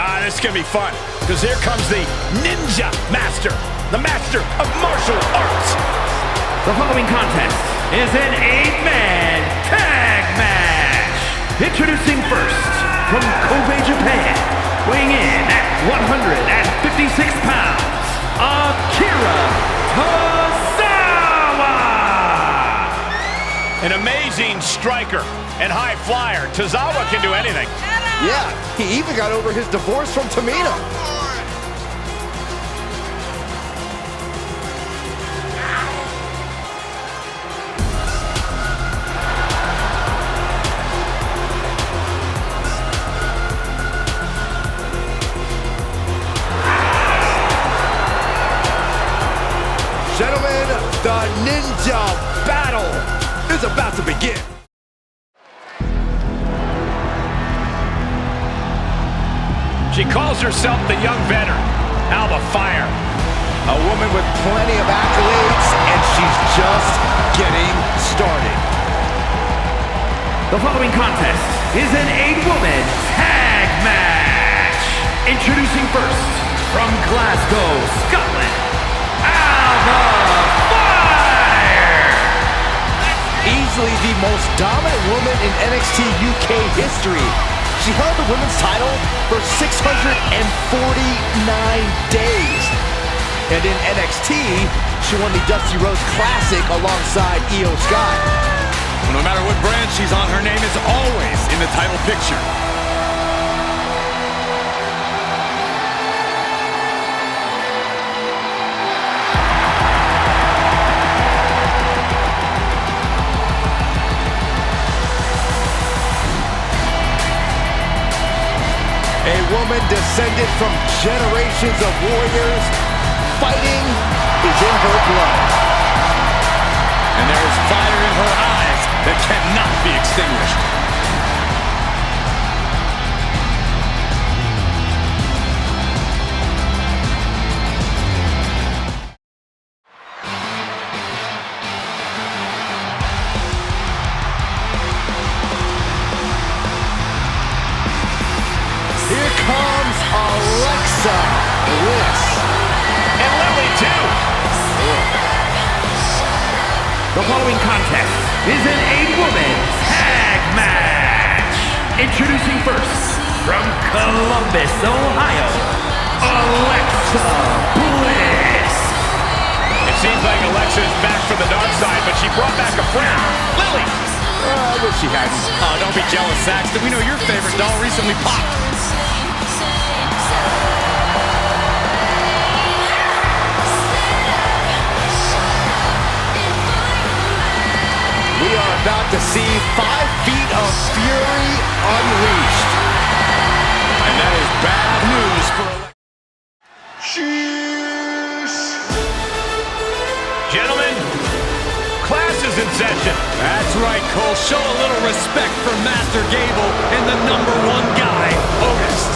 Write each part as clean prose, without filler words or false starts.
This is going to be fun, because here comes the Ninja Master, the Master of Martial Arts. The following contest is an 8-man tag match. Introducing first, from Kobe, Japan, weighing in at 156 pounds, Akira Tozawa. An amazing striker and high flyer. Tozawa can do anything. Yeah, he even got over his divorce from Tamina. Gentlemen, the Ninja Battle is about to begin. She calls herself the young veteran, Alba Fyre. A woman with plenty of accolades, and she's just getting started. The following contest is an 8-woman tag match. Introducing first, from Glasgow, Scotland, Alba Fyre. Easily the most dominant woman in NXT UK history. She held the women's title for 649 days. And in NXT, she won the Dusty Rhodes Classic alongside Io Sky. Well, no matter what brand she's on, her name is always in the title picture. A woman descended from generations of warriors. Fighting is in her blood. And there is fire in her eyes that cannot be extinguished. Here comes Alexa Bliss. And Lily, too. The following contest is an 8-woman tag match. Introducing first, from Columbus, Ohio, Alexa Bliss. It seems like Alexa is back from the dark side, but she brought back a friend, Lily. I wish she hadn't. Oh, don't be jealous, Saxton. We know your favorite doll recently popped. We are about to see 5 feet of fury unleashed. And that is bad news for Alexa. Gentlemen, class is in session. That's right, Cole. Show a little respect for Master Gable and the #1 guy, Otis.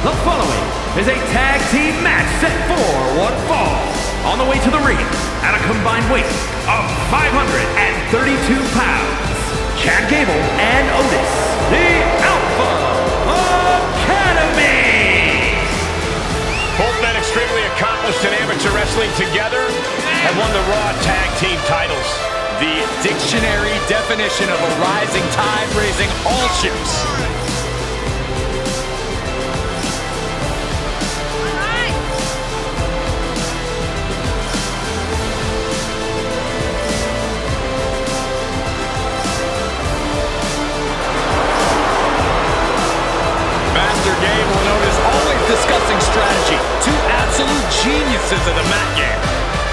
The following is a tag team match set for one fall. On the way to the ring, at a combined weight of 532 pounds, Chad Gable and Otis, the Alpha Academy. Both men extremely accomplished in amateur wrestling together have won the Raw Tag Team titles. The dictionary definition of a rising tide raising all ships. Discussing strategy. Two absolute geniuses of the mat game.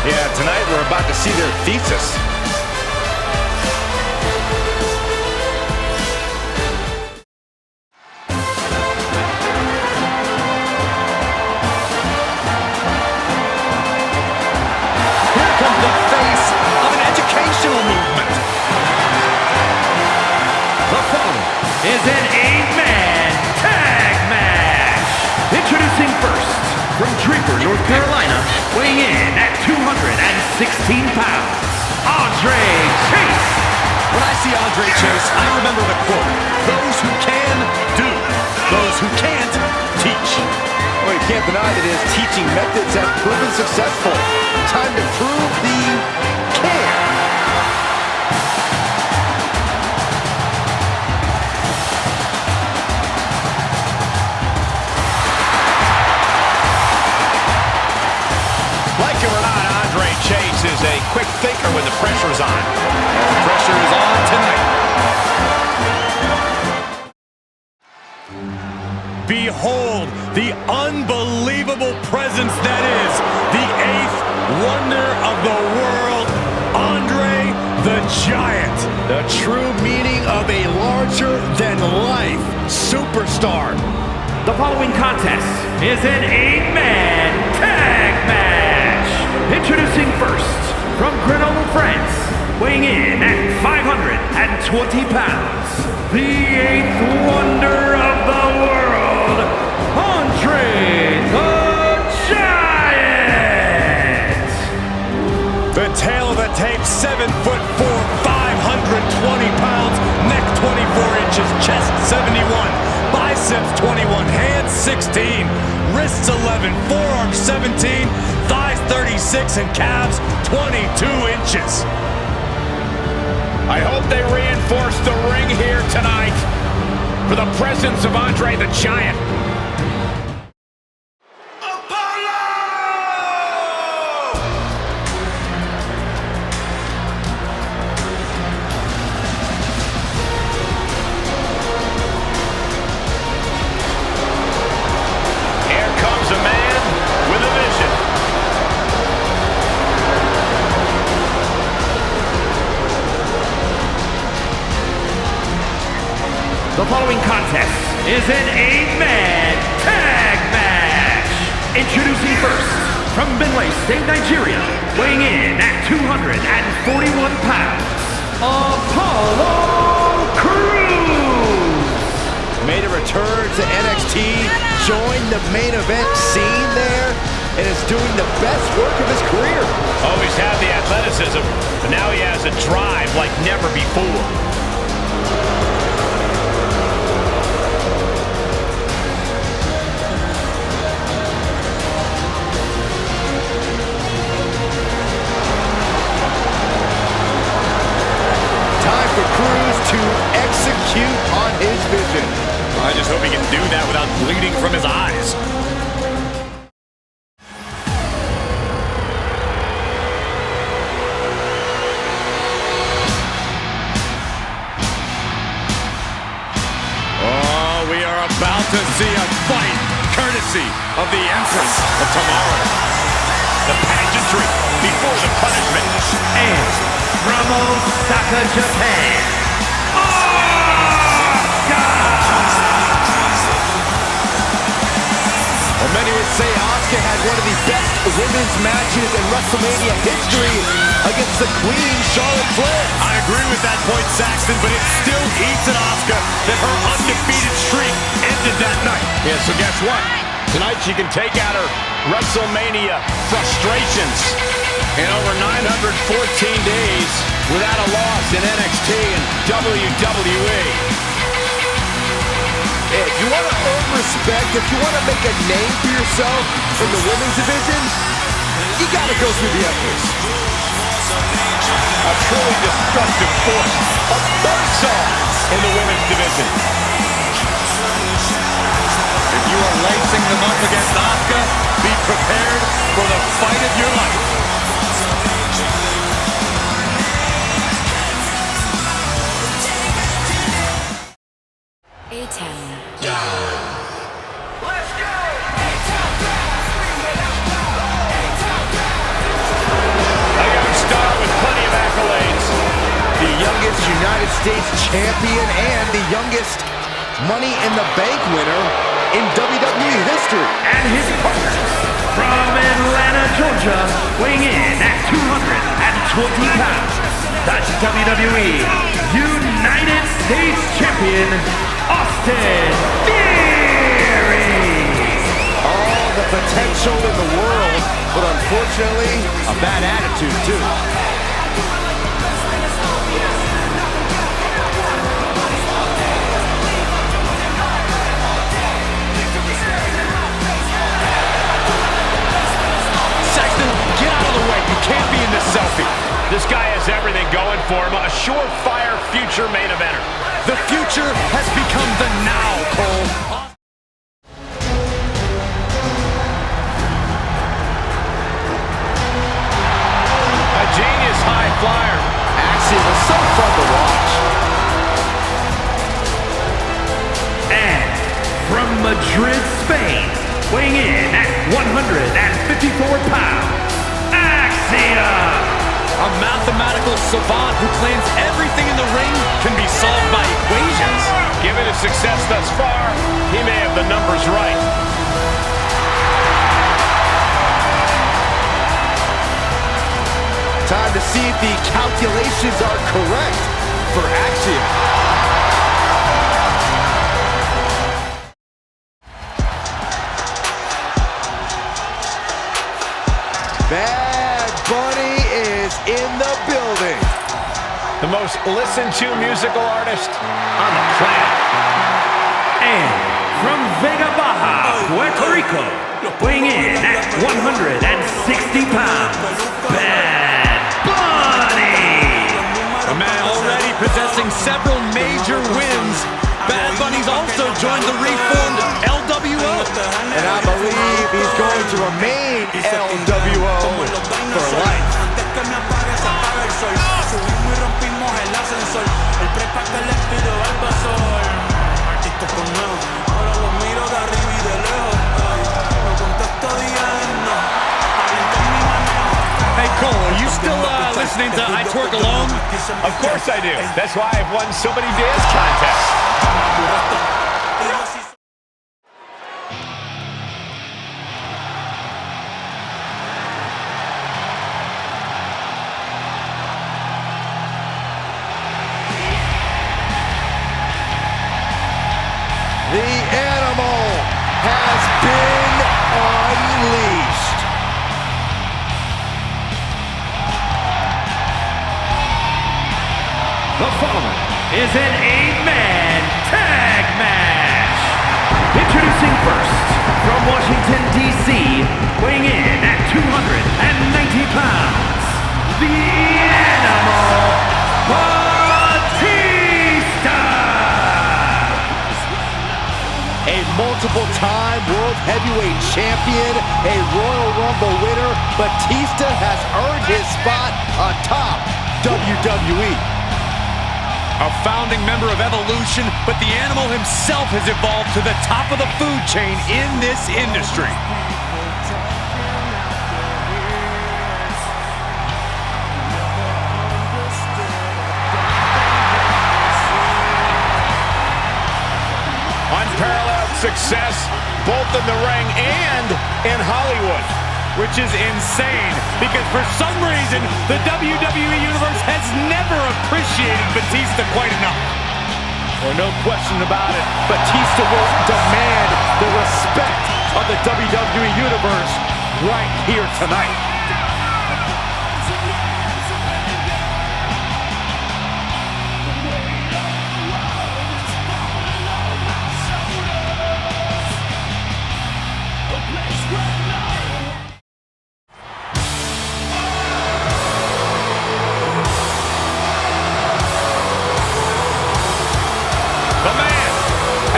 Yeah, tonight we're about to see their thesis. Here comes the face of an educational movement. The following is an 8-man tag match. Introducing first, from Draper, North Carolina, weighing in at 216 pounds, Andre Chase. When I see Andre Chase, I remember the quote, "Those who can, do." those who can't teach. Well, you can't deny that his teaching methods have proven successful. Time to prove the can. Like it or not, Andre Chase is a quick thinker when the pressure's on. The pressure is on tonight. Behold the unbelievable presence that is the eighth wonder of the world, Andre the Giant. The true meaning of a larger-than-life superstar. The following contest is an 8-man tag match. Introducing first, from Grenoble, France, weighing in at 520 pounds, the eighth wonder of the world, Andre the Giant. The tail of the tape, 7'4", 520 pounds, neck 24 inches, chest 71, biceps 21, hands 16, wrists 11, forearms 17, thighs 36, and calves 22 inches. I hope they reinforce the ring here tonight for the presence of Andre the Giant. Here comes a man with a vision. The following contest is an 8-man tag match. Introducing first, from Benue State, Nigeria, weighing in at 241 pounds, Apollo Crews. Made a return to NXT, joined the main event scene there, and is doing the best work of his career. Always had the athleticism, but now he has a drive like never before. Time for Crews to execute on his vision. I just hope he can do that without bleeding from his eyes. Oh, we are about to see a fight courtesy of the Empress of Tomorrow. The pageantry before the punishment. And from Osaka, Japan, Well, many would say Asuka had one of the best women's matches in WrestleMania history against the Queen, Charlotte Flair. I agree with that point, Saxton, but it still eats at Asuka that her undefeated streak ended that night. Yeah, so guess what? Tonight she can take out her WrestleMania frustrations in over 914 days without a loss in NXT and WWE. If you want to earn respect, if you want to make a name for yourself in the women's division, you got to go through the Empress. A truly destructive force, a buzzsaw in the women's division. If you are lacing them up against Asuka, be prepared for the fight of your life. A-Town. Let's go! A young star with plenty of accolades. The youngest United States champion and the youngest Money in the Bank winner in WWE history. And his partners, from Atlanta, Georgia, weighing in at 220 pounds, the WWE United States Champion, Austin Theory. All the potential in the world, but unfortunately, a bad attitude too. surefire future main eventer. The future has become the now, Cole. A genius high flyer. Actually, it was so fun to watch. And from Madrid, Spain, weighing in at 154 pounds, Axiom! A mathematical savant who claims everything in the ring can be solved by equations. Given his success thus far, he may have the numbers right. Time to see if the calculations are correct for Axiom. Bad Bunny is in the building. The most listened to musical artist on the planet. And from Vega Baja, Puerto Rico, weighing in at 160 pounds, Bad Bunny! A man already possessing several major wins, Bad Bunny's also joined the reformed LWO. And I believe he's going to remain LWO for life. Hey Cole, are you still listening to I Twerk Alone? Of course I do. That's why I've won so many dance contests. The animal has been unleashed. The following is an 8-man tag match. Introducing first, from Washington, D.C., weighing in at 290 pounds, the Animal, Batista! A multiple-time World Heavyweight Champion, a Royal Rumble winner, Batista has earned his spot atop WWE. A founding member of Evolution, but the Animal himself has evolved to the top of the food chain in this industry. Unparalleled success, both in the ring and in Hollywood, which is insane because for some reason the WWE Universe has never appreciated Batista quite enough. Well, no question about it, Batista will demand the respect of the WWE Universe right here tonight. The man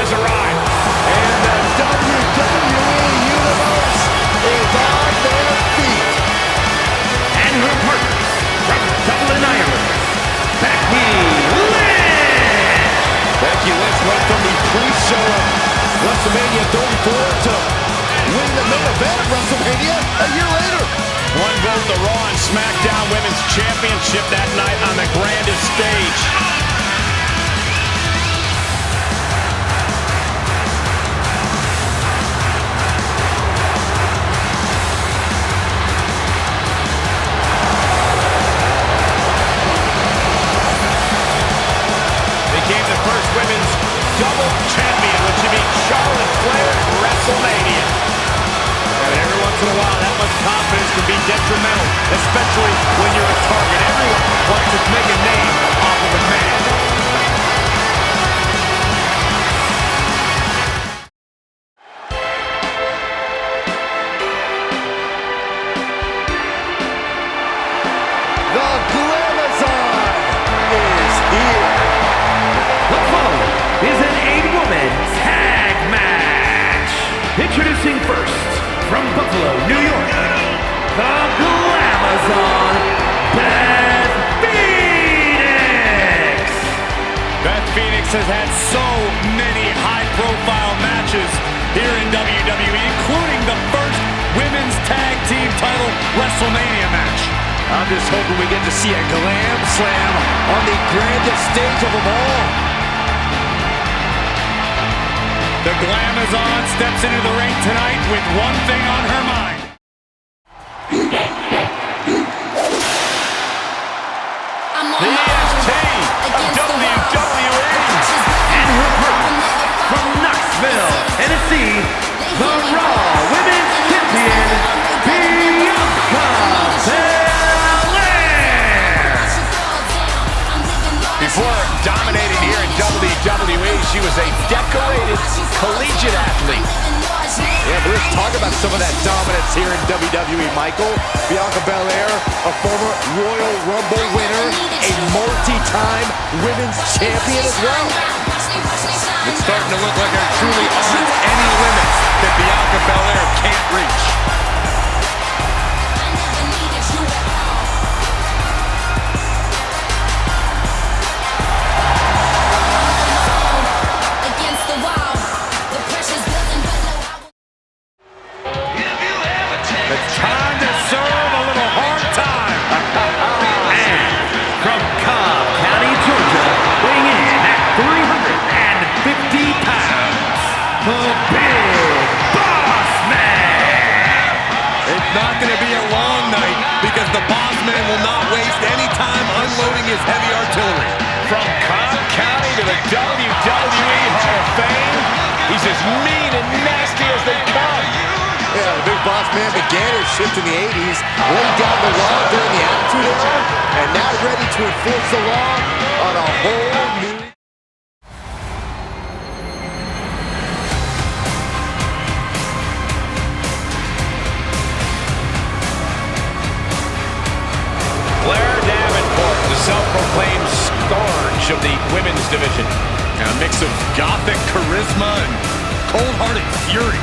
has arrived. And the WWE Universe is on their feet. And her partners from Dublin, Ireland, Becky Lynch! Becky Lynch went from the pre-show of WrestleMania 34 to winning the main event of WrestleMania a year later. Won both the Raw and Smackdown Women's Championship that night on the grandest stage. Became the first women's double champion when she beat Charlotte Flair at WrestleMania. And every once in a while, that much confidence can be detrimental, especially when you're a target. Everyone wants to make a name off of a man. The Glamazon is New York, the Glamazon, Beth Phoenix! Beth Phoenix has had so many high-profile matches here in WWE, including the first women's tag team title WrestleMania match. I'm just hoping we get to see a glam slam on the grandest stage of them all. The Glamazon steps into the ring tonight with one thing on her mind. The EST of WWE. And her partner, from Knoxville, Tennessee, the Raw Women's Champion, Bianca Belair! Before dominating here in WWE, she was a decorated collegiate athlete. Yeah, but let's talk about some of that dominance here in WWE, Michael. Bianca Belair, a former Royal Rumble winner, a multi-time women's champion as well. It's starting to look like there truly aren't any limits that Bianca Belair can't reach. It's time to serve a little hard time. And from Cobb County, Georgia, weighing in at 350 pounds, the Big Boss Man! It's not going to be a long night because the Boss Man will not waste any time unloading his heavy artillery. From Cobb County to the WWE Hall of Fame, he's as mean and nasty as they come. Yeah, the Big Boss Man began his shift in the 80s, laid down the law during the Attitude Era, and now ready to enforce the law on a whole new... Blair Davenport, the self-proclaimed scourge of the women's division. A mix of gothic charisma and cold-hearted fury.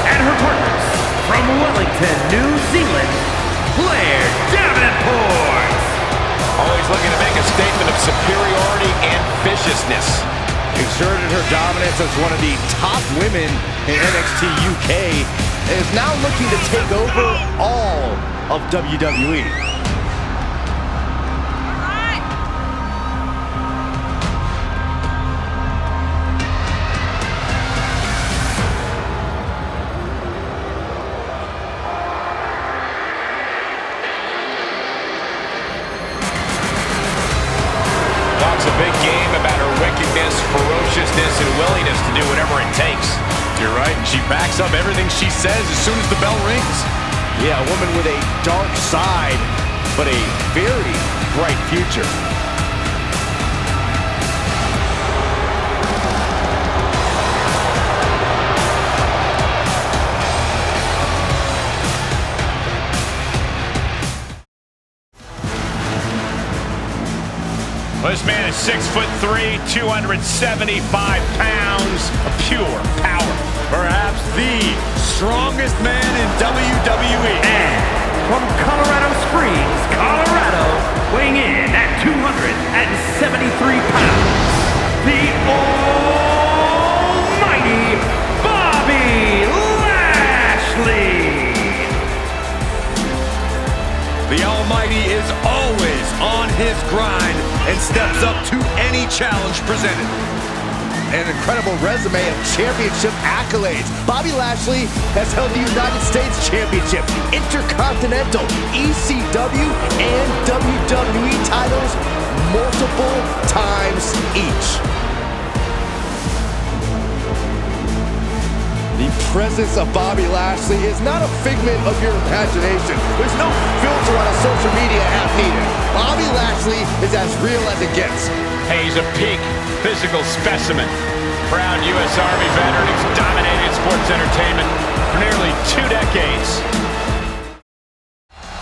And her partners, from Wellington, New Zealand, Blair Davenport! Always looking to make a statement of superiority and viciousness. Exerted her dominance as one of the top women in NXT UK, and is now looking to take over all of WWE. Talks a big game about her wickedness, ferociousness, and willingness to do whatever it takes. You're right, and she backs up everything she says as soon as the bell rings. Yeah, a woman with a dark side, but a very bright future. This man is 6'3", 275 pounds of pure power. Perhaps the strongest man in WWE. And from Colorado Springs, Colorado, weighing in at 273 pounds, the almighty Bobby Lashley! The Almighty is always on his grind and steps up to any challenge presented. An incredible resume of championship accolades. Bobby Lashley has held the United States Championship, Intercontinental, ECW, and WWE titles multiple times each. The presence of Bobby Lashley is not a figment of your imagination. There's no filter on a social media app needed. Bobby Lashley is as real as it gets. Hey, he's a peak physical specimen. Proud U.S. Army veteran who's dominated sports entertainment for nearly 2 decades.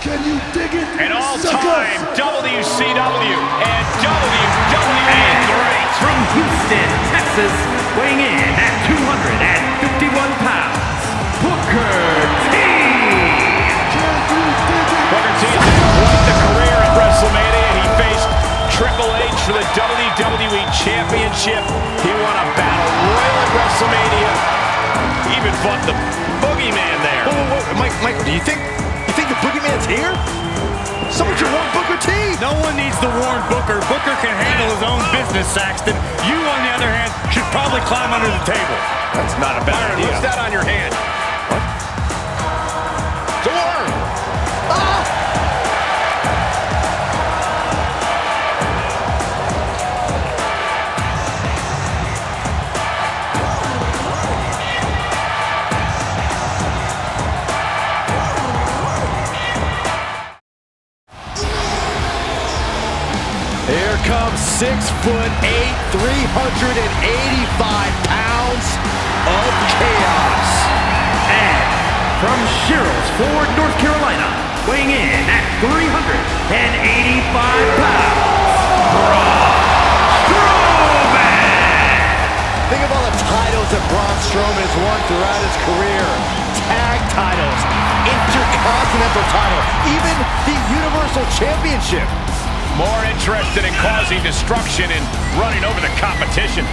Can you dig it? An all-time WCW and WWE great. from Houston, Texas, weighing in at 251 pounds, Booker T. Booker T had quite the career at WrestleMania. He faced Triple H for the WWE Championship. He won a battle royal at WrestleMania. He even fought the Boogeyman there. Whoa. Michael, do you think the Boogeyman's here? Someone should warn Booker T. No one needs to warn Booker. Booker can handle his own business, Saxton. You, on the other hand, should probably climb under the table. That's not a bad idea. What's that on your hand? What? It's a worm. Here comes 6'8", 385 pounds of chaos. And from Sherrills Ford, North Carolina, weighing in at 385 pounds, Braun Strowman! Think of all the titles that Braun Strowman has won throughout his career. Tag titles, Intercontinental title, even the Universal Championship. More interested in causing destruction and running over the competition.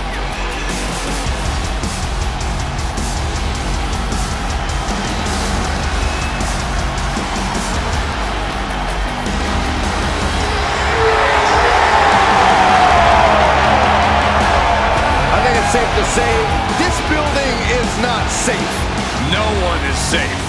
I think it's safe to say this building is not safe. No one is safe.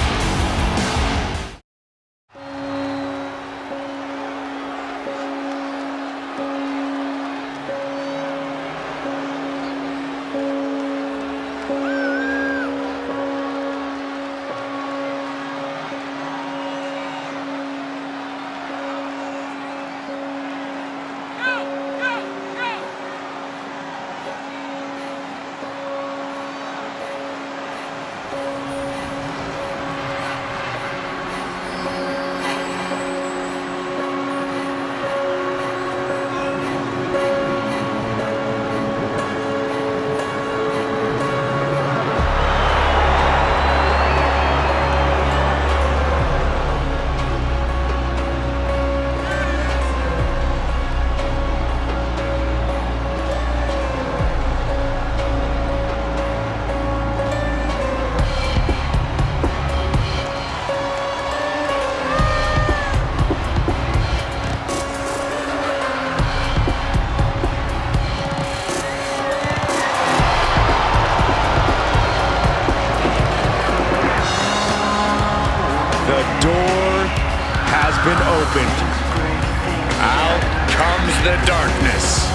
Been opened. Out comes the darkness.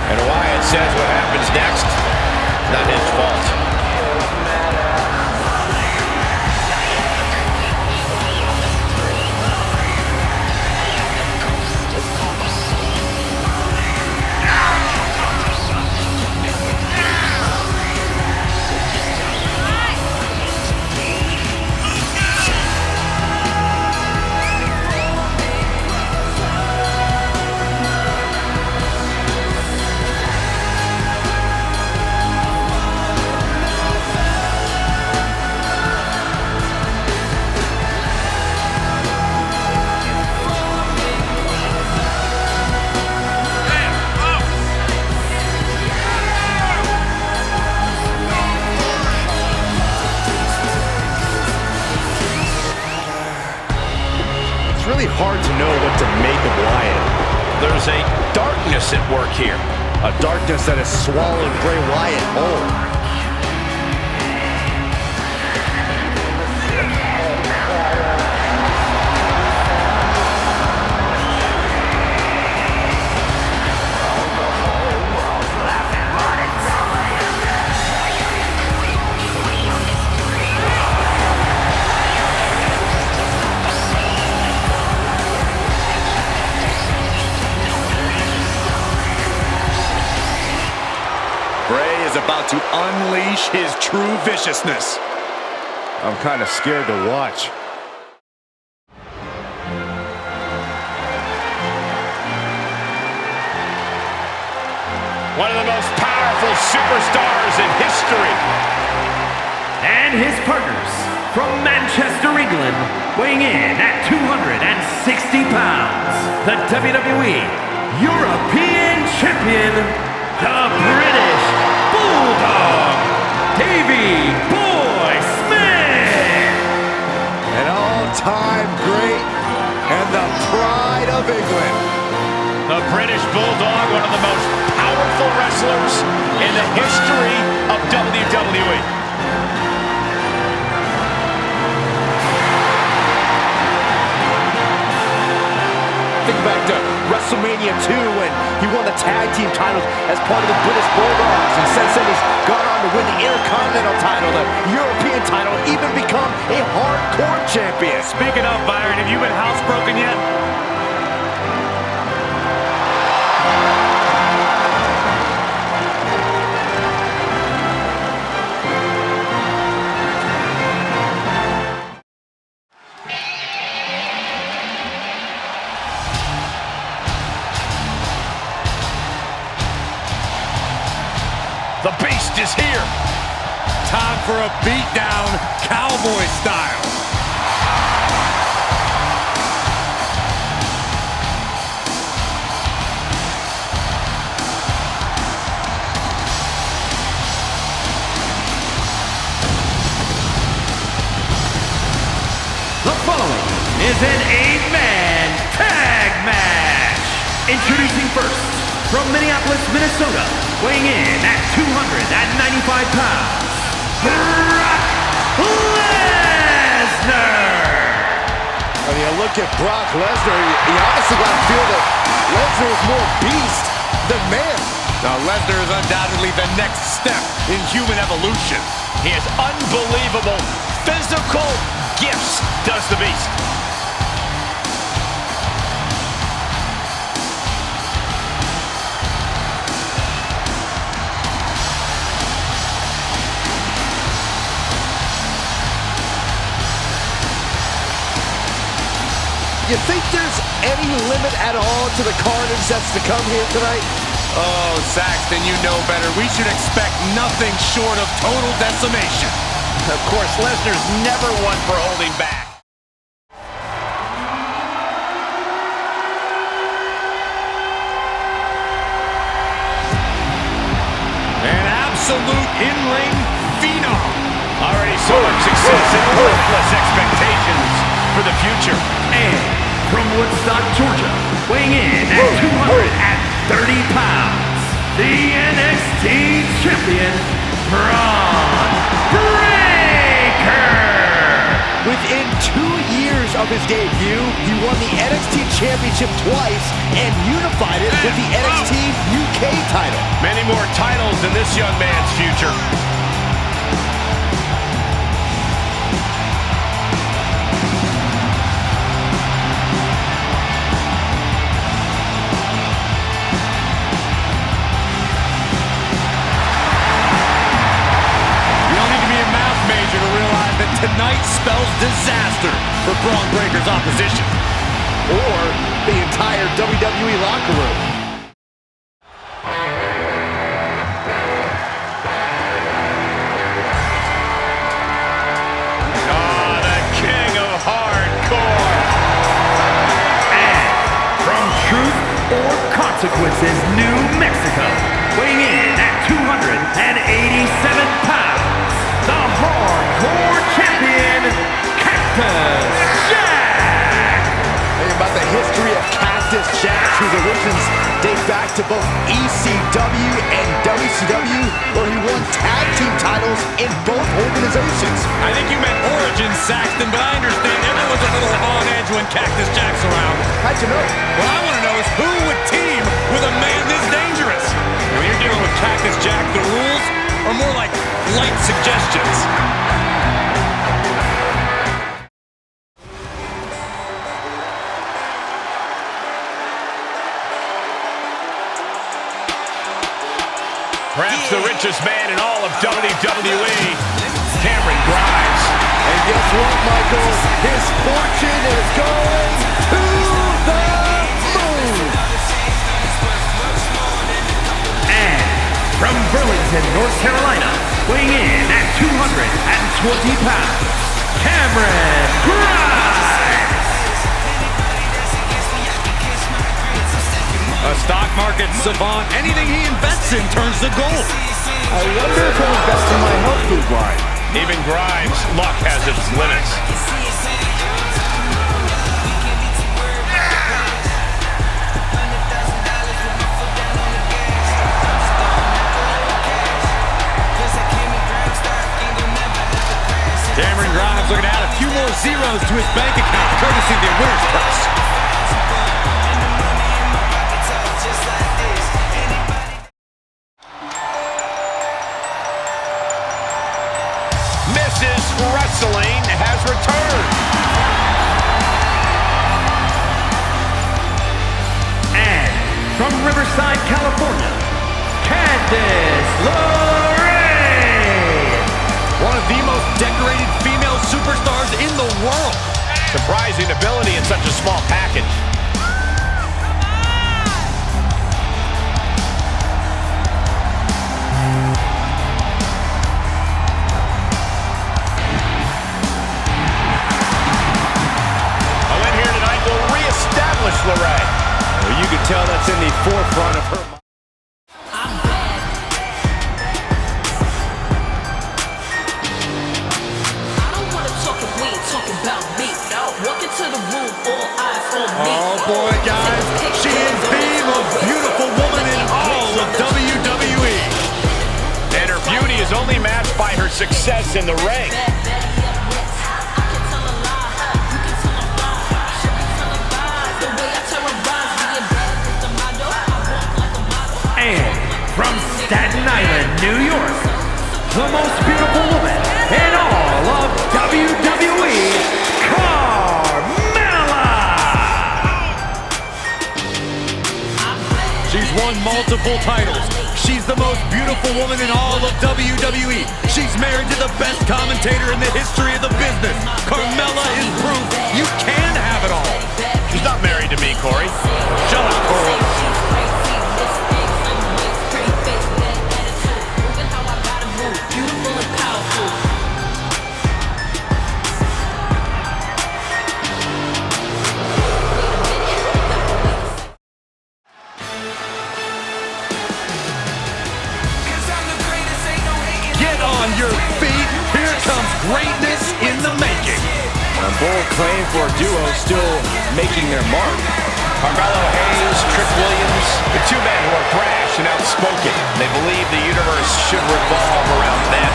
And Wyatt says what happens next, not his fault. Hard to know what to make of Wyatt. There's a darkness at work here. A darkness that has swallowed Bray Wyatt whole. Is about to unleash his true viciousness. I'm kind of scared to watch. One of the most powerful superstars in history. And his partners from Manchester, England, weighing in at 260 pounds, the WWE European Champion, the British Bulldog, Davey Boy Smith. An all-time great and the pride of England. The British Bulldog, one of the most powerful wrestlers in the history of WWE. Think back to WrestleMania 2 when he won the tag team titles as part of the British Bulldogs, and since then he's gone on to win the Intercontinental title, the European title, even become a hardcore champion. Speaking of, Byron, have you been housebroken yet? The Beast is here. Time for a beatdown, cowboy style. The following is an 8-man tag match. Introducing first, from Minneapolis, Minnesota, weighing in at 295 pounds, Brock Lesnar. When you look at Brock Lesnar, you honestly got to feel that Lesnar is more beast than man. Now, Lesnar is undoubtedly the next step in human evolution. He has unbelievable physical gifts, does the Beast. You think there's any limit at all to the carnage that's to come here tonight? Oh, Saxton, you know better. We should expect nothing short of total decimation. Of course, Lesnar's never one for holding back. An absolute in-ring phenom. Already so much success and limitless expectations for the future. And from Woodstock, Georgia, weighing in at 230 pounds, the NXT Champion, Bron Breaker. Within 2 years of his debut, he won the NXT Championship twice and unified it with the NXT UK title. Many more titles in this young man's future. Tonight spells disaster for Bron Breaker's opposition. Or the entire WWE locker room. Oh, the king of hardcore. And from Truth or Consequences, New Mexico, weighing in at 287 pounds, the hardcore champion, Cactus Jack. Think about the history of Cactus Jack, whose origins date back to both ECW and WCW, where he won tag team titles in both organizations. I think you meant origins, Saxton, but I understand everyone's a little on edge when Cactus Jack's around. How'd you know? What I want to know is who would team with a man this dangerous? When you're dealing with Cactus Jack, the rules are more like light suggestions. Perhaps the richest man in all of WWE, Cameron Grimes. And guess what, Michael? His fortune is going to the moon. And from Burlington, North Carolina, weighing in at 220 pounds, Cameron Grimes. A stock market savant, anything he invests in turns to gold. I wonder if he'll invest in my health food line. Even Grimes' luck has its limits. Cameron Grimes looking to add a few more zeros to his bank account, courtesy of the winner's purse. Mrs. Wrestling has returned. And from Riverside, California, Candice LeRae. One of the most decorated female superstars in the world. Surprising ability in such a small package. A win here tonight will reestablish LeRae. Well, you can tell that's in the forefront of her mind. Oh boy, guys, she is the most beautiful woman in all of WWE. And her beauty is only matched by her success in the ring. And from Staten Island, New York, the most beautiful woman in all of WWE, She's won multiple titles. She's the most beautiful woman in all of WWE. She's married to the best commentator in the history of the business. Carmella is proof you can have it all. She's not married to me, Corey. Shut up, Corey. Your feet. Here comes greatness in the making. A bold claim for a duo still making their mark. Carmelo Hayes, Trick Williams, the two men who are brash and outspoken. They believe the universe should revolve around them.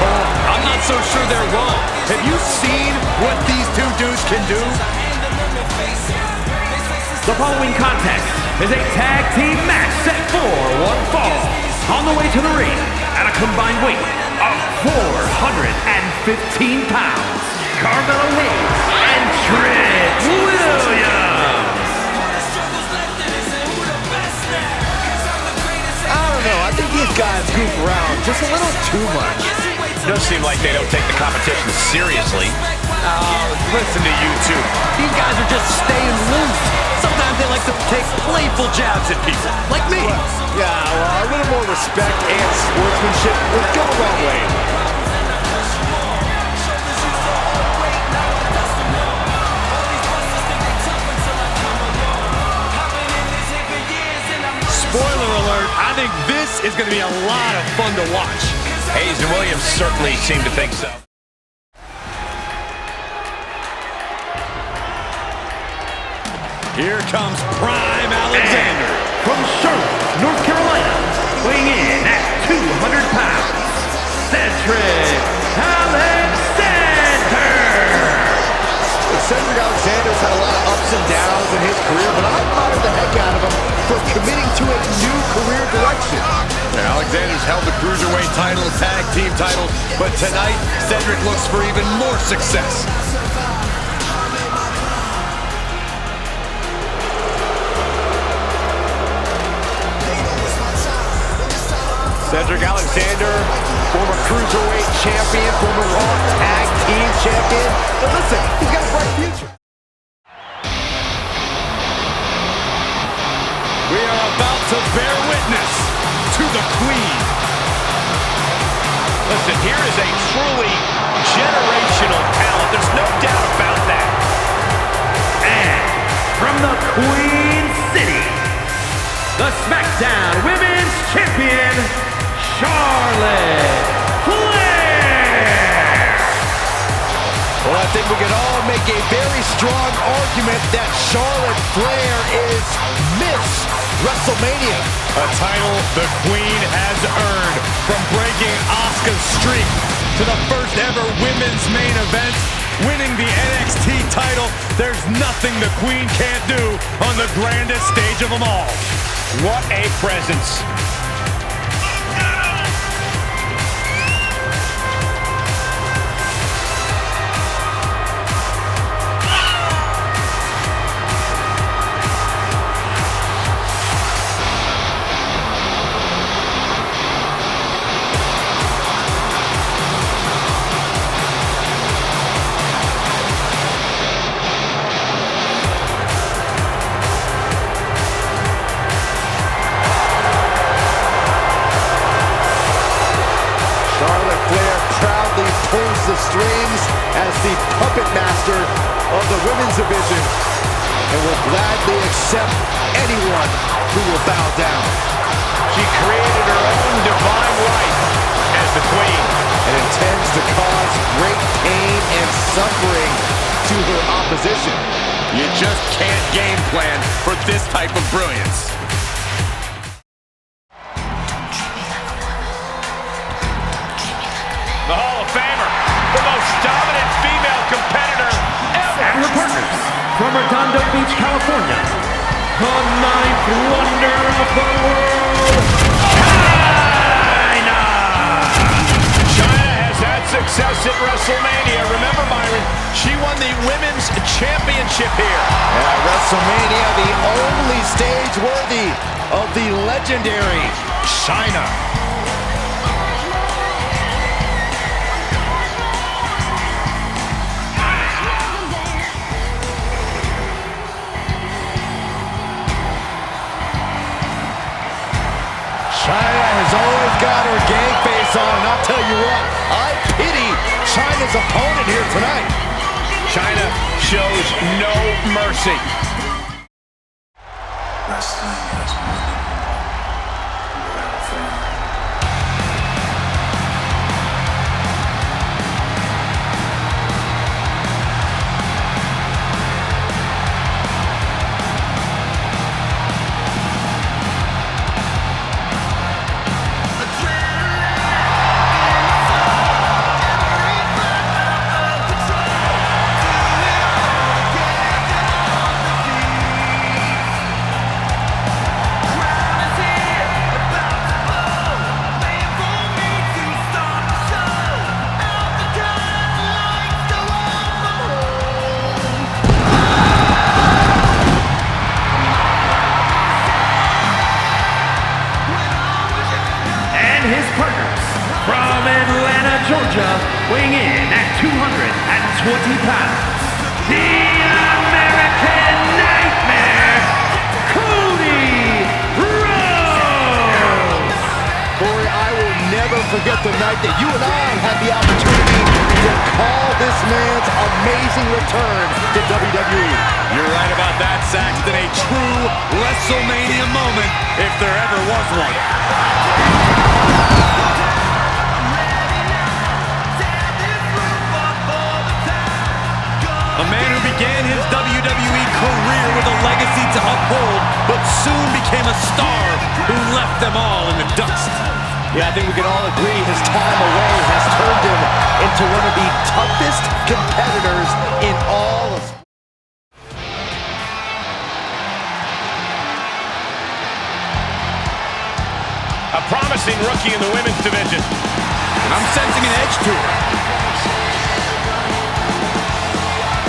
Cole, I'm not so sure they're wrong. Have you seen what these two dudes can do? The following contest is a tag team match set for one fall. On the way to the ring at a combined weight of 415 pounds, Carmelo Hayes and Trick Williams. I don't know. I think these guys goof around just a little too much. It does seem like they don't take the competition seriously. Listen to you two. These guys are just staying loose. Sometimes they like to take playful jabs at people, like me. Yeah, well, a little more respect and sportsmanship would go a long way. Spoiler alert, I think this is going to be a lot of fun to watch. Hayes and Williams certainly seem to think so. Here comes Prime Alexander. From Charlotte, North Carolina, weighing in at 200 pounds, Cedric Alexander. Cedric Alexander's had a lot of ups and downs in his career, but I admire the heck out of him for committing to a new career direction. Alexander's held the Cruiserweight title, tag team titles, but tonight, Cedric looks for even more success. Cedric Alexander, former Cruiserweight champion, former Raw Tag Team champion. But listen, he's got a bright future. We are about to bear witness to the queen. Listen, here is a truly generational talent. There's no doubt about that. And from the Queen City, the SmackDown Women's Champion, Charlotte Flair. Well, I think we can all make a very strong argument that Charlotte Flair is Miss WrestleMania. A title the Queen has earned, from breaking Asuka's streak to the first ever women's main event, winning the NXT title. There's nothing the Queen can't do on the grandest stage of them all. What a presence. Pulls the strings as the puppet master of the women's division and will gladly accept anyone who will bow down. She created her own divine right as the Queen and intends to cause great pain and suffering to her opposition. You just can't game plan for this type of brilliance. The Hall of Famer, the most dominant female competitor ever. And her partners, from Redondo Beach, California, the ninth wonder of the world, Chyna! Chyna has had success at WrestleMania. Remember, Byron, she won the Women's Championship here. At WrestleMania, the only stage worthy of the legendary Chyna. Chyna has always got her gang face on, and I'll tell you what, I pity Chyna's opponent here tonight. Chyna shows no mercy. Wrestling has more than one royal family. Georgia, weighing in at 220 pounds, the American Nightmare, Cody Rhodes! Corey, I will never forget the night that you and I had the opportunity to call this man's amazing return to WWE. You're right about that, Saxton. A true WrestleMania moment, if there ever was one. A man who began his WWE career with a legacy to uphold, but soon became a star who left them all in the dust. Yeah, I think we can all agree his time away has turned him into one of the toughest competitors in all of sports. A promising rookie in the women's division. And I'm sensing an edge to her.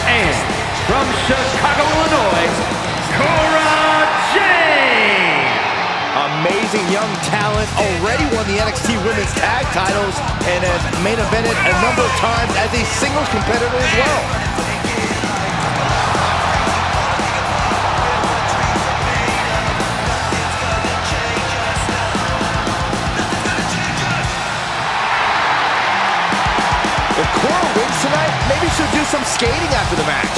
And from Chicago, Illinois, Cora Jade! Amazing young talent, already won the NXT Women's Tag Titles and has main evented a number of times as a singles competitor as well. Cora wins tonight, maybe she'll do some skating after the match.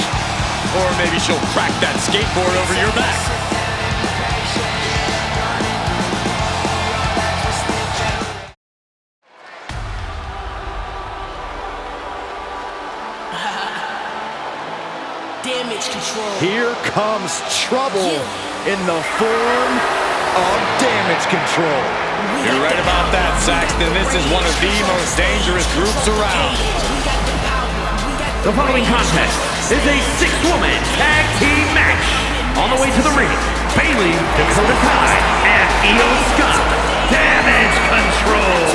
Or maybe she'll crack that skateboard over your back. Damage control. Here comes trouble in the form of Damage Control. You're right about that, Saxton. This is one of the most dangerous groups around. The following contest is a six-woman tag team match. On the way to the ring, Bayley, Dakota Kai, and Io Sky. Damage Control.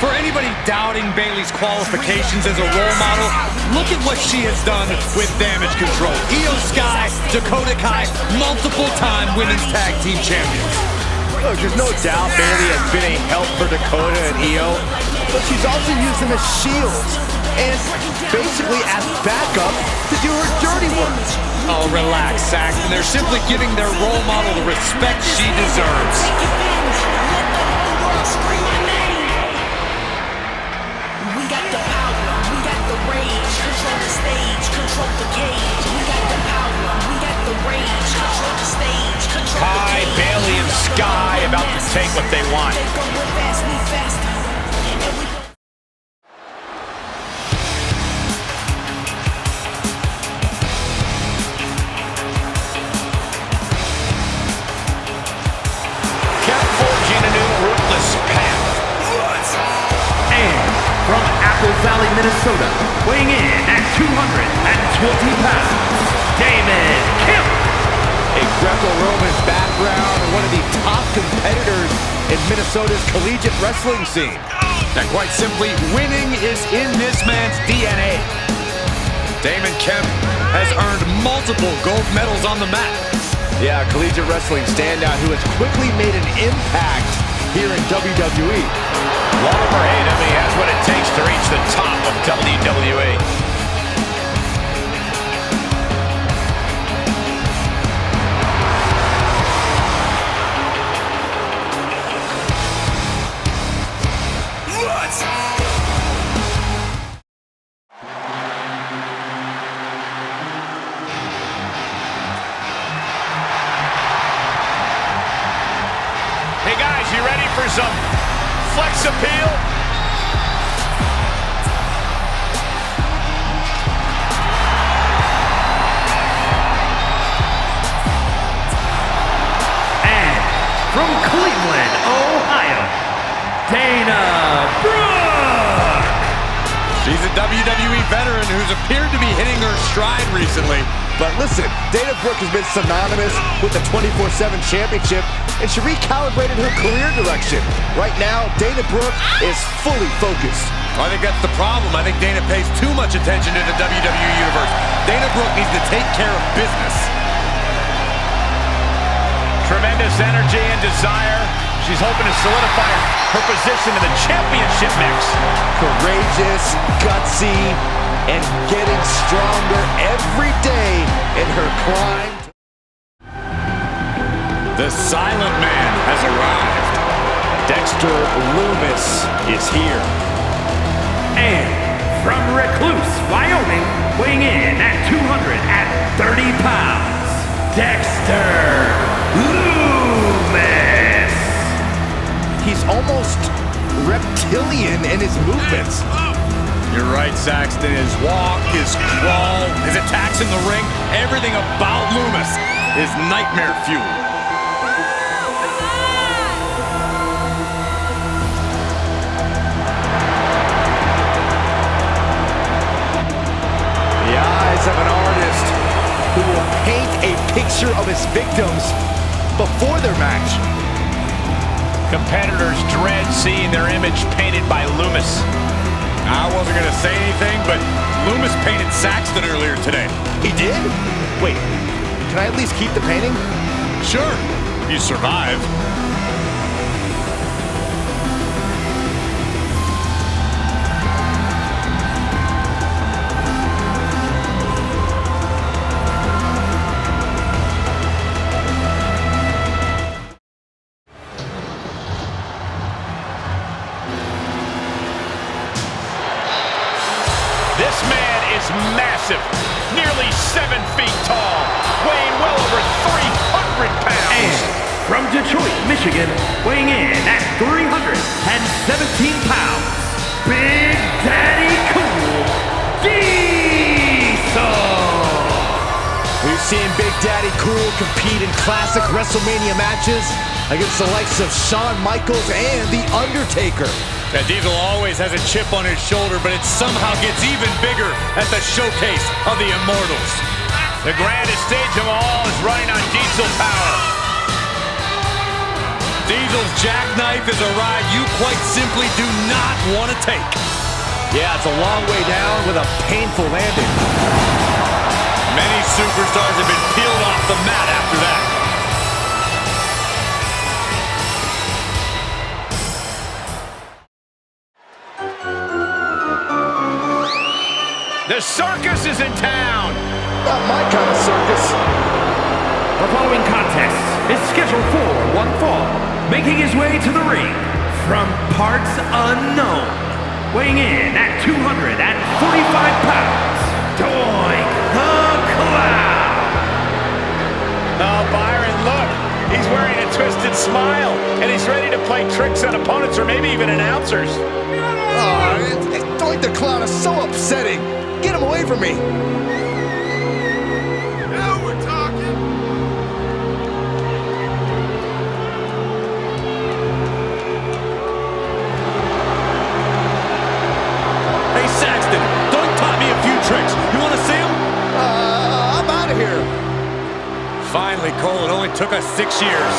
For anybody doubting Bayley's qualifications as a role model, look at what she has done with Damage Control. Io Sky, Dakota Kai, multiple-time women's tag team champions. Look, there's no doubt Bayley has been a help for Dakota and Io, but she's also used them as shields and basically as backup to do her dirty work. Oh, relax, Saxton. They're simply giving their role model the respect she deserves. We got the power, we got the rage, control the stage, control the cage. We got the power, we got the rage, control the stage, control the Kai, cage. Bayley, and Sky about to take what they want. They go real fast, we faster. And we go Kept forging a new ruthless path. And from Apple Valley, Minnesota, weighing in at 220 pounds, Damon Kemp. A Greco-Roman background and one of the top competitors in Minnesota's collegiate wrestling scene. And quite simply, winning is in this man's DNA. Damon Kemp has earned multiple gold medals on the mat. Yeah, a collegiate wrestling standout who has quickly made an impact here in WWE. Love him or hate him, he has what it takes to reach the top of WWE. Hey guys, you ready for some flex appeal? And from Cleveland, Ohio, Dana Brooke. She's a WWE veteran who's appeared to be hitting her stride recently. But listen, Dana Brooke has been synonymous with the 24/7 championship, and she recalibrated her career direction. Right now, Dana Brooke is fully focused. I think that's the problem. I think Dana pays too much attention to the WWE Universe. Dana Brooke needs to take care of business. Tremendous energy and desire. She's hoping to solidify her position in the championship mix. Courageous, gutsy, and getting stronger every day in her climb. The Silent Man has arrived. Dexter Lumis is here. And from Recluse, Wyoming, weighing in at 230 pounds, Dexter Lumis. He's almost reptilian in his movements. You're right, Saxton. His walk, his crawl, his attacks in the ring, everything about Lumis is nightmare fuel. The eyes of an artist who will paint a picture of his victims before their match. Competitors dread seeing their image painted by Lumis. I wasn't going to say anything, but Lumis painted Saxton earlier today. He did? Wait, can I at least keep the painting? Sure, if you survive. massive, nearly 7 feet tall, weighing well over 300 pounds. And from Detroit, Michigan, weighing in at 317 pounds, Big Daddy Cool Diesel. We've seen Big Daddy Cool compete in classic WrestleMania matches against the likes of Shawn Michaels and The Undertaker. That Diesel always has a chip on his shoulder, but it somehow gets even bigger at the showcase of the Immortals. The grandest stage of all is running on Diesel power. Diesel's jackknife is a ride you quite simply do not want to take. Yeah, it's a long way down with a painful landing. Many superstars have been peeled off the mat after that. The circus is in town. Not my kind of circus. The following contest is scheduled for one fall, making his way to the ring from parts unknown, weighing in at 245 pounds, Doink The Clown. Oh, Byron, look. He's wearing a twisted smile, and he's ready to play tricks on opponents or maybe even announcers. Oh, Doink the Clown is so upsetting. Get him away from me. Now we're talking. Hey, Saxton, Doink taught me a few tricks. You want to see them? I'm out of here. Finally, Cole, it only took us 6 years.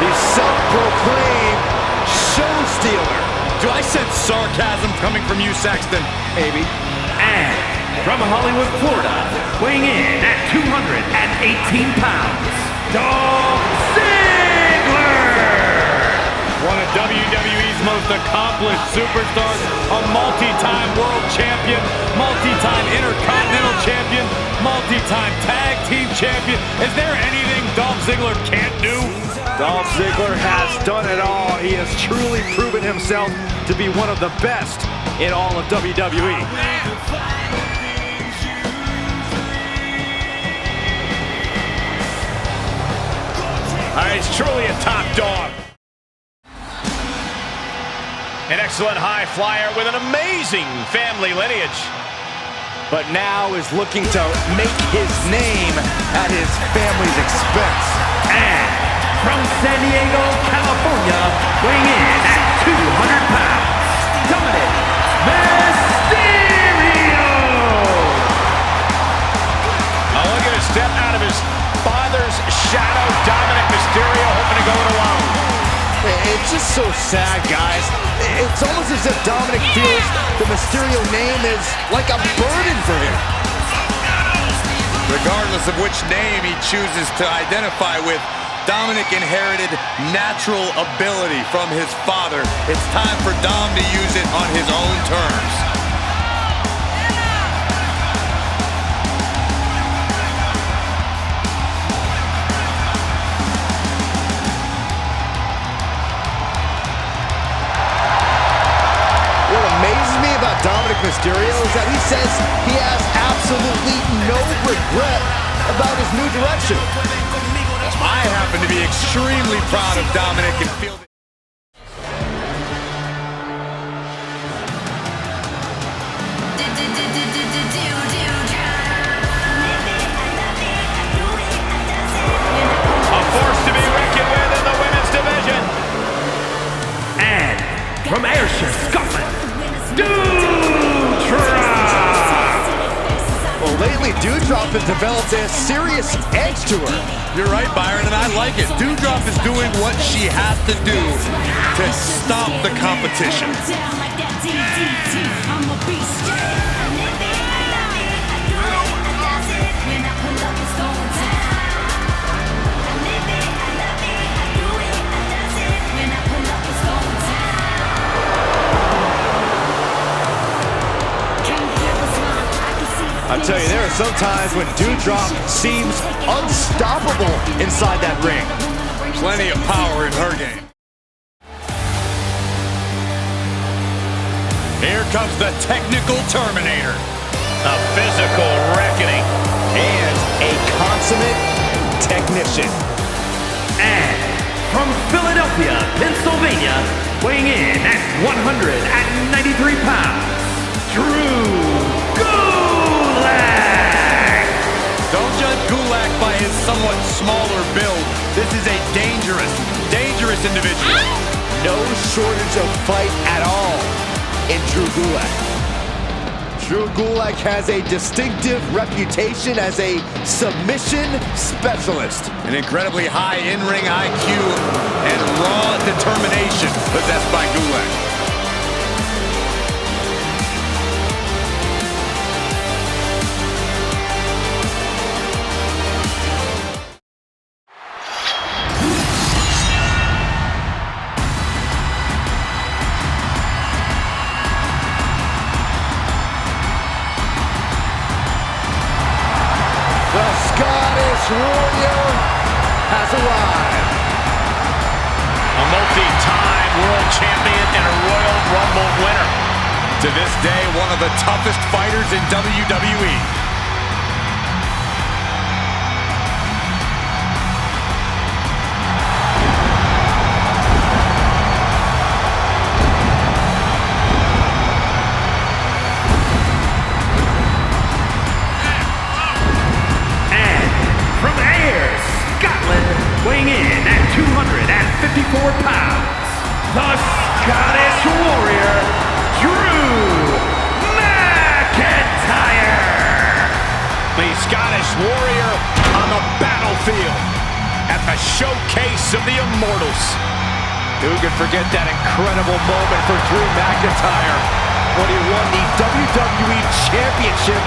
The self-proclaimed show stealer. Do I sense sarcasm coming from you, Saxton? Maybe. And from Hollywood, Florida, weighing in at 218 pounds, Dolph Ziggler. One of WWE's most accomplished superstars, a multi-time world champion, multi-time intercontinental champion, multi-time tag team champion. Is there anything Dolph Ziggler can't do? Dolph Ziggler has done it all. He has truly proven himself to be one of the best in all of WWE. He's truly a top dog. An excellent high flyer with an amazing family lineage. But now is looking to make his name at his family's expense. And from San Diego, California, weighing in at 200 pounds, Dominic Mysterio. Oh, look at him step out of his father's shadow. Dominic Mysterio hoping to go it alone. It's just so sad, guys. It's almost as if Dominic feels the Mysterio name is like a burden for him. Regardless of which name he chooses to identify with, Dominic inherited natural ability from his father. It's time for Dom to use it on his own terms. What amazes me about Dominic Mysterio is that he says he has absolutely no regret about his new direction. I happen to be extremely proud of Dominic and feel that A force to be reckoned with in the women's division. And from Ayrshire, Scotland, Doudrop. Well, lately, Doudrop has developed a serious edge to her. you're right, Byron, and I like it. Doudrop is doing what she has to do to stop the competition. I tell you, there are some times when Doudrop seems unstoppable inside that ring. Plenty of power in her game. Here comes the technical Terminator. A physical reckoning. And a consummate technician. And from Philadelphia, Pennsylvania, weighing in at 193 pounds, Drew Gulak! Don't judge Gulak by his somewhat smaller build. This is a dangerous individual. No shortage of fight at all in Drew Gulak. Drew Gulak has a distinctive reputation as a submission specialist. An incredibly high in-ring IQ and raw determination possessed by Gulak. Warrior has arrived. A multi-time world champion and a Royal Rumble winner. To this day, one of the toughest fighters in WWE. Weighing in at 254 pounds, the Scottish Warrior, Drew McIntyre! The Scottish Warrior on the battlefield at the showcase of the Immortals. Who could forget that incredible moment for Drew McIntyre when he won the WWE Championship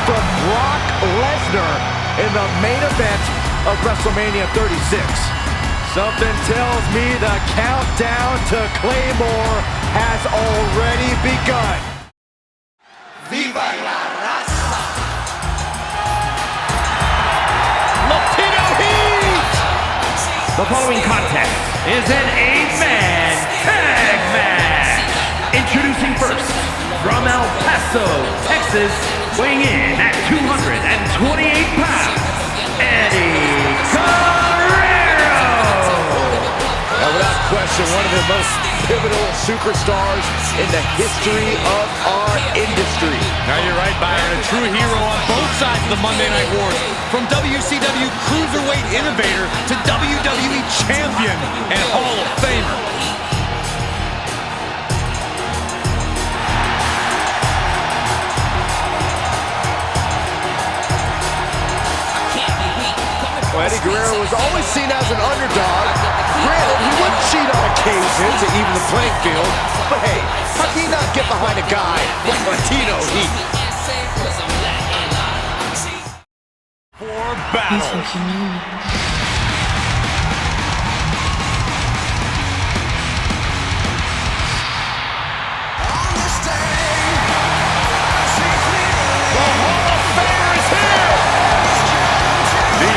from Brock Lesnar in the main event of WrestleMania 36. Something tells me the countdown to Claymore has already begun. Viva la raza! Latino Heat! The following contest is an 8-man tag match. Introducing first, from El Paso, Texas, weighing in at 228 pounds, Eddie Guerrero! Now, without question, one of the most pivotal superstars in the history of our industry. Now you're right, Byron. A true hero on both sides of the Monday Night Wars. From WCW Cruiserweight Innovator to WWE Champion and Hall of Famer. Well, Eddie Guerrero was always seen as an underdog. Granted, he would cheat on occasion to even the playing field. But hey, how can you not get behind a guy like Latino Heat? For battle.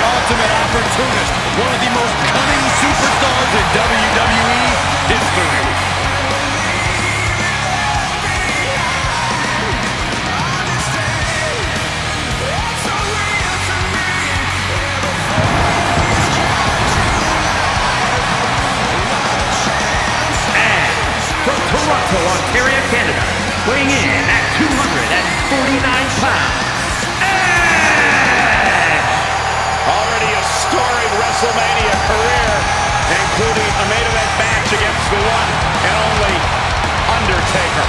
Ultimate opportunist, one of the most cunning superstars in WWE history. And from Toronto, Ontario, Canada, weighing in at 249 pounds, Storied WrestleMania career, including a main event match against the one and only Undertaker.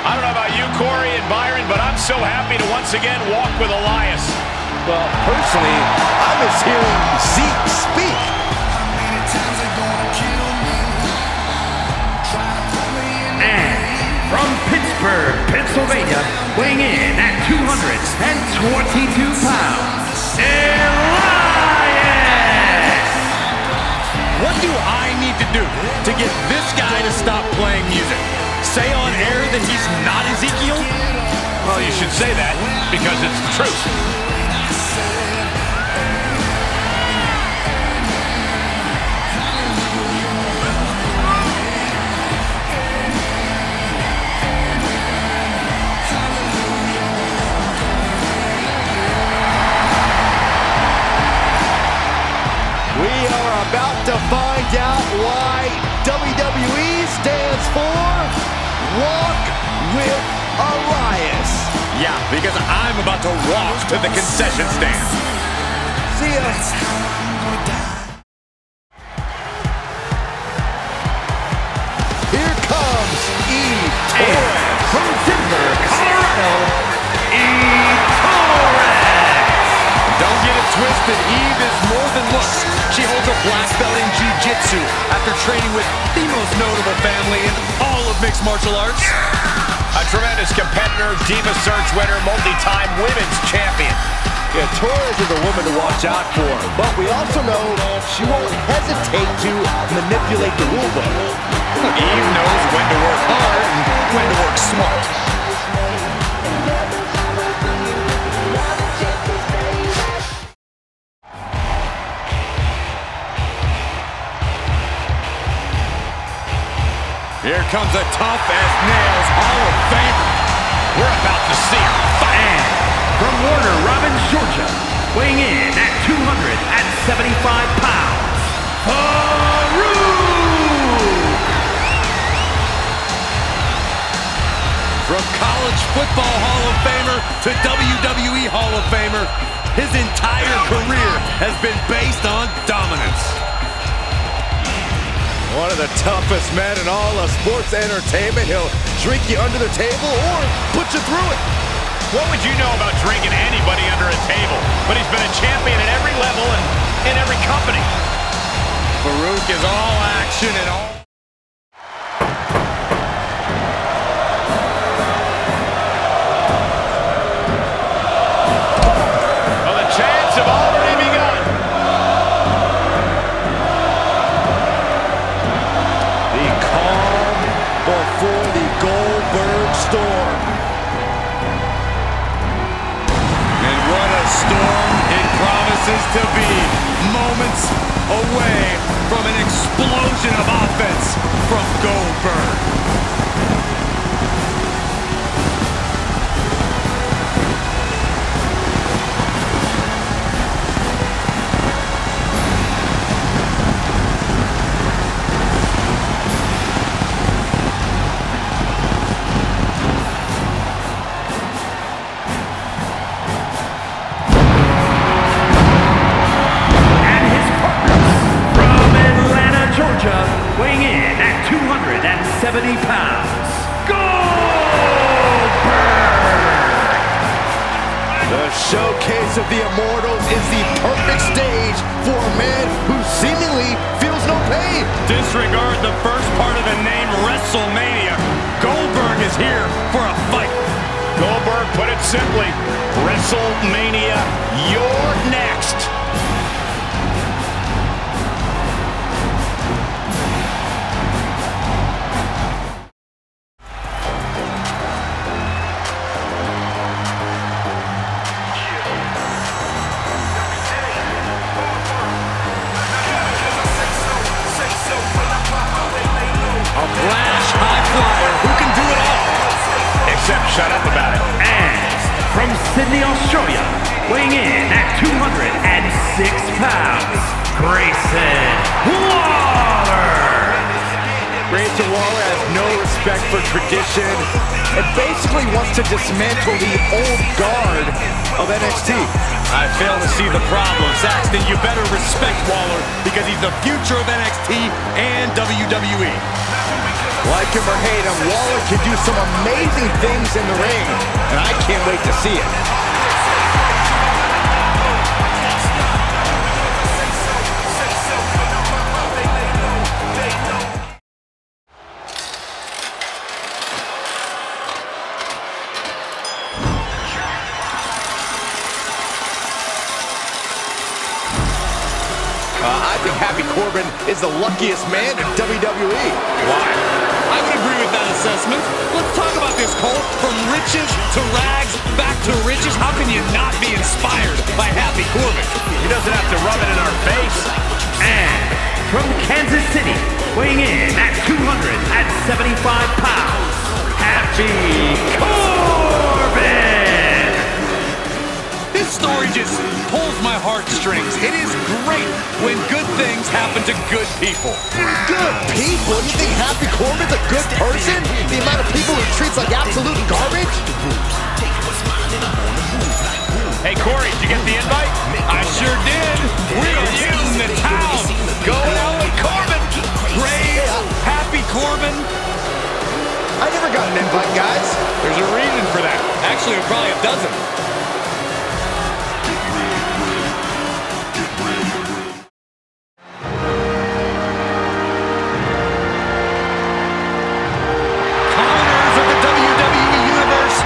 I don't know about you, Corey and Byron, but I'm so happy to once again walk with Elias. Well, personally, I miss hearing Zeke speak. And from Pittsburgh, Pennsylvania, weighing in at 222 pounds, Elias! What do I need to do to get this guy to stop playing music? Say on air that he's not Ezekiel? Well, you should say that because it's the truth. We are about to find out why WWE stands for Walk with Elias. Yeah, because I'm about to walk to the concession stand. See ya. Here comes Eve Torres. From Denver, Colorado, Don't get it twisted, Eve is more than looks. She holds a black belt in jiu-jitsu after training with the most notable family in all of mixed martial arts. A tremendous competitor, Diva Search winner, multi-time women's champion. Yeah, Torres is a woman to watch out for, but we also know she won't hesitate to manipulate the rulebook. Eve knows when to work hard and when to work smart. Here comes a tough-as-nails Hall of Famer. We're about to see her fight. and from Warner Robins, Georgia, weighing in at 275 pounds, Farouk! From College Football Hall of Famer to WWE Hall of Famer, his entire career has been based on dominance. One of the toughest men in all of sports entertainment. He'll drink you under the table or put you through it. What would you know about drinking anybody under a table? But he's been a champion at every level and in every company. Farouk is all action and all... Well, the chants have already begun. The calm before the Goldberg storm. And what a storm it promises to be. Moments away from an explosion of offense from Goldberg. And his partners from Atlanta, Georgia, weighing in at 270 pounds, Goldberg! The showcase of the Immortals is the perfect stage for a man who seemingly feels no pain. Disregard the first part of the name WrestleMania. Goldberg is here for a fight. Goldberg put it simply, WrestleMania, you're next. A flash high flyer who can do it all. Except shut up about it. And from Sydney, Australia, weighing in at 206 pounds, Grayson Waller! Grayson Waller has no respect for tradition and basically wants to dismantle the old guard of NXT. I fail to see the problem. Saxton, you better respect Waller because he's the future of NXT and WWE. Like him or hate him, Waller can do some amazing things in the ring, and I can't wait to see it. Corbin is the luckiest man in WWE. Why? I would agree with that assessment. Let's talk about this, Cole. From riches to rags, back to riches. How can you not be inspired by Happy Corbin? He doesn't have to rub it in our face. And from Kansas City, weighing in at 275 pounds, Happy Corbin! This story just pulls my heartstrings. It is great when good things happen to good people. Good people? You think Happy Corbin's a good person? The amount of people he treats like absolute garbage? Hey, Corey, did you get the invite? I sure did. We are in the town. Going out with Corbin. Brave, Happy Corbin. I never got an invite, guys. There's a reason for that. Actually, probably a dozen. Commoners of the WWE Universe,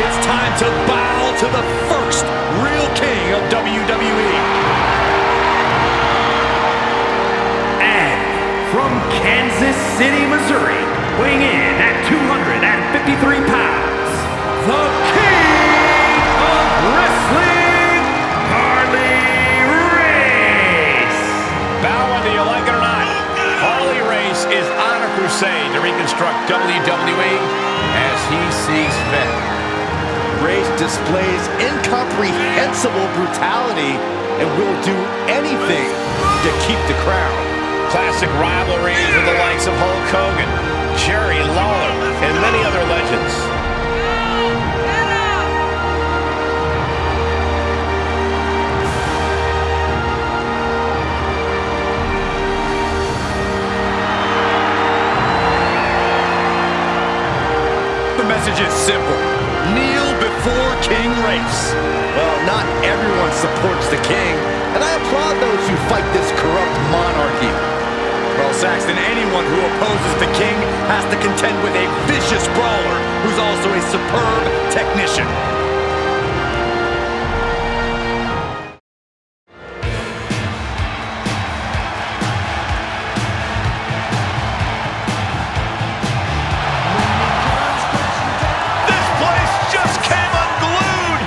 it's time to bow to the first real king of WWE. And from Kansas City, Missouri, weighing in at 253 pounds, the King of Wrestling, Harley Race! Bow whether you like it or not. Harley Race is on a crusade to reconstruct WWE as he sees fit. Race displays incomprehensible brutality and will do anything to keep the crown. Classic rivalries with the likes of Hulk Hogan, Jerry Lawler, and many other legends. The message is simple. Kneel before King Race. Well, not everyone supports the king, and I applaud those who fight this corrupt monarchy. Well, Saxton, anyone who opposes the king has to contend with a vicious brawler who's also a superb technician. This place just came unglued!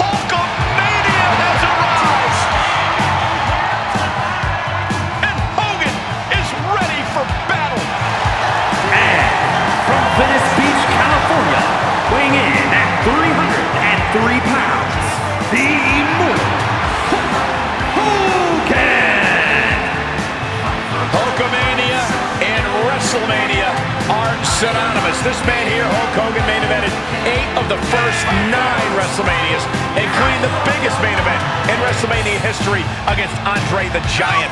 Hulkamania has arrived! And Hogan is ready for battle! And from Venice Beach, California, weighing in at 303 pounds, the Immortal Hogan! Hulkamania and WrestleMania are synonymous. This man here, Hulk Hogan, main evented 8 of the first 9 WrestleManias, including the biggest main event in WrestleMania history against Andre the Giant.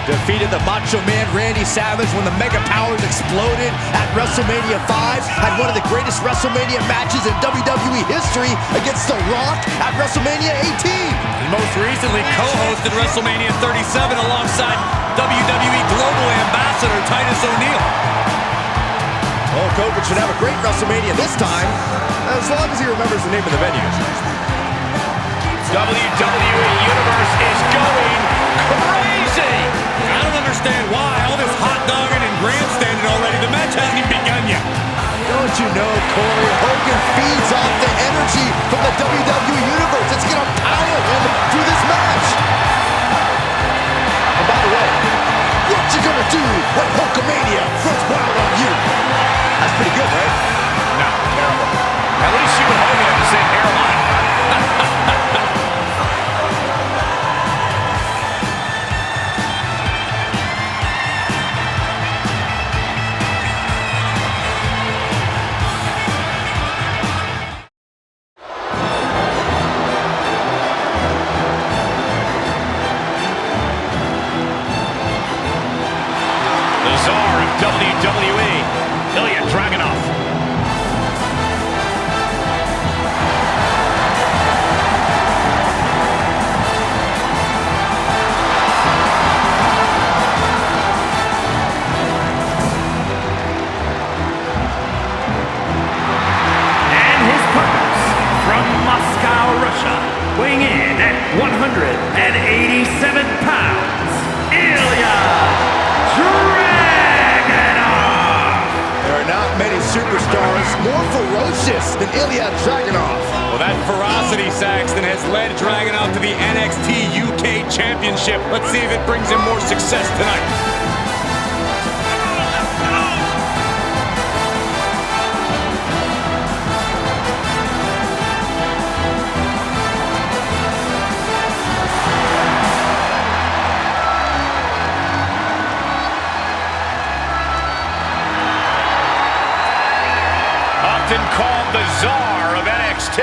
Defeated the Macho Man Randy Savage when the Mega Powers exploded at WrestleMania 5. Had one of the greatest WrestleMania matches in WWE history against The Rock at WrestleMania 18. And most recently co-hosted WrestleMania 37 alongside WWE Global Ambassador Titus O'Neil. Hulk Hogan should have a great WrestleMania this time, as long as he remembers the name of the venue. WWE Universe is going crazy! I don't understand why. All this hot dogging and grandstanding already. The match hasn't even begun yet. Don't you know, Corey, Hogan feeds off the energy from the WWE Universe. It's going to power him through this match. And by the way, what you going to do when Hulkamania runs wild on you? That's pretty good, right? No, terrible. At least you and Hogan have the same hairline. The czar of WWE, Ilja Draganov. Ilja Draganov. Well, that ferocity, Saxton, has led Draganov to the NXT UK Championship. Let's see if it brings him more success tonight. Often called the Czar of NXT.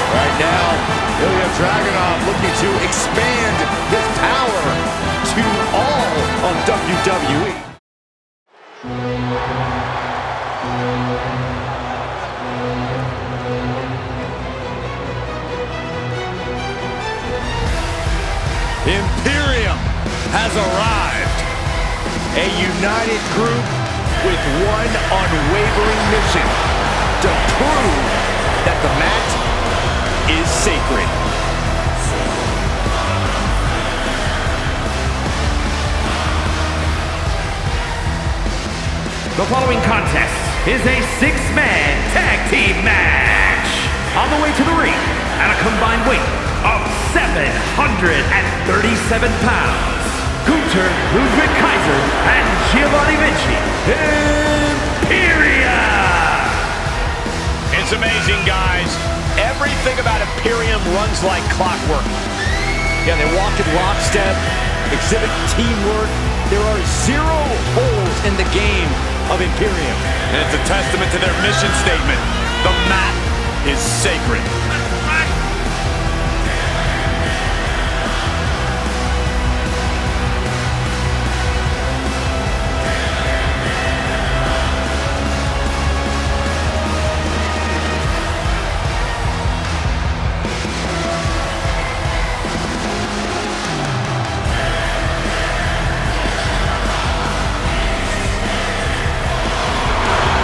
Right now, Ilja Draganov looking to expand his power to all of WWE. Imperium has arrived. A united group with one unwavering mission: to prove that the mat is sacred. The following contest is a six-man tag team match. On the way to the ring at a combined weight of 737 pounds. Gunther, Ludwig Kaiser, and Giovanni Vinci, Imperium! It's amazing, guys. Everything about Imperium runs like clockwork. Yeah, they walk in lockstep, exhibit teamwork. There are zero holes in the game of Imperium. And it's a testament to their mission statement. The mat is sacred.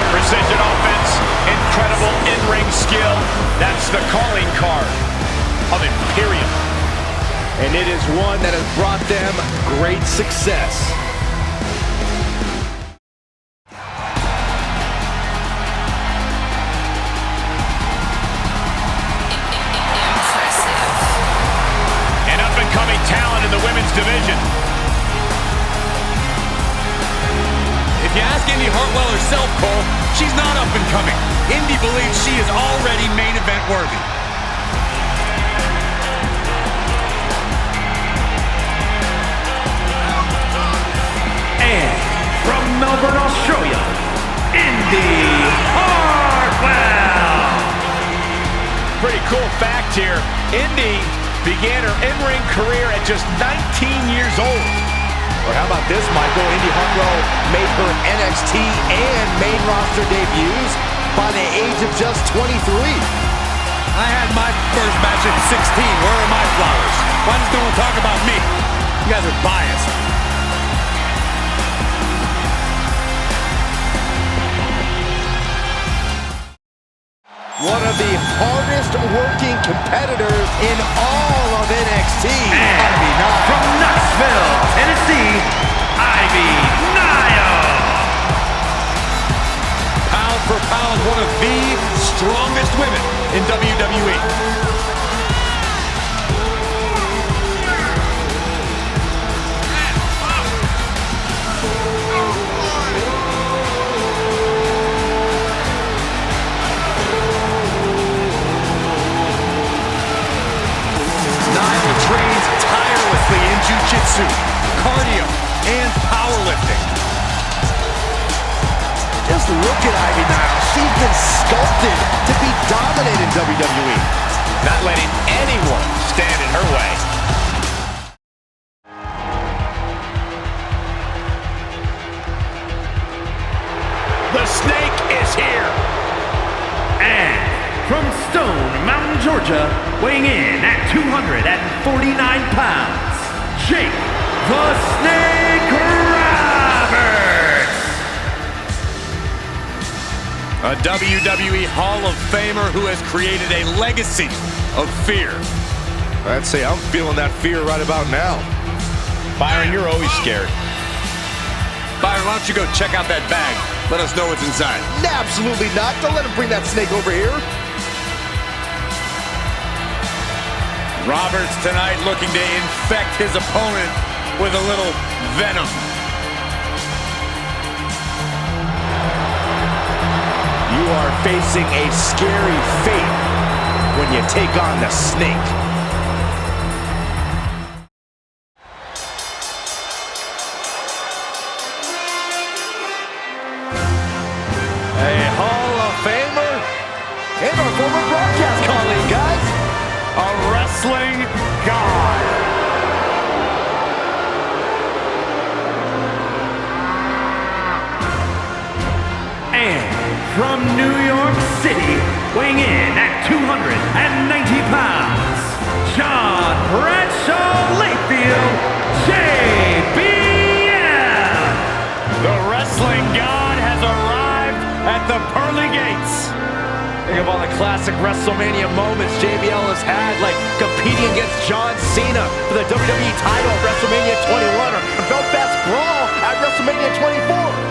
Precision offense, incredible in-ring skill. That's the calling card of Imperium. And it is one that has brought them great success. Impressive. An up-and-coming talent in the women's division. If you ask Indi Hartwell herself, Cole, she's not up and coming. Indi believes she is already main event worthy. And from Melbourne, Australia, Indi Hartwell! Pretty cool fact here. Indi began her in-ring career at just 19 years old. Or how about this, Michael? Indi Hartwell made her NXT and main roster debuts by the age of just 23. I had my first match at 16. Where are my flowers? Why does no one talk about me? You guys are biased. One of the hardest working competitors in all of NXT. And from Knoxville, Tennessee, Ivy Nile! Pound for pound, one of the strongest women in WWE. Trains tirelessly in jiu-jitsu, cardio, and powerlifting. Just look at Ivy Nile. She's been sculpted to be dominant in WWE. Not letting anyone stand in her way. The Snake is here. And from Stone Mountain, Georgia, weighing in at 249 pounds, Jake the Snake Roberts! A WWE Hall of Famer who has created a legacy of fear. I'd say I'm feeling that fear right about now. Byron, you're always scared. Byron, why don't you go check out that bag? Let us know what's inside. Absolutely not. Don't let him bring that snake over here. Roberts tonight looking to infect his opponent with a little venom. You are facing a scary fate when you take on the snake. A Hall of Famer and our former broadcast colleague, guys. A wrestling god. And from New York City, weighing in at 290 pounds, John Bradshaw Layfield, JBL. The wrestling god has arrived at the pearly gates. Think of all the classic WrestleMania moments JBL has had, like competing against John Cena for the WWE title at WrestleMania 21 or Belfast Brawl at WrestleMania 24.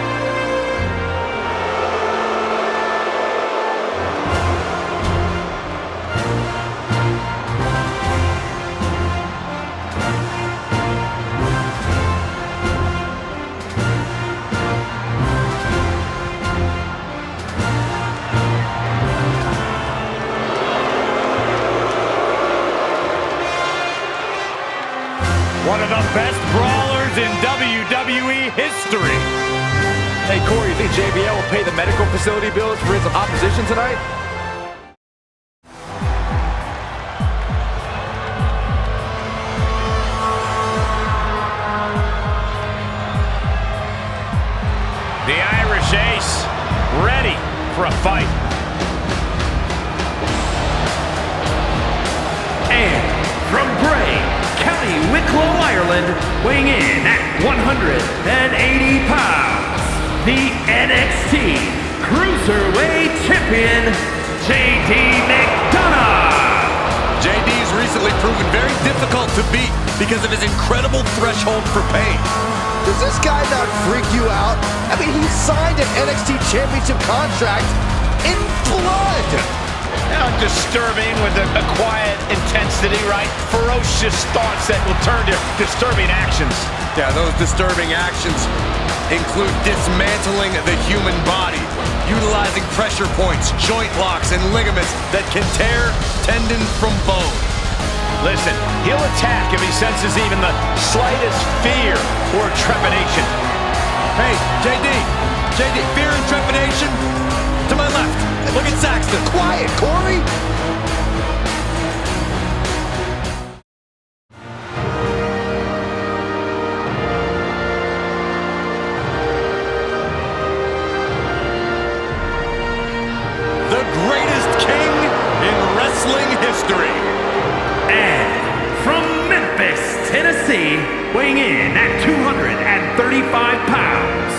One of the best brawlers in WWE history. Hey Corey, you think JBL will pay the medical facility bills for his opposition tonight? The Irish Ace, ready for a fight. And from Bray, County Wicklow, Ireland, weighing in at 180 pounds, the NXT Cruiserweight Champion, JD McDonough. JD's recently proven very difficult to beat because of his incredible threshold for pain. Does this guy not freak you out? I mean, he signed an NXT Championship contract in blood. Now disturbing with a quiet intensity, right? Ferocious thoughts that will turn to disturbing actions. Yeah, those disturbing actions include dismantling the human body, utilizing pressure points, joint locks, and ligaments that can tear tendon from bone. Listen, he'll attack if he senses even the slightest fear or trepidation. Hey, JD, fear and trepidation? To my left, look at Saxton. Quiet, Corey. The greatest king in wrestling history. And from Memphis, Tennessee, weighing in at 235 pounds,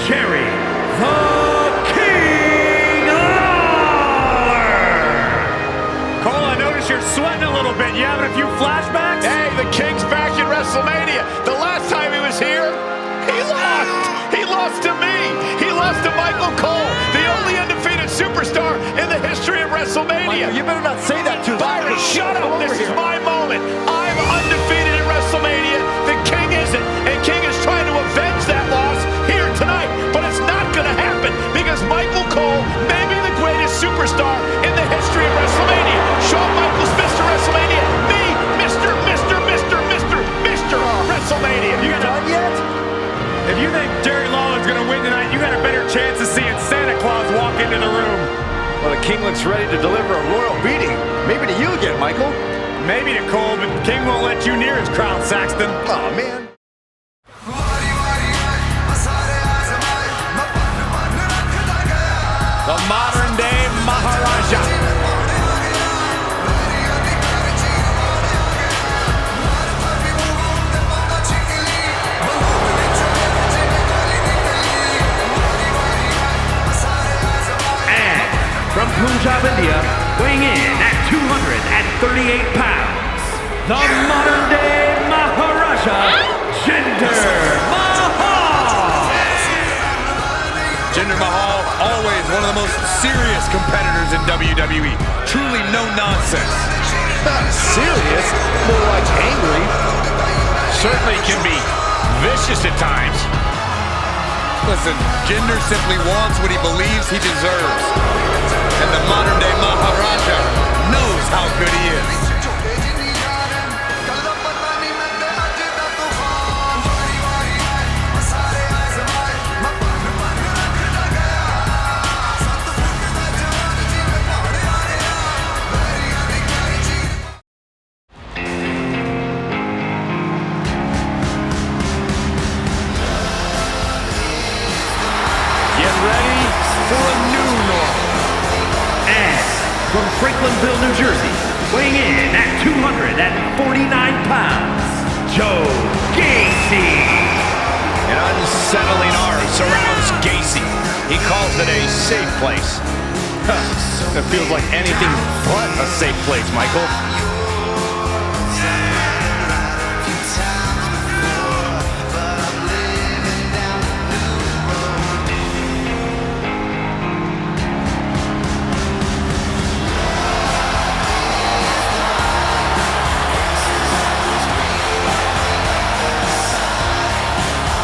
Jerry the King Lawler. Cole, I notice you're sweating a little bit. You having a few flashbacks? Hey, the King's back in WrestleMania. The last time he was here, he lost. He lost to me. He lost to Michael Cole, the only undefeated superstar in the history of WrestleMania. Michael, you better not say that to Byron, shut up. This is my moment. I'm undefeated in WrestleMania. The King isn't. And King is trying to avenge that loss here tonight. But it's not going to happen because Michael Cole may be the greatest superstar in the history of WrestleMania. Shawn Michaels, Mr. WrestleMania. Me, Mr. WrestleMania. You done yet? If you think Jerry Lawler's going to win tonight, you got a better chance of seeing Santa Claus walk into the room. Well, the King looks ready to deliver a royal beating. Maybe to you again, Michael. Maybe to Cole, but King won't let you near his crown, Saxton. Oh man. The modern-day Maharaja. And from Punjab, India, weighing in at 238 pounds, the modern-day Maharaja, Jinder Mahal. Mahal, always one of the most serious competitors in WWE. Truly no nonsense. Not serious, more like angry. Certainly can be vicious at times. Listen, Jinder simply wants what he believes he deserves. And the modern-day Maharaja knows how good he is. From Franklinville, New Jersey, weighing in at 249 pounds, Joe Gacy. An unsettling aura surrounds Gacy. He calls it a safe place. It feels like anything but a safe place, Michael.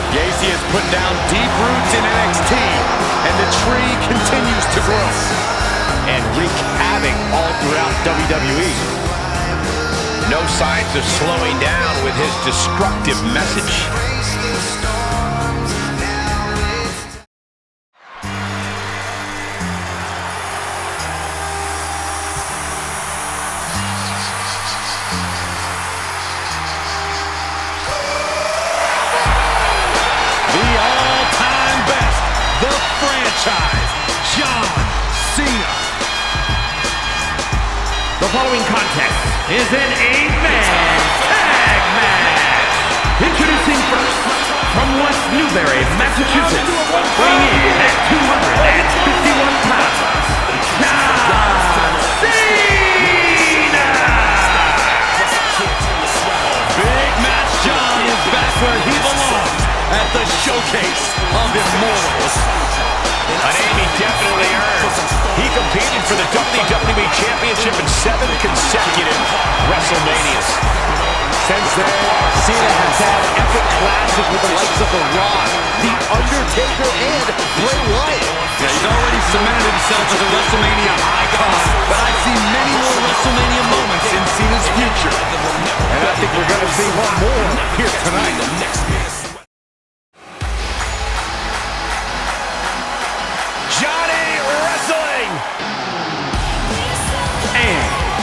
Gacy has put down deep roots in NXT, and the tree continues to grow and wreak havoc all throughout WWE. No signs of slowing down with his destructive message. John Cena. The following contest is an 8-man tag match. Introducing first, from West Newbury, Massachusetts, weighing in at 251 pounds, John Cena. Big Match John is back where he belongs, at the showcase of Immortals. A name he definitely earned. He competed for the WWE Championship in 7 consecutive WrestleManias. Since then, Cena has had epic clashes with the likes of The Rock, The Undertaker, and Bray Wyatt. Yeah, he's already cemented himself as a WrestleMania icon, but I see many more WrestleMania moments in Cena's future. And I think we're going to see one more here tonight.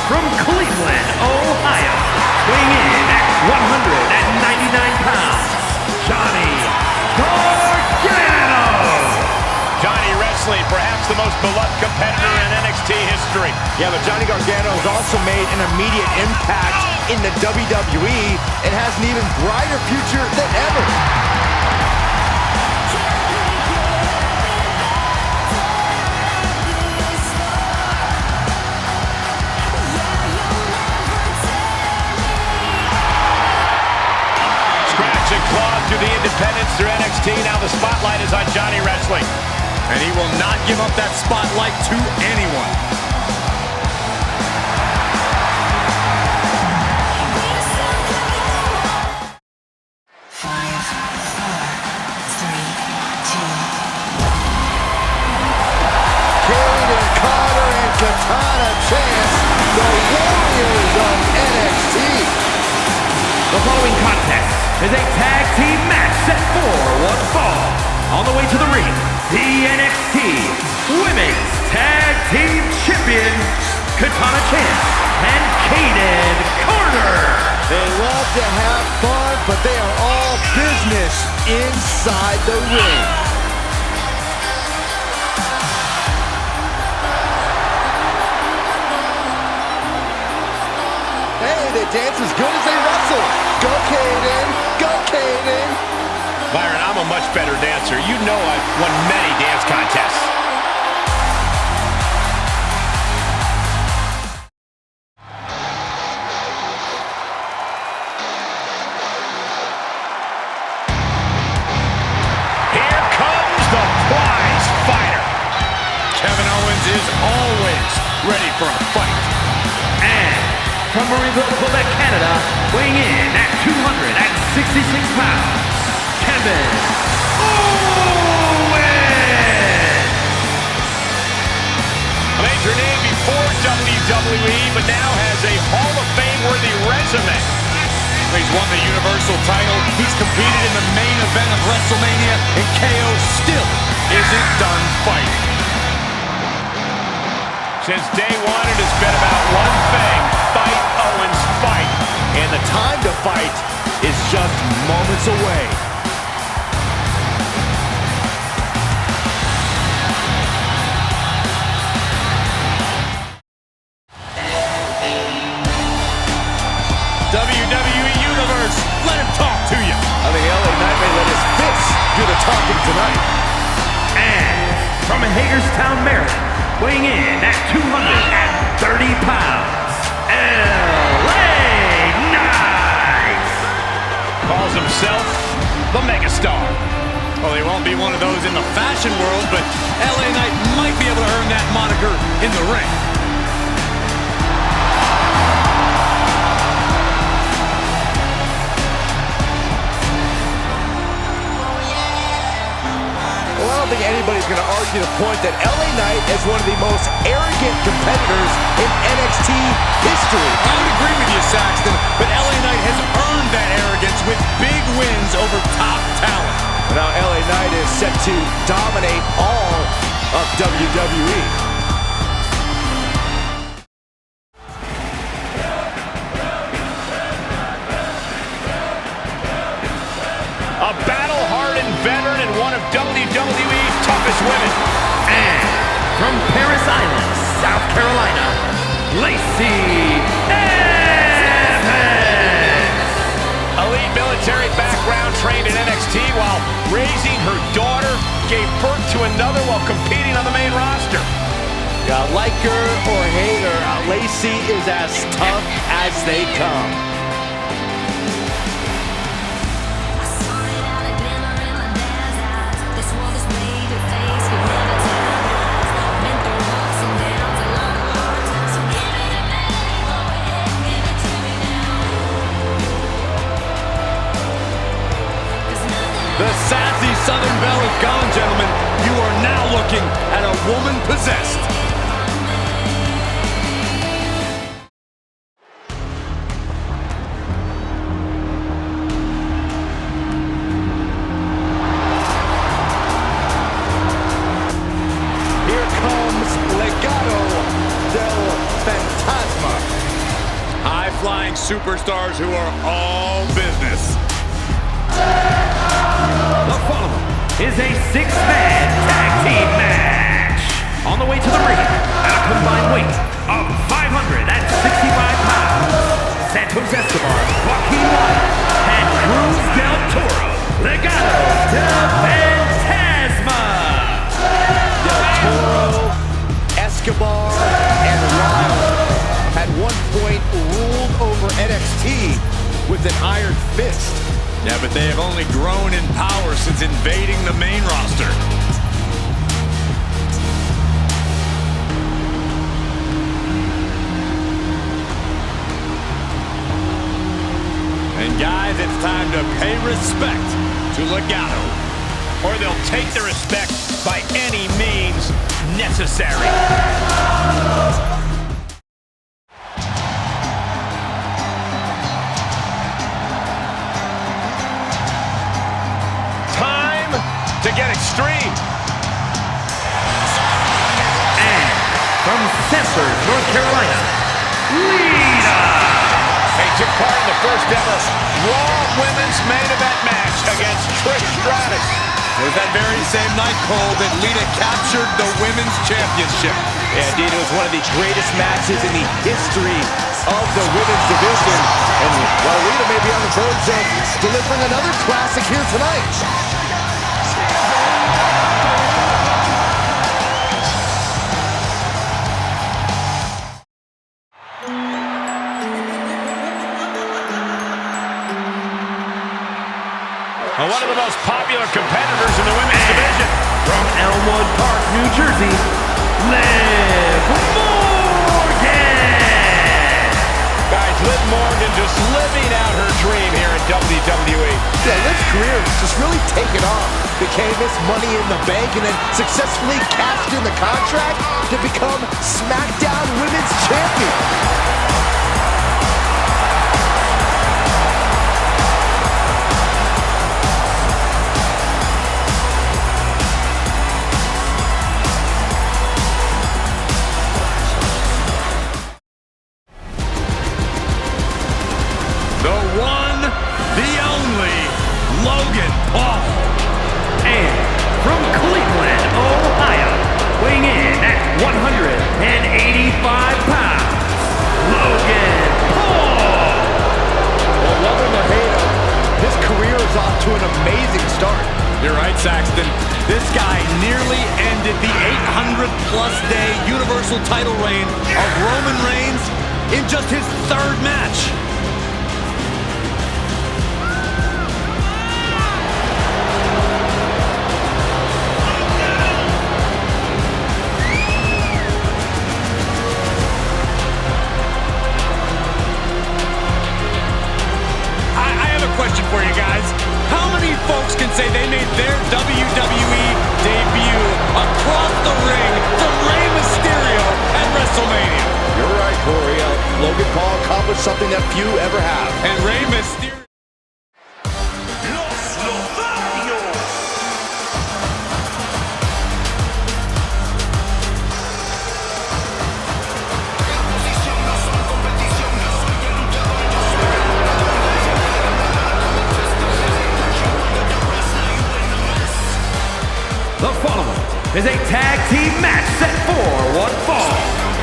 From Cleveland, Ohio, weighing in at 199 pounds, Johny Gargano. Johnny wrestling, perhaps the most beloved competitor in NXT history. Yeah, but Johnny Gargano has also made an immediate impact in the WWE and has an even brighter future than ever. Clawed through the independents through NXT. Now the spotlight is on Johnny wrestling. And he will not give up that spotlight to anyone. 5, 4, 3, 2. Caden Carter and Katana Chance, the Warriors of NXT. The following contest is a tag team match set for one fall. On the way to the ring, the NXT Women's Tag Team Champion, Katana Chance and Caden Carter. They love to have fun, but they are all business inside the ring. Hey, they dance as good as they wrestle. Go, Caden. Go, Caden. Byron, I'm a much better dancer. You know I've won many dance contests. Here comes the prize fighter. Evans is always ready for a fight. And from Marieville, Quebec, Canada, weighing in at 266 pounds, Kevin Owens! A major name before WWE, but now has a Hall of Fame-worthy resume. He's won the Universal title, he's competed in the main event of WrestleMania, and KO still isn't done fighting. Since day one, it has been about one thing: fight, Owens, fight. And the time to fight is just moments away. WWE Universe, let him talk to you. I think LA Knight may let his fists do the talking tonight. And from Hagerstown, Maryland, weighing in at 230 pounds, LA Knight! Calls himself the Megastar. Well, he won't be one of those in the fashion world, but LA Knight might be able to earn that moniker in the ring. Well, I don't think anybody's going to argue the point that LA Knight is one of the most arrogant competitors in NXT history. I would agree with you, Saxton, but LA Knight has earned that arrogance with big wins over top talent. Now LA Knight is set to dominate all of WWE. A battle-hardened veteran and one of WWE's toughest women. And from Paris Island, South Carolina, Lacey Evans! Elite military background, trained in NXT while raising her daughter, gave birth to another while competing on the main roster. Like her or hate her, Lacey is as tough as they come. The sassy Southern Belle is gone, gentlemen. You are now looking at a woman possessed. Here comes Legado Del Fantasma. High-flying superstars who are all business. The following is a six-man tag team match. On the way to the ring, at a combined weight of 565 pounds, Santos Escobar, Joaquin Wilde, and Cruz del Toro, Legado del Fantasma. Del Toro, Escobar, and Wilde at one point ruled over NXT with an iron fist. Yeah, but they have only grown in power since invading the main roster. And guys, it's time to pay respect to Legado. Or they'll take the respect by any means necessary. To get extreme. And from Sanford, North Carolina, Lita. They took part in the first ever Raw Women's Main Event match against Trish Stratus. It was that very same night, Cole, that Lita captured the Women's Championship. Yeah, indeed, it was one of the greatest matches in the history of the women's division. And while Lita may be on the verge of delivering another classic here tonight. One of the most popular competitors in the women's division. From Elmwood Park, New Jersey, Liv Morgan! Guys, Liv Morgan just living out her dream here in WWE. Yeah, Liv's career just really taken off. Became Miss Money in the Bank and then successfully cashed in the contract to become SmackDown Women's Champion. To an amazing start. You're right, Saxton. This guy nearly ended the 800-plus day Universal title reign of Roman Reigns in just his third match. I have a question for you guys. How many folks can say they made their WWE debut across the ring from Rey Mysterio at WrestleMania? You're right, Corey. Logan Paul accomplished something that few ever have. And Rey Mysterio... The following is a tag team match set for one fall.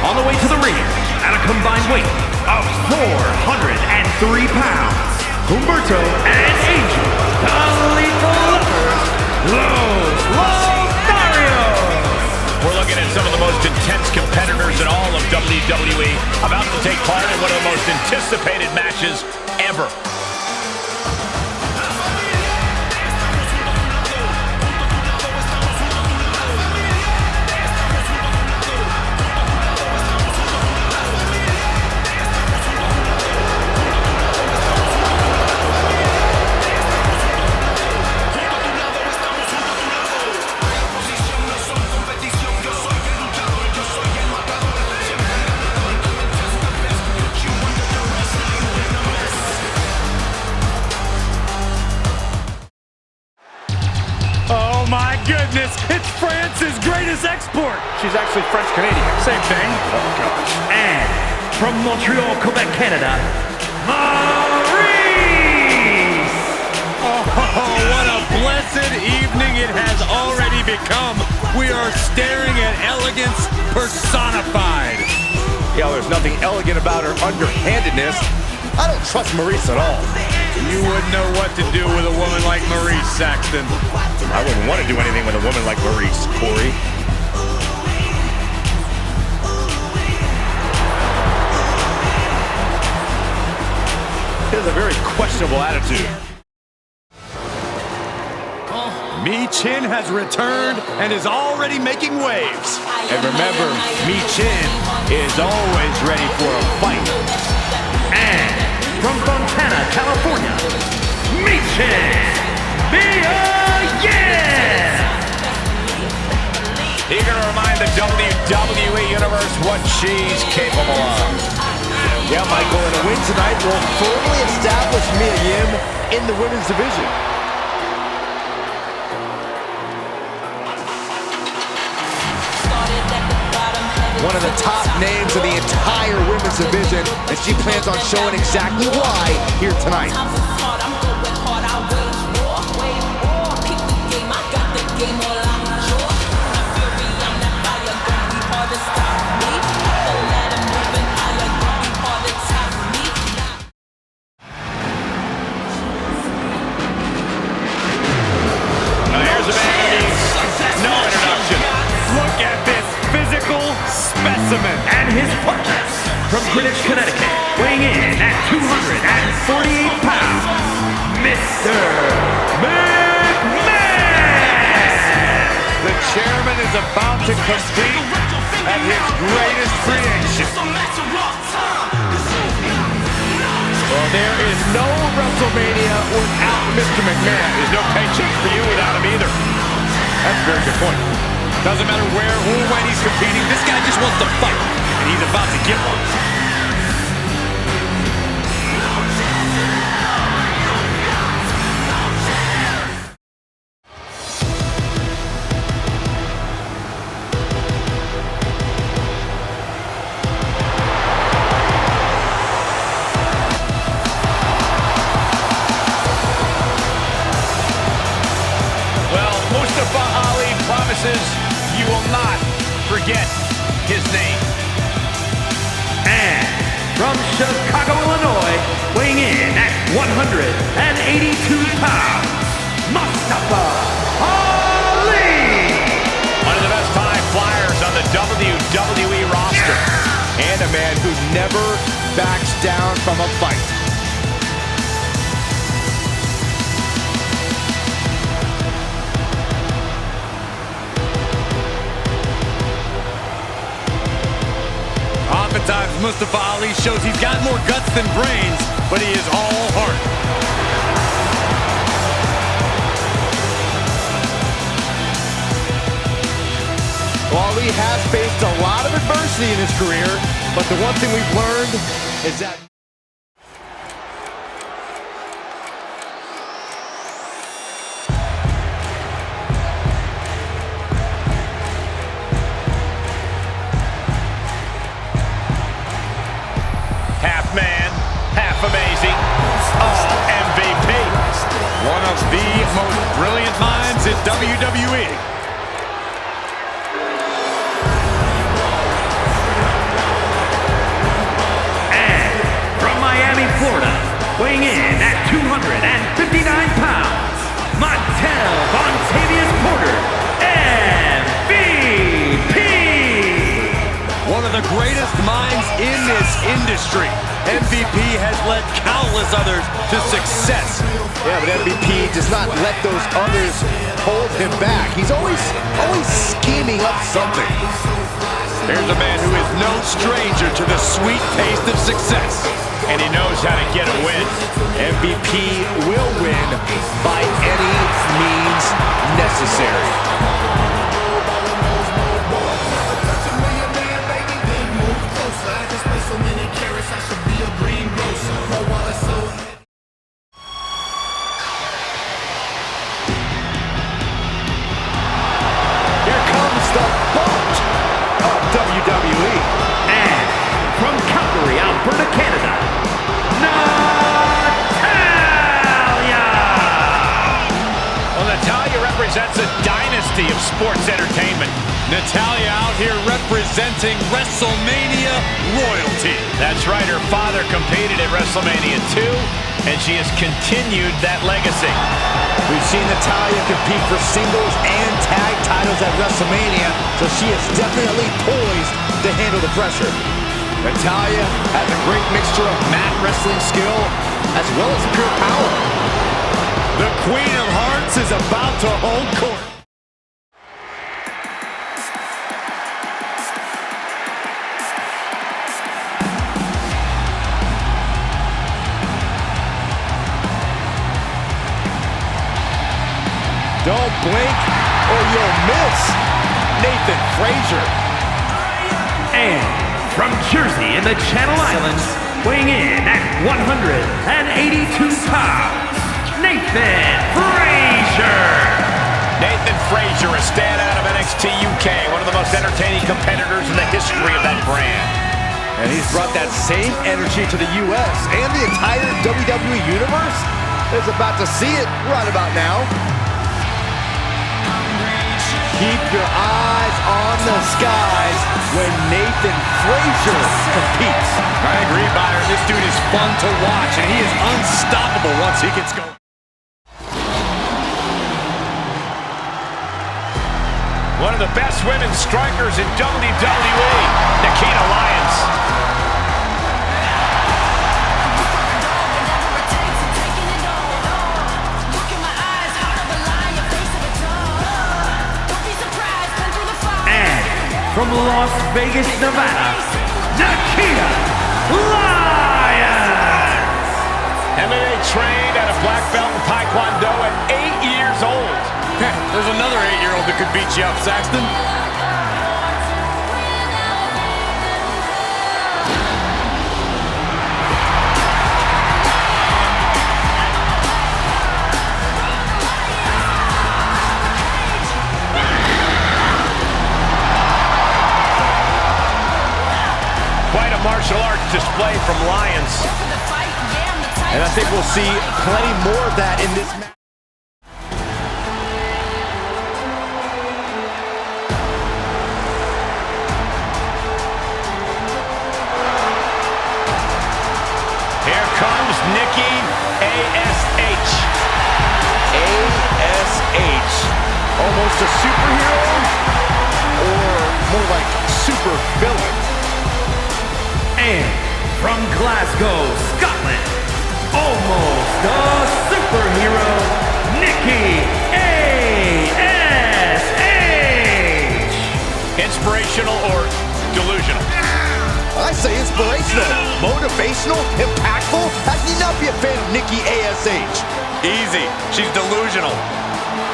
On the way to the ring, at a combined weight of 403 pounds, Humberto and Angel, the Lethal Lovers, Los Lotharios. We're looking at some of the most intense competitors in all of WWE, about to take part in one of the most anticipated matches ever. Goodness, it's France's greatest export. She's actually French-Canadian. Same thing. Oh, gosh. And from Montreal, Quebec, Canada, Maurice! Oh, what a blessed evening it has already become. We are staring at elegance personified. Yeah, there's nothing elegant about her underhandedness. I don't trust Maurice at all. You wouldn't know what to do with a woman like Maurice, Saxton. I wouldn't want to do anything with a woman like Maurice, Corey. He has a very questionable attitude. Mi-Chin has returned and is already making waves. And remember, Mi-Chin is always ready for a fight. And from Fontana, California, Mi-Chin, Eager to remind the WWE Universe what she's capable of. Yeah, Michael, and a win tonight will firmly establish Mia Yim in the women's division. One of the top names of the entire women's division, and she plans on showing exactly why here tonight. Here's a man who needs no introduction. Look at this physical specimen. and his partners from Greenwich, Connecticut, weighing in at 248 pounds, Mr. McMahon! The chairman is about to complete at his greatest creation. Well, there is no WrestleMania without Mr. McMahon. There's no paycheck for you without him either. That's a very good point. Doesn't matter where or when he's competing, this guy just wants to fight, and he's about to get one. You will not forget his name. And from Chicago, Illinois, weighing in at 182 pounds, Mustafa Ali! One of the best high flyers on the WWE roster. And a man who never backs down from a fight. Oftentimes, Mustafa Ali shows he's got more guts than brains, but he is all heart. Well, Ali has faced a lot of adversity in his career, but the one thing we've learned is that Half man, half amazing, all MVP. One of the most brilliant minds in WWE. And from Miami, Florida, weighing in at 259 pounds, Montel Vontavious Porter, MVP! One of the greatest minds in this industry. MVP has led countless others to success. Yeah, but MVP does not let those others hold him back. He's always scheming up something. Here's a man who is no stranger to the sweet taste of success. And he knows how to get a win. MVP will win by any means necessary. WWE. And from Calgary, Alberta, Canada, Natalya! Well, Natalya represents a dynasty of sports entertainment. Natalya out here representing WrestleMania royalty. That's right, her father competed at WrestleMania 2, and she has continued that legacy. We've seen Natalya compete for singles and tag titles at WrestleMania, so she is definitely poised to handle the pressure. Natalya has a great mixture of mat wrestling skill as well as pure power. The Queen of Hearts is about to hold court. Don't blink or you'll miss. Nathan Frazier. And from Jersey in the Channel Islands, weighing in at 182 pounds, Nathan Frazier. Nathan Frazier, a standout of NXT UK, one of the most entertaining competitors in the history of that brand. And he's brought that same energy to the U.S. and the entire WWE Universe is about to see it right about now. Keep your eyes on the skies when Nathan Frazier competes. I agree, Byron. This dude is fun to watch, and he is unstoppable once he gets going. One of the best women's strikers in WWE, Nikita Lyons. from Las Vegas, Nevada, Akira Tozawa. MMA trained at a black belt in Taekwondo at 8 years old. There's another 8-year-old that could beat you up, Saxton. Quite a martial arts display from Lions. And I think we'll see plenty more of that in this match. Here comes Nikki A.S.H. A.S.H. Almost a superhero, or more like super villain. And from Glasgow, Scotland, almost a superhero, Nikki A.S.H. Inspirational or delusional? I say inspirational, motivational, impactful. How can you not be a fan of Nikki A.S.H.? Easy. She's delusional.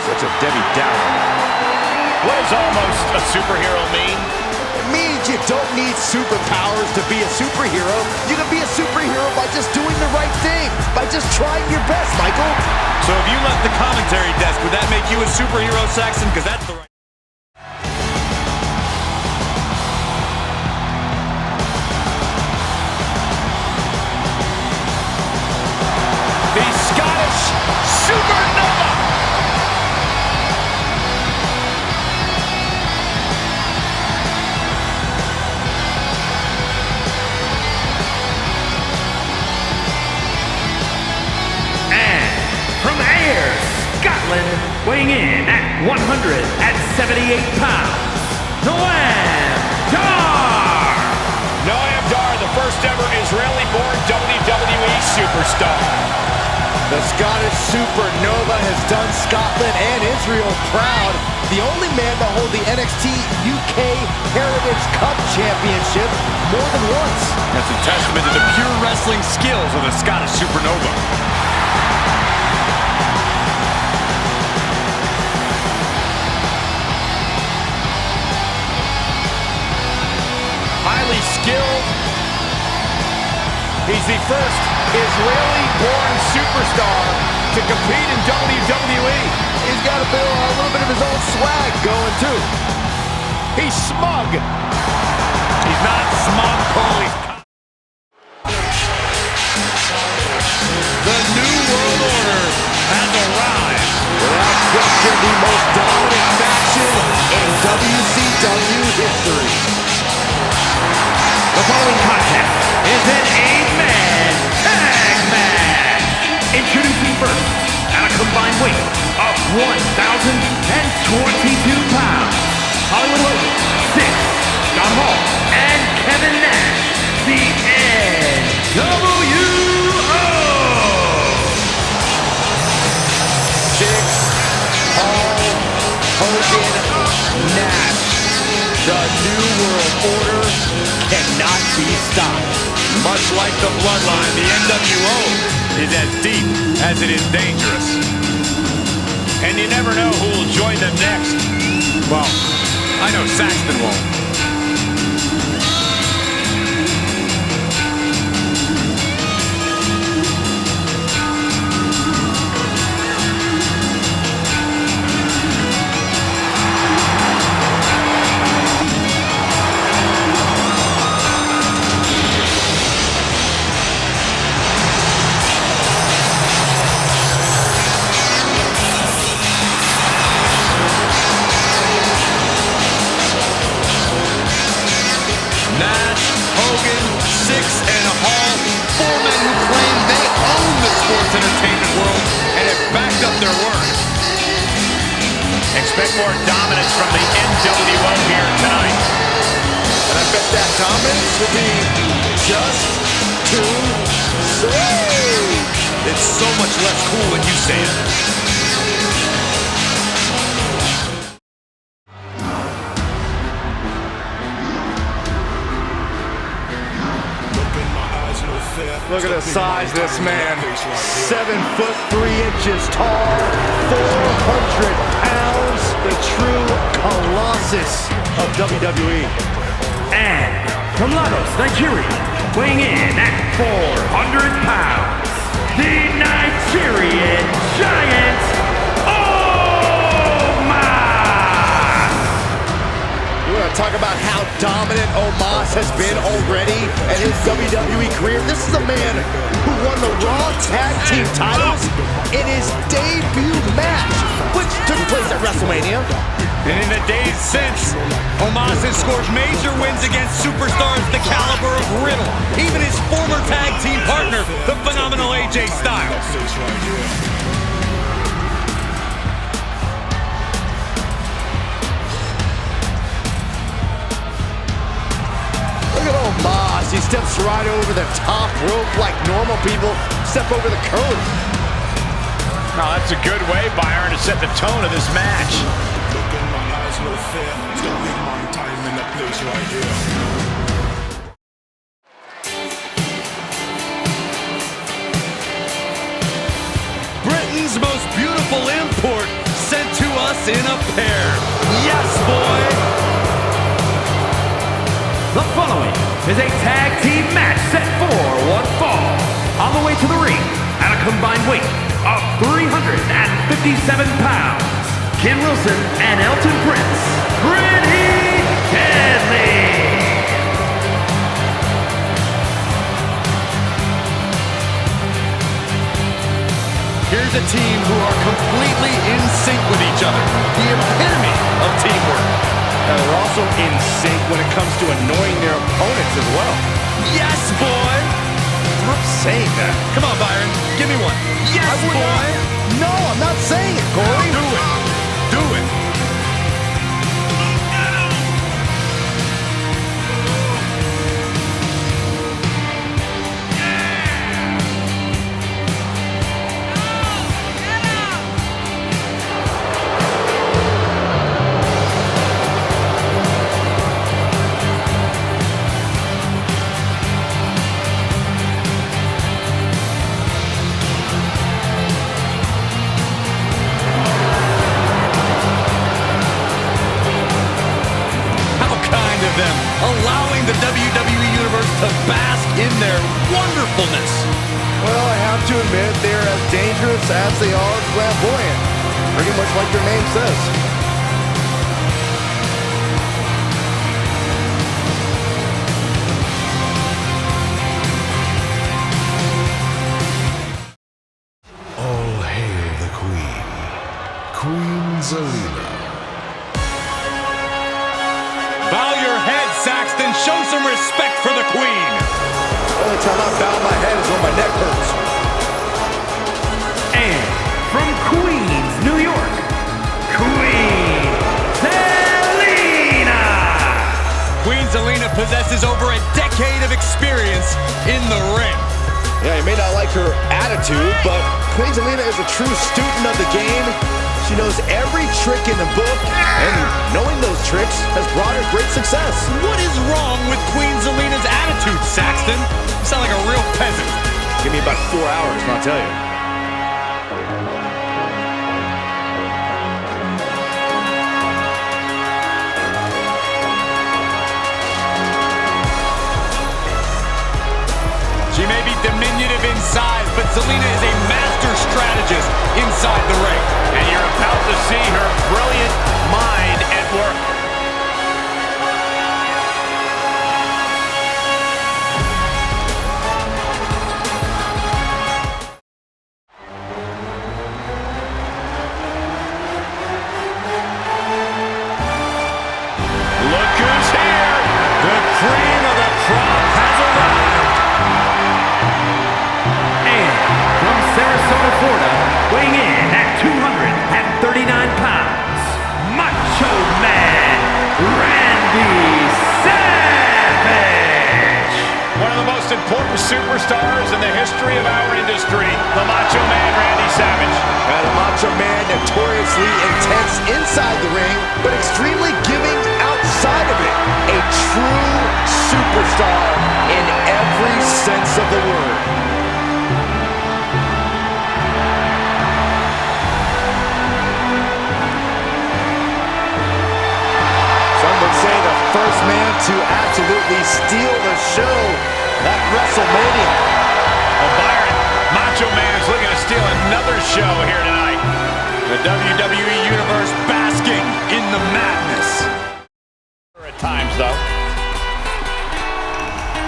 Such a Debbie Downer. What does almost a superhero mean? It means you don't need superpowers to be a superhero. You can be a superhero by just doing the right thing, by just trying your best, Michael. So if you left the commentary desk, would that make you a superhero, Saxton? Because that's the right... The Scottish Supernova! And from Ayr, Scotland, weighing in at 178 pounds, Noam Dar. Noam Dar, the first ever Israeli-born WWE superstar. The Scottish Supernova has done Scotland and Israel proud. The only man to hold the NXT UK Heritage Cup Championship more than once. That's a testament to the pure wrestling skills of the Scottish Supernova. Highly skilled. He's the first Israeli-born superstar to compete in WWE. He's got a little bit of his own swag going, too. He's smug. He's not smug, Cole. The New World Order has arrived. Without question, the most dominant faction in WCW history. The following contest is an 8-man tag match. Introducing first, at a combined weight of 1,022 pounds, Hollywood Logan, 6, John Hall, and Kevin Nash, the NWO. 6, Hall, Hogan, Nash. The New World Order cannot be stopped. Much like the bloodline, the NWO is as deep as it is dangerous. And you never know who will join them next. Well, I know Saxton won't. entertainment world and have backed up their work. Expect more dominance from the NWO here tonight. And I bet that dominance will be just too sweet. It's so much less cool when you say it. look at the size of this man. 7'3" tall, 400 pounds, the true colossus of WWE. And from Lagos, Nigeria, weighing in at 400 pounds, the Nigerian Giant, Omos! We're going to talk about how dominant Omos has been already in his WWE career. This is a man who won the Raw Tag Team titles in his debut match, which took place at WrestleMania. And in the days since, Omos has scored major wins against superstars the caliber of Riddle, even his former tag team partner, the phenomenal AJ Styles. Look at Omos. He steps right over the top rope like normal people step over the curb. Oh, that's a good way, Byron, to set the tone of this match. Britain's most beautiful import sent to us in a pair. Yes, boy! The following is a tag team match set for one fall. On the way to the ring at a combined weight of 357 pounds, Ken Wilson and Elton Prince, Pretty Deadly. Here's a team who are completely in sync with each other. The epitome of teamwork. They're also in sync when it comes to annoying their opponents as well. Yes, boy! Stop saying that. Come on, Byron. Give me one. Yes, boy! No, I'm not saying it, Corey. Do it. Do it. Allowing the WWE Universe to bask in their wonderfulness. Well, I have to admit, they're as dangerous as they are flamboyant. Pretty much like their name says. All hail the Queen, Queen Zelina. Bow your head, Saxton. Show some respect for the Queen. The only time I bow my head is when my neck hurts. And from Queens, New York, Queen Zelina. Queen Zelina possesses over a decade of experience in the ring. Yeah, you may not like her attitude, but Queen Zelina is a true student of the game. She knows every trick in the book, and knowing those tricks has brought her great success. What is wrong with Queen Zelina's attitude, Saxton? You sound like a real peasant. Give me about 4 hours, and I'll tell you. She may be diminutive in size, but Zelina is a master strategist inside the ring. And you're about to see her brilliant mind at work. Look who's here. The cream of the crop has arrived. And from Sarasota, Florida, weighing in at 239 pounds, Macho Man Randy Savage. One of the most important superstars in the history of our industry, the Macho Man Randy Savage. And a Macho Man notoriously intense inside the ring, but extremely giving outside of it. A true superstar in every sense of the word. Some would say the first man to absolutely steal the show at WrestleMania. Well, Byron, Macho Man is looking to steal another show here tonight. The WWE Universe basking in the madness. At times, though.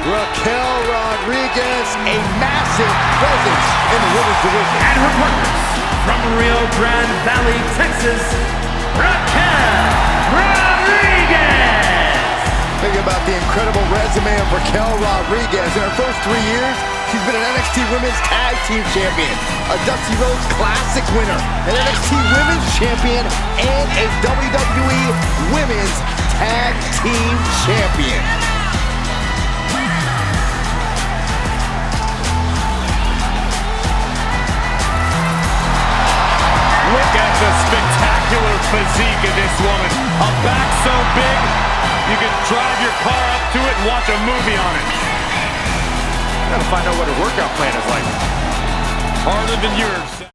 Raquel Rodriguez, a massive presence in the women's division. And her partners from Rio Grande Valley, Texas, Raquel Rodriguez. Think about the incredible resume of Raquel Rodriguez. In her first 3 years, she's been an NXT Women's Tag Team Champion, a Dusty Rhodes Classics winner, an NXT Women's Champion, and a WWE Women's Tag Team Champion. Look at the spectacular physique of this woman. A back so big, you can drive your car up to it and watch a movie on it. Gotta find out what her workout plan is like. Harder than yours.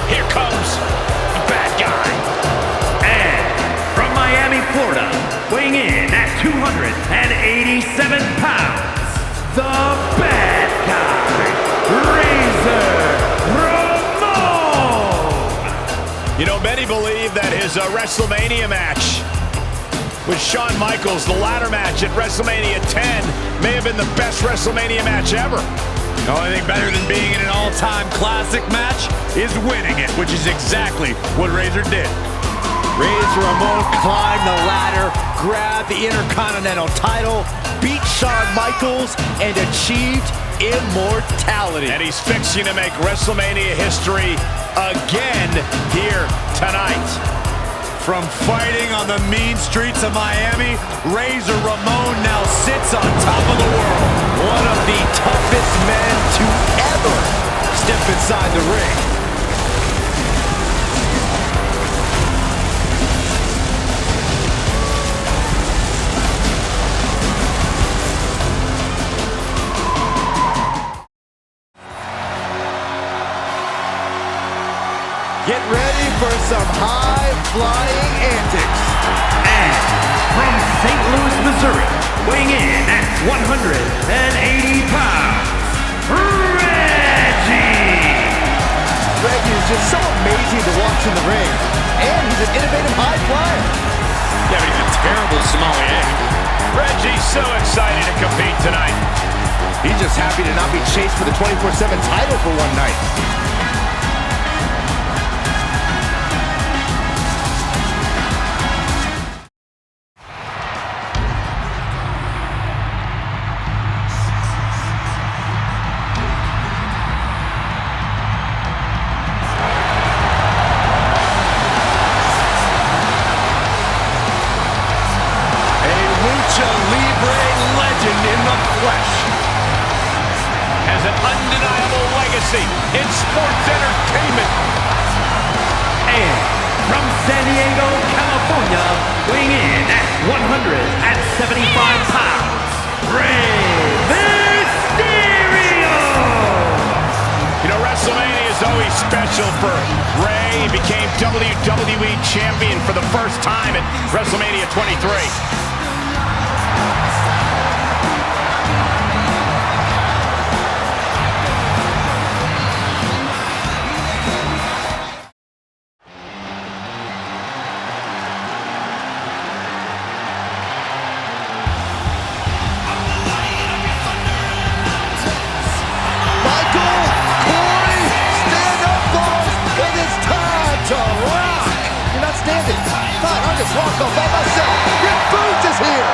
Here comes the bad guy. And from Miami, Florida, weighing in at 287 pounds, the bad guy, Razor Ramon. You know, many believe that his WrestleMania match with Shawn Michaels, the ladder match at WrestleMania 10, may have been the best WrestleMania match ever. The only thing better than being in an all-time classic match is winning it, which is exactly what Razor did. Razor Ramon climbed the ladder, grabbed the Intercontinental title, beat Shawn Michaels, and achieved immortality. And he's fixing to make WrestleMania history again here tonight. From fighting on the mean streets of Miami, Razor Ramon now sits on top of the world. One of the toughest men to ever step inside the ring. Get ready for some high-flying antics. And from St. Louis, Missouri, weighing in at 180 pounds, Reggie. Reggie is just so amazing to watch in the ring. And he's an innovative high flyer. Yeah, but he's a terrible sommelier. Reggie's so excited to compete tonight. He's just happy to not be chased for the 24/7 title for one night. Has an undeniable legacy in sports entertainment. And from San Diego, California, weighing in at 175 pounds, Rey Mysterio. You know, WrestleMania is always special for Rey. He became WWE Champion for the first time at WrestleMania 23. Walk off by myself. Rick Boots is here.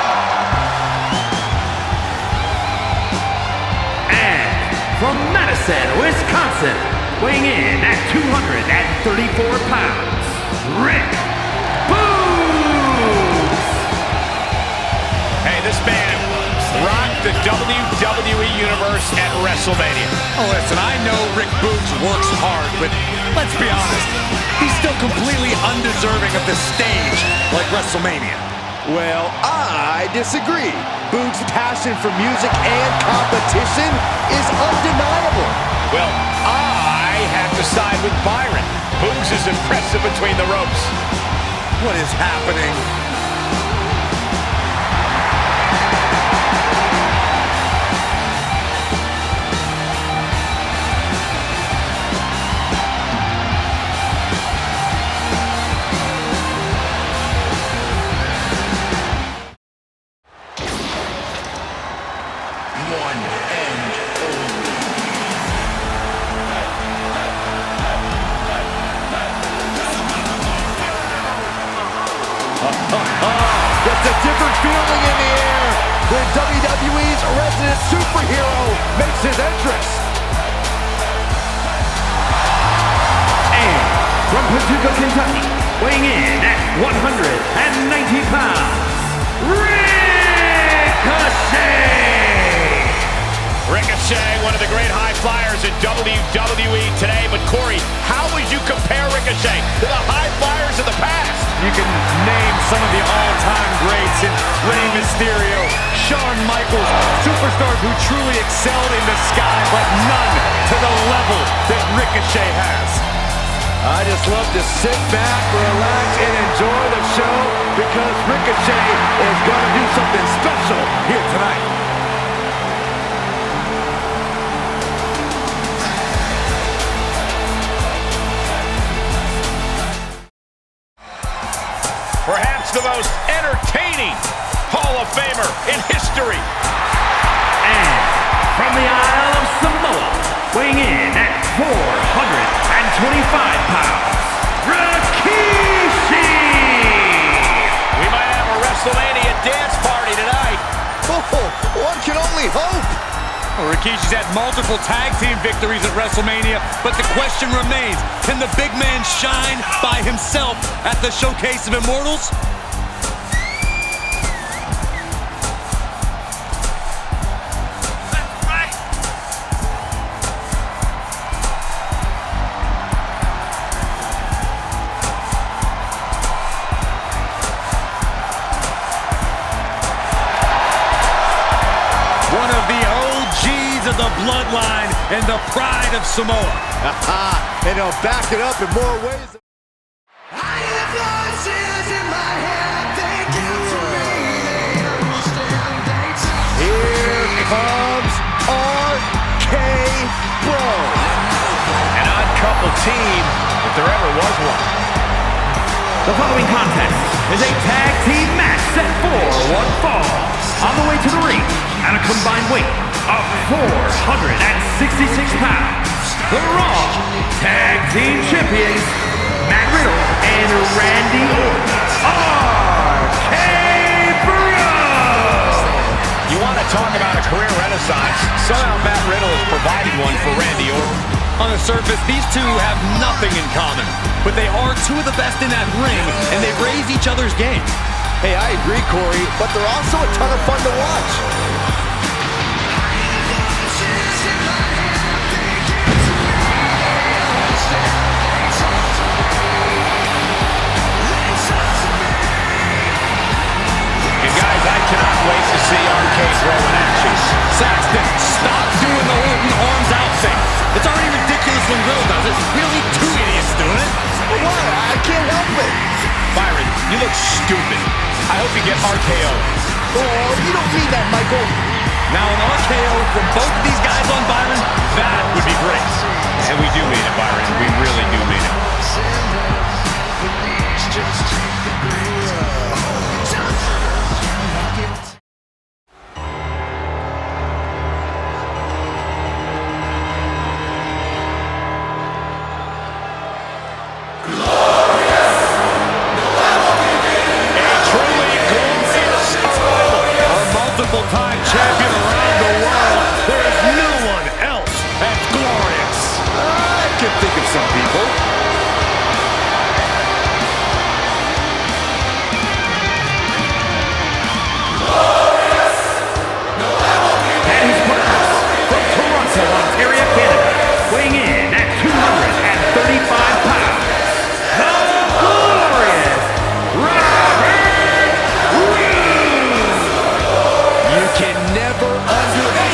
And from Madison, Wisconsin, weighing in at 234 pounds, Rick Boots. Hey, this man rock the WWE Universe at WrestleMania. Oh, listen, I know Rick Boogs works hard, but let's be honest, he's still completely undeserving of the stage like WrestleMania. Well, I disagree. Boogs' passion for music and competition is undeniable. Well, I have to side with Byron. Boogs is impressive between the ropes. What is happening? It's a different feeling in the air when WWE's resident superhero makes his entrance. And from Paducah, Kentucky, weighing in at 190 pounds, Ricochet, one of the great high flyers in WWE today. But Corey, how would you compare Ricochet to the high flyers of the past? You can name some of the all-time greats in Rey Mysterio, Shawn Michaels, superstars who truly excelled in the sky, but none to the level that Ricochet has. I just love to sit back, relax, and enjoy the show because Ricochet is going to do something special here tonight. Perhaps the most entertaining Hall of Famer in history. And from the Isle of Samoa, weighing in at 425 pounds, Rikishi! We might have a WrestleMania dance party tonight. Oh, one can only hope. Well, Rikishi's had multiple tag team victories at WrestleMania, but the question remains, can the big man shine by himself at the Showcase of Immortals? One of the OGs of the bloodline and the pride of Samoa. And he'll back it up in more ways. Here comes RK Bro. An odd couple team, if there ever was one. The following contest is a tag team match set for one fall. On the way to the ring, at a combined weight of 466 pounds, the Raw Tag Team Champions, Matt Riddle and Randy Orton, RK Bro! You want to talk about a career renaissance? Somehow Matt Riddle is providing one for Randy Orton. On the surface, these two have nothing in common, but they are two of the best in that ring, and they raise each other's game. Hey, I agree, Corey, but they're also a ton of fun to watch. And guys, I cannot wait to see RK Bro in action. Saxton, stop doing the Orton arms out thing. It's already ridiculous when Riddle does it. We don't need two idiots doing it. Well, why? I can't help it. Byron, you look stupid. I hope you get RKO. Oh, you don't mean that, Michael. Now an RKO from both of these guys on Byron, That would be great. And we do mean it, Byron. We really do mean it. multiple-time champion around the world. There is no one else as glorious. I can think of some people. Glorious, no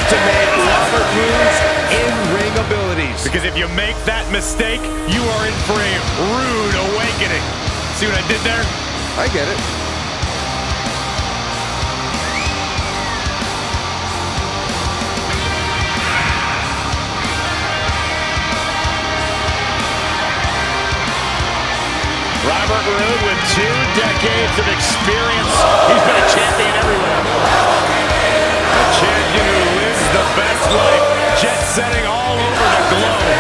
underestimate Robert Roode's in-ring abilities. Because if you make that mistake, you are in for a rude awakening. See what I did there? I get it. Robert Roode with 2 decades of experience. He's been a champion everywhere. A champion who lives the best life, jet-setting all over the globe.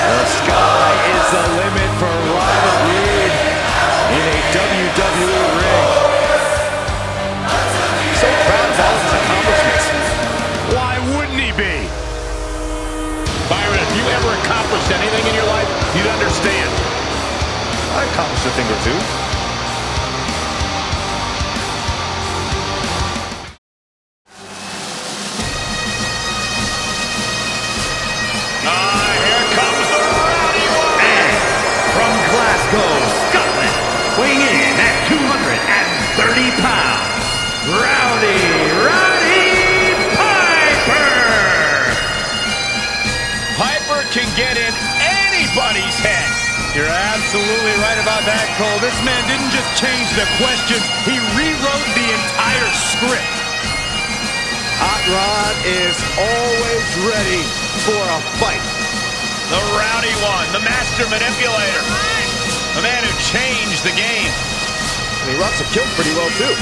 The sky is the limit for Robert Roode in a WWE ring. So proud of all of his accomplishments. Why wouldn't he be? Byron, if you ever accomplished anything in your life, you'd understand. I accomplished a thing or two. Here comes the Rowdy One. And from Glasgow, Scotland, weighing in at 230 pounds, Roddy Piper! Piper can get in anybody's head. You're absolutely right about that, Cole. This man didn't just change the questions, he rewrote the entire script. Hot Rod is always ready for a fight. The Rowdy One, the master manipulator. The man who changed the game. And he rocks a kilt pretty well, too.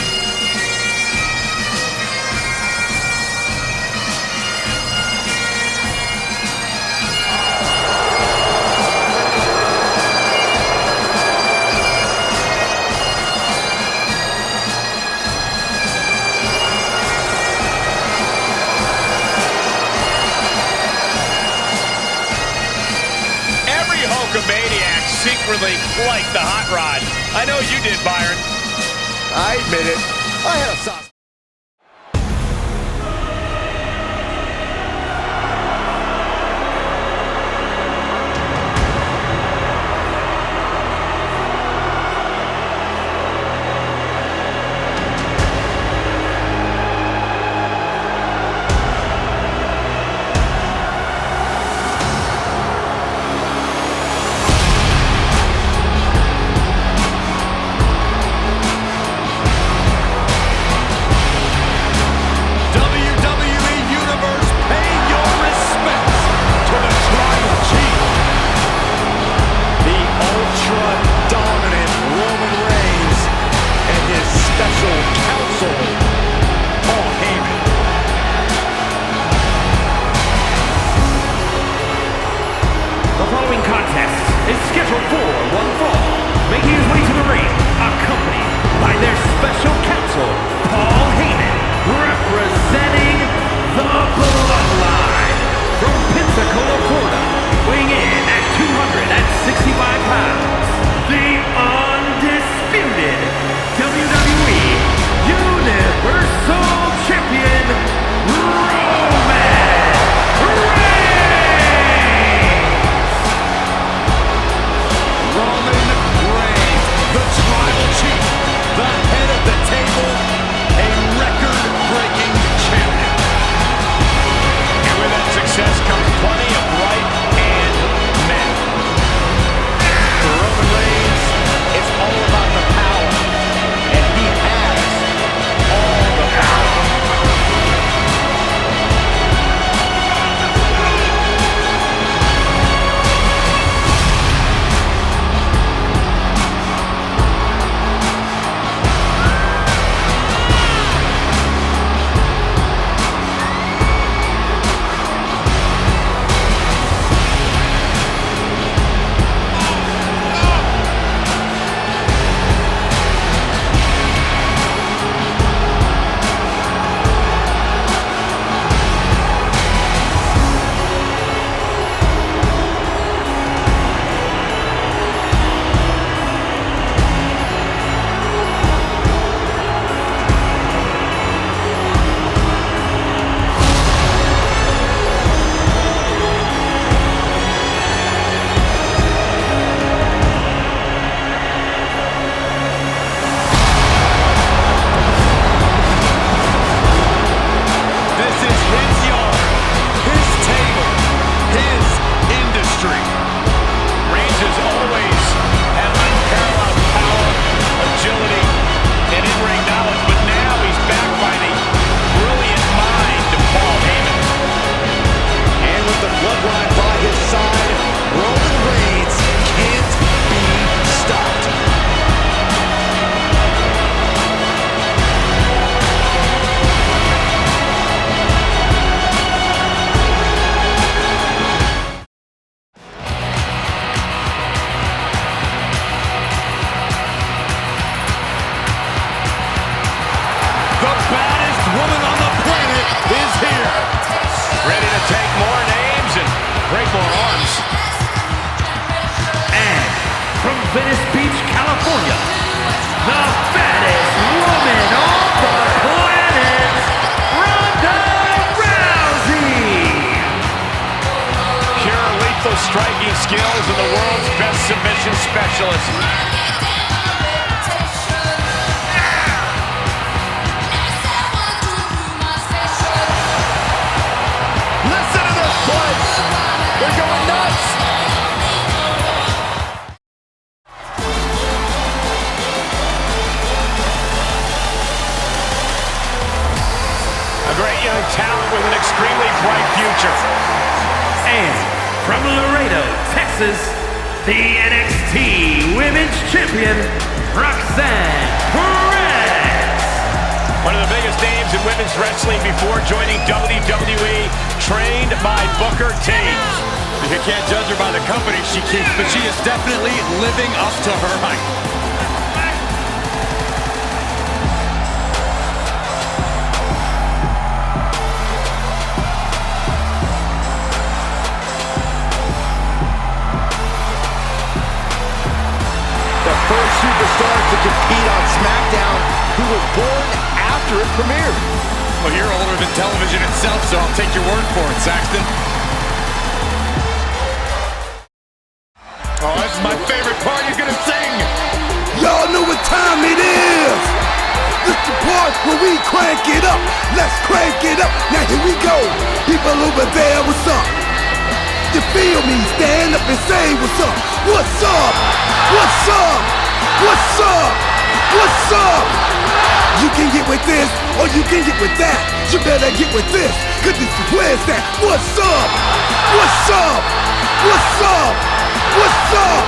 Hulkamaniac secretly liked the Hot Rod. I know you did, Byron. I admit it. I had a sauce. The baddest woman on the planet is here. Ready to take more names and break more arms. And from Venice Beach, California, the baddest woman on the planet, Ronda Rousey. Pure lethal striking skills and the world's best submission specialist. Listen to this place. They're going nuts. A great young talent with an extremely bright future. And from Laredo, Texas, the NXT Women's Champion, Roxanne Perez. One of the biggest names in women's wrestling before joining WWE, trained by Booker T. You can't judge her by the company she keeps, but she is definitely living up to her height. First superstar to compete on Smackdown, who was born after it premiered. Well, you're older than television itself, so I'll take your word for it, Saxton. Oh, this is my favorite part. He's gonna sing. Y'all know what time it is. This the part where we crank it up. Let's crank it up. Now here we go. People over there, what's up? You feel me? Stand up and say what's up. What's up? What's up? What's up? What's up? You can get with this or you can get with that. You better get with this, cause this is where's that. What's up? What's up? What's up? What's up?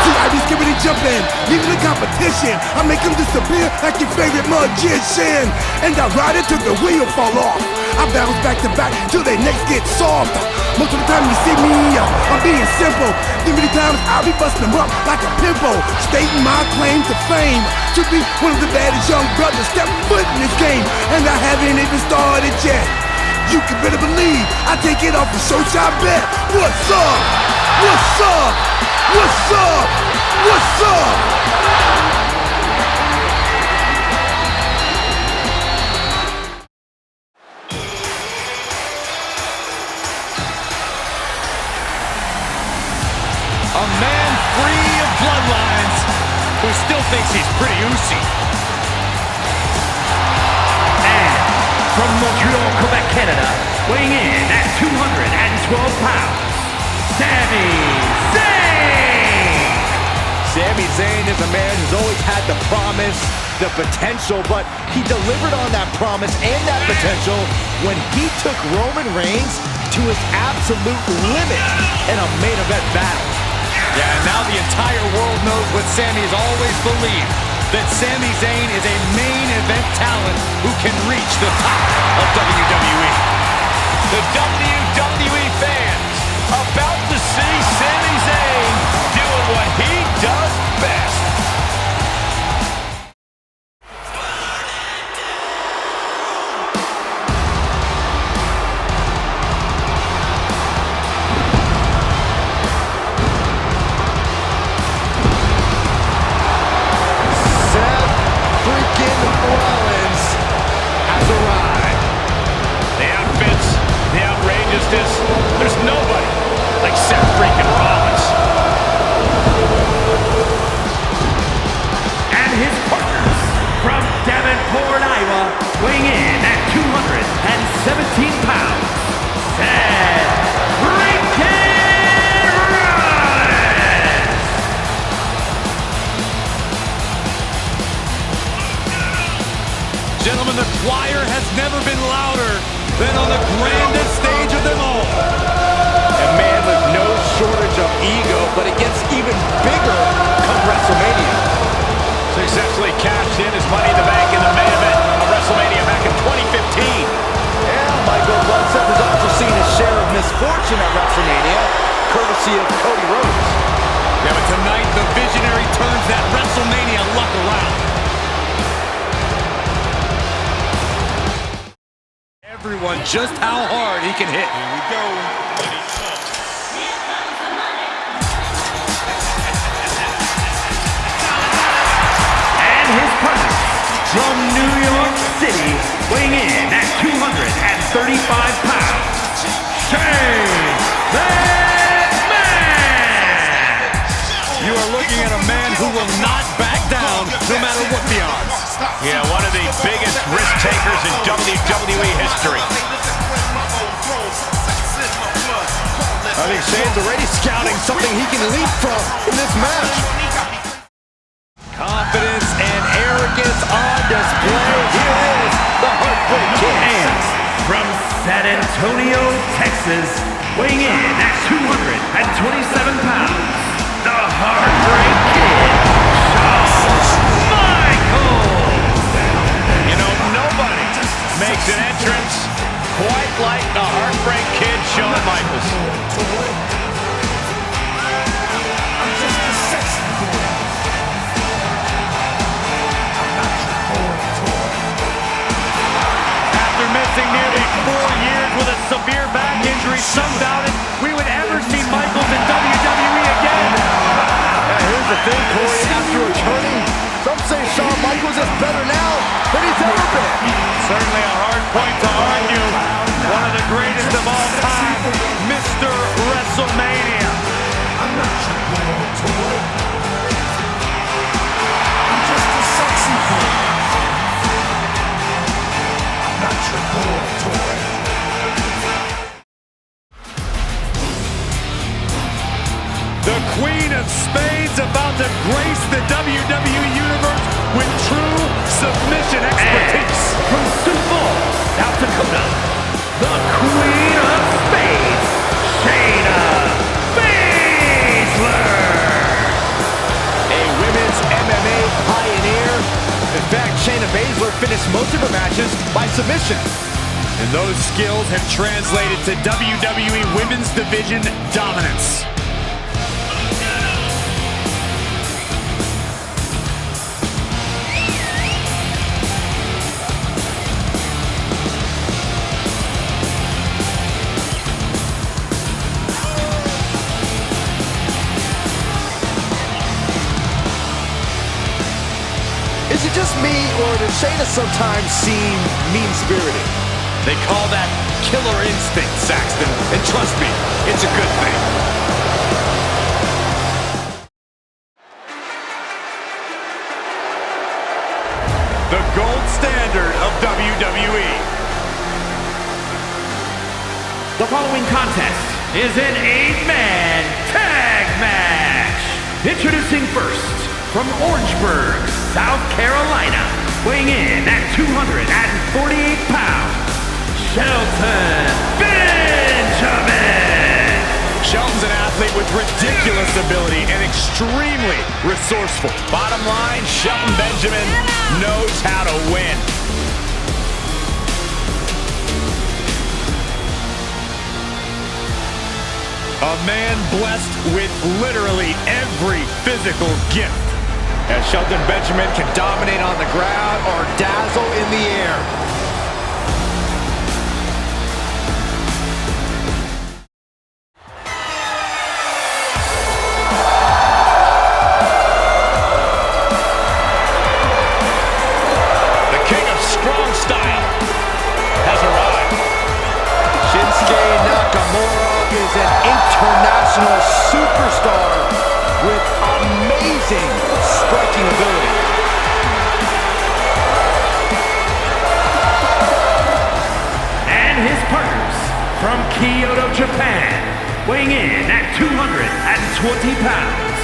See, I be skipping and jumping, leaving the competition. I make them disappear like your favorite magician. And I ride it till the wheel fall off. I bounce back to back till their necks get soft. Most of the time you see me, I'm being simple. Too many times I'll be busting them up like a pimple, stating my claim to fame, to be one of the baddest young brothers step foot in this game. And I haven't even started yet. You can better believe I take it off the show shop bet. What's up? What's up? What's up? What's up? A man free of bloodlines who still thinks he's pretty oozy. And from Montreal, Quebec, Canada, weighing in at 212 pounds, Sami Zayn! Sami Zayn is a man who's always had the promise, the potential, but he delivered on that promise and that potential when he took Roman Reigns to his absolute limit in a main event battle. Yeah, and now the entire world knows what Sami's always believed, that Sami Zayn is a main event talent who can reach the top of WWE. The WWE fans about to see Sami Zayn doing what he does best. There's nobody like Seth freaking Rollins. And his partners from Davenport, Iowa, weighing in at 217 pounds, Seth freaking Rollins! Gentlemen, the choir has never been louder than on the grandest stage of them all. A man with no shortage of ego, but it gets even bigger come WrestleMania. Successfully cashed in his Money in the Bank in the main event of WrestleMania back in 2015. Yeah, Michael Seth has also seen his share of misfortune at WrestleMania, courtesy of Cody Rhodes. Yeah, but tonight the visionary turns that WrestleMania luck around. everyone just how hard he can hit. Here we go. And his partner from New York City, weighing in at 235 pounds, Shane McMahon! You are looking at a man who will not back down no matter what the odds. Yeah, one of the biggest risk takers in WWE history. I think Shane's already scouting something he can leap from in this match. Confidence and arrogance on display. Here is the Heartbreak Kid. And from San Antonio, Texas, weighing in at 227 pounds, the Heartbreak Kid, Shawn Michaels! You know, nobody makes an entrance quite like the Heartbreak Kid, Shawn Michaels. After missing nearly 4 years with a severe back injury, some doubted we would ever see Michaels in WWE again. Here's the thing, Corey, after returning, some say Shawn Michaels is better now than he's ever been. Certainly a hard point to argue. One of the greatest of all time, Mr. WrestleMania. I'm not your world toy. I'm just a sexy boy. I'm not your world toy. The Queen of Spades about to grace the WWE Universe with true submission expertise. From Sioux Falls, South Dakota, the Queen of Spades, Shayna Baszler! A women's MMA pioneer. In fact, Shayna Baszler finished most of her matches by submission. And those skills have translated to WWE Women's Division dominance. Is it just me, or does Shayna sometimes seem mean-spirited? They call that killer instinct, Saxton. And trust me, it's a good thing. The gold standard of WWE. The following contest is an 8-man tag match. Introducing first, from Orangeburg, South Carolina, weighing in at 248 pounds, Shelton Benjamin. Shelton's an athlete with ridiculous ability and extremely resourceful. Bottom line, Shelton Benjamin knows how to win. A man blessed with literally every physical gift. As Shelton Benjamin can dominate on the ground or dazzle in the air. The king of strong style has arrived. Shinsuke Nakamura is an international superstar with amazing striking ability. And his partners from Kyoto, Japan, weighing in at 220 pounds,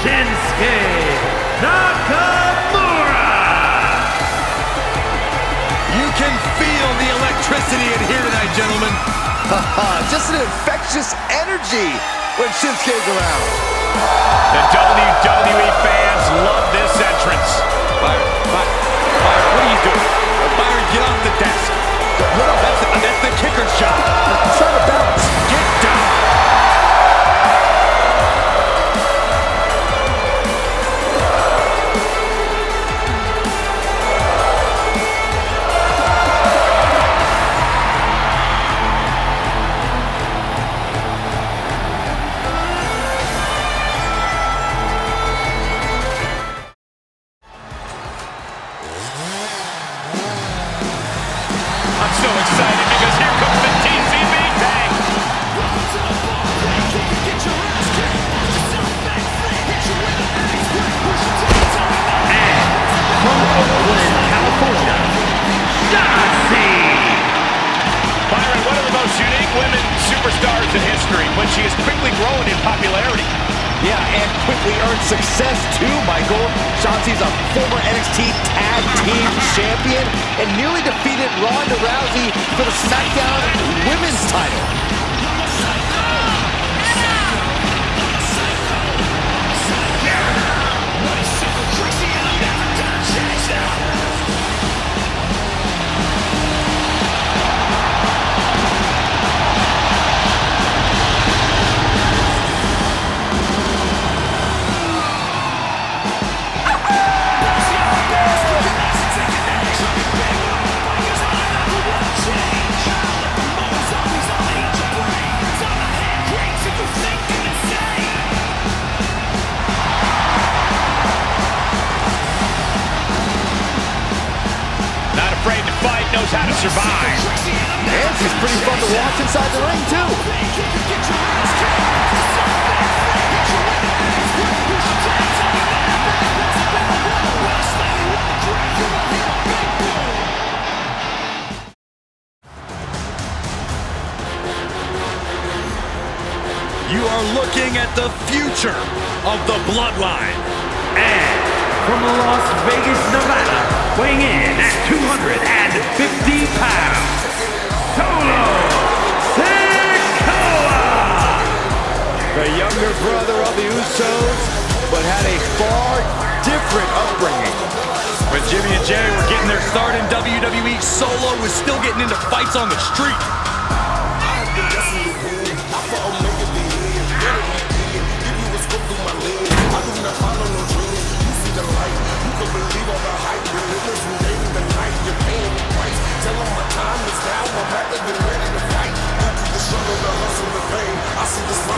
Shinsuke Nakamura. You can feel the electricity in here tonight, gentlemen. Just an infectious energy when Shinsuke's around. The WWE fans love this entrance. Byron, what are you doing? Byron, get off the desk. That's the kicker shot. I'm trying to bounce. Get down. superstars in history, but she has quickly grown in popularity. Yeah, and quickly earned success too, Michael. Shotzi's a former NXT Tag Team Champion and nearly defeated Ronda Rousey for the SmackDown Women's title. Afraid to fight, knows how to survive. And she's pretty fun to watch inside the ring, too. You are looking at the future of the Bloodline. And from Las Vegas, Nevada, weighing in at 250 pounds, Solo Sikoa! The younger brother of the Usos, but had a far different upbringing. When Jimmy and Jay were getting their start in WWE, Solo was still getting into fights on the street.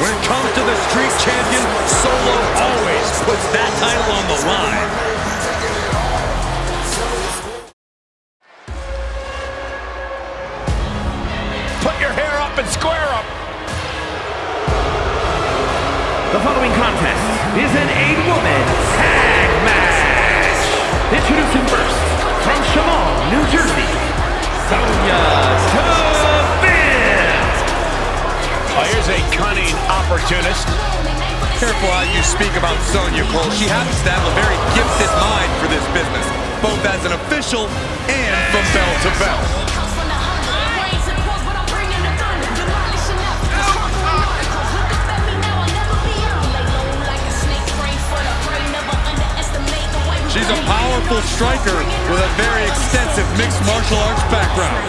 When it comes to the street champion, Solo always puts that title on the line. Put your hair up and square up. The following contest is an 8-woman tag match. Introducing first, from Chemung, New Jersey, Sonya Deville. Here's a cunning opportunist. Careful how you speak about Sonya, Cole. She happens to have a very gifted mind for this business, both as an official and from bell to bell. She's a powerful striker with a very extensive mixed martial arts background.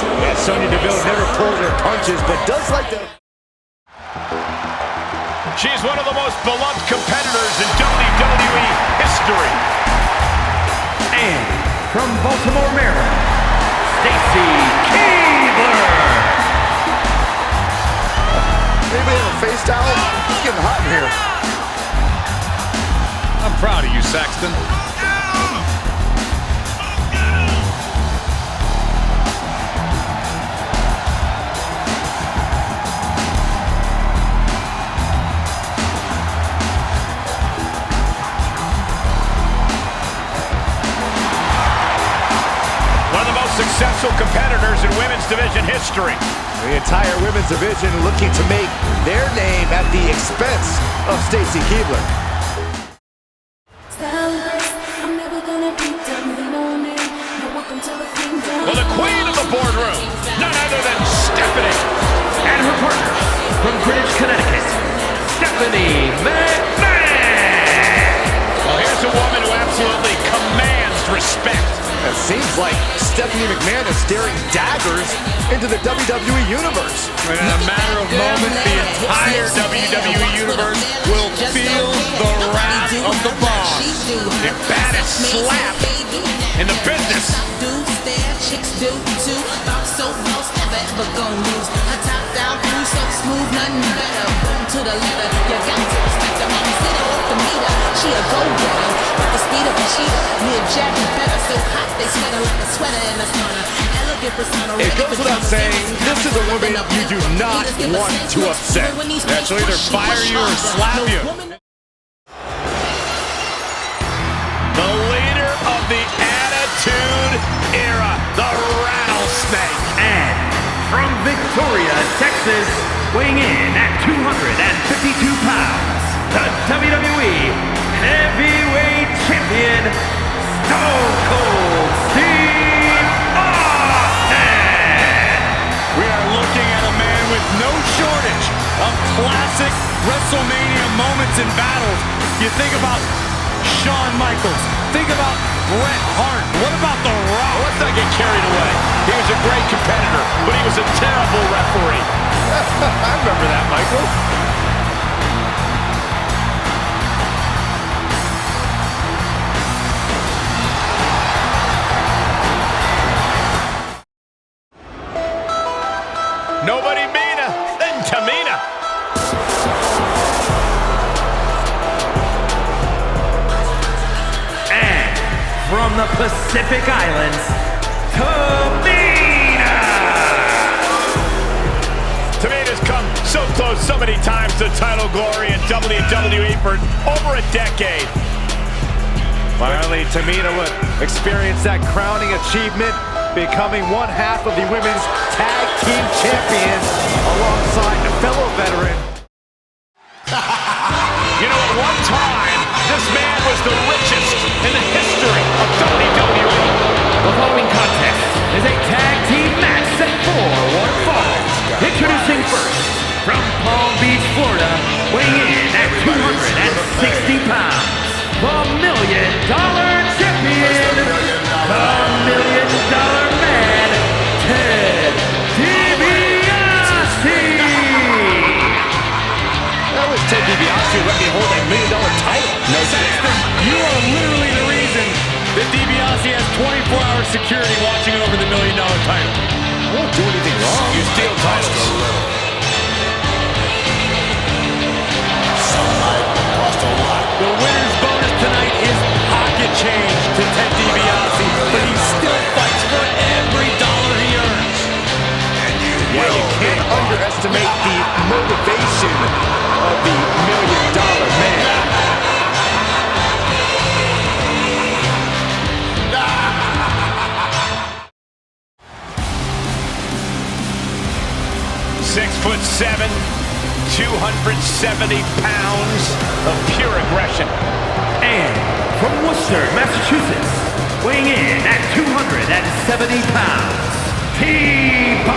Yeah, Sonya Deville never pulls her punches, but does like that. She's one of the most beloved competitors in WWE history. And from Baltimore, Maryland, Stacy Keibler. Anybody have a face towel? It's getting hot in here. I'm proud of you, Saxton. Successful competitors in women's division history. The entire women's division looking to make their name at the expense of Stacy Keibler. Well, the queen of the boardroom, none other than Stephanie. And her partner, from Greenwich, Connecticut, Stephanie McMahon. Well, here's a woman who absolutely commands respect. It seems like Stephanie McMahon is staring daggers into the WWE Universe. In a matter of moments, the entire WWE Universe will feel the wrath of the boss. The baddest slap in the business. She a go-getter, but the speed of a cheetah. Me and Jackie better, so hot they sweat her like a sweater in the sauna. Elegant persona. It goes without saying, this is a woman you do not want to upset. Yeah, she'll either fire you or slap you. The leader of the Attitude Era, the Rattlesnake. And from Victoria, Texas, weighing in at 252 pounds, the WWE Heavyweight Champion, Stone Cold Steve Austin! We are looking at a man with no shortage of classic WrestleMania moments and battles. You think about Shawn Michaels, think about Bret Hart, what about The Rock? Let's not get carried away. He was a great competitor, but he was a terrible referee. I remember that, Michael. Nobody meaner than Tamina. And from the Pacific Islands, Tamina! Tamina's come so close so many times to title glory in WWE for over a decade. Finally, Tamina would experience that crowning achievement, becoming one half of the women's tag team champions alongside a fellow veteran. You know, at one time, this man was the richest in the history of WWE. The following contest is a tag team match set for one fall. Introducing first, from Palm Beach, Florida, weighing in at 260 pounds, the $1 Million Champion, the $1 Million Man, Ted DiBiase. That was Ted DiBiase who let me hold that $1 Million title. No, Saxton, you are literally the reason that DiBiase has 24-hour security watching over the $1 Million title. I won't do anything wrong. You steal titles. The winner's bonus tonight is pocket change to Ted DiBiase, but he still fights for every dollar he earns. Yeah, you can't underestimate the motivation of the $1 Million Man. .6'7", 270 pounds of pure aggression. And from Worcester, Massachusetts, weighing in at 270 pounds, T-Bar!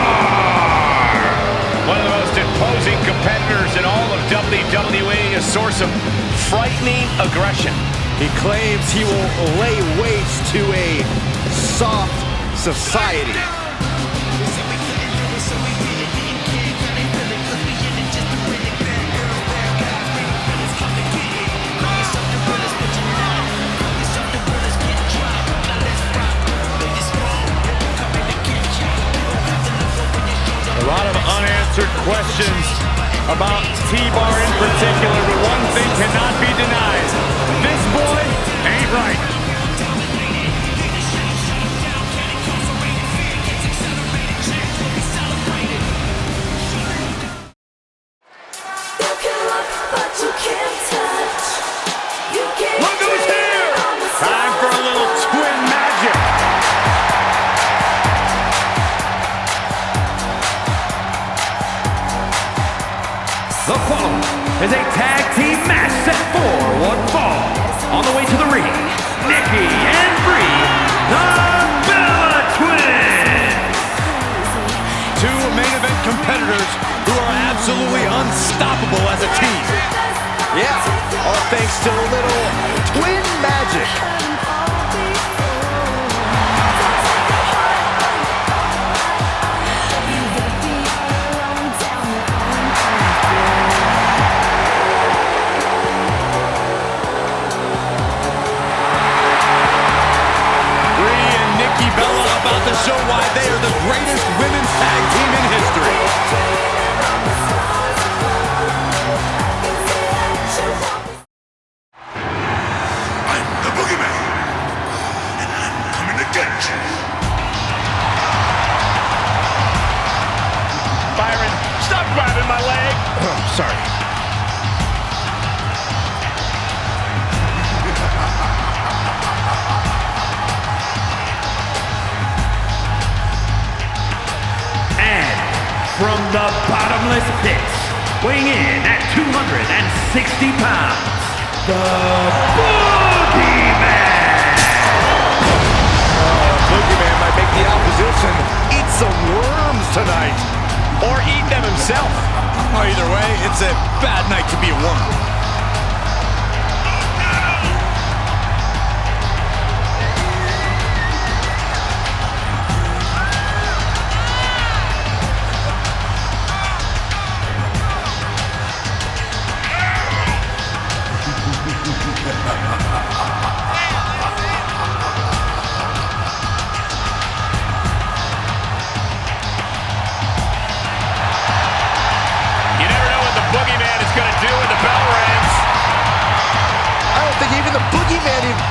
One of the most imposing competitors in all of WWE, a source of frightening aggression. He claims he will lay waste to a soft society. A lot of unanswered questions about T-Bar in particular, but one thing cannot be denied. This boy ain't right. Look who's here! Time for a little twin magic. The following is a tag team match set for one fall. On the way to the ring, Nikki and Brie, the Bella Twins. Two main event competitors who are absolutely unstoppable as a team. Yeah, all thanks to a little twin magic. About to show why they are the greatest women's tag team in history. I'm the boogeyman, and I'm coming to get you. Byron, stop grabbing my leg. Oh, sorry. And from the bottomless pit, weighing in at 260 pounds, the Boogeyman! Boogeyman might make the opposition eat some worms tonight. Or eat them himself. Oh, either way, it's a bad night to be a woman.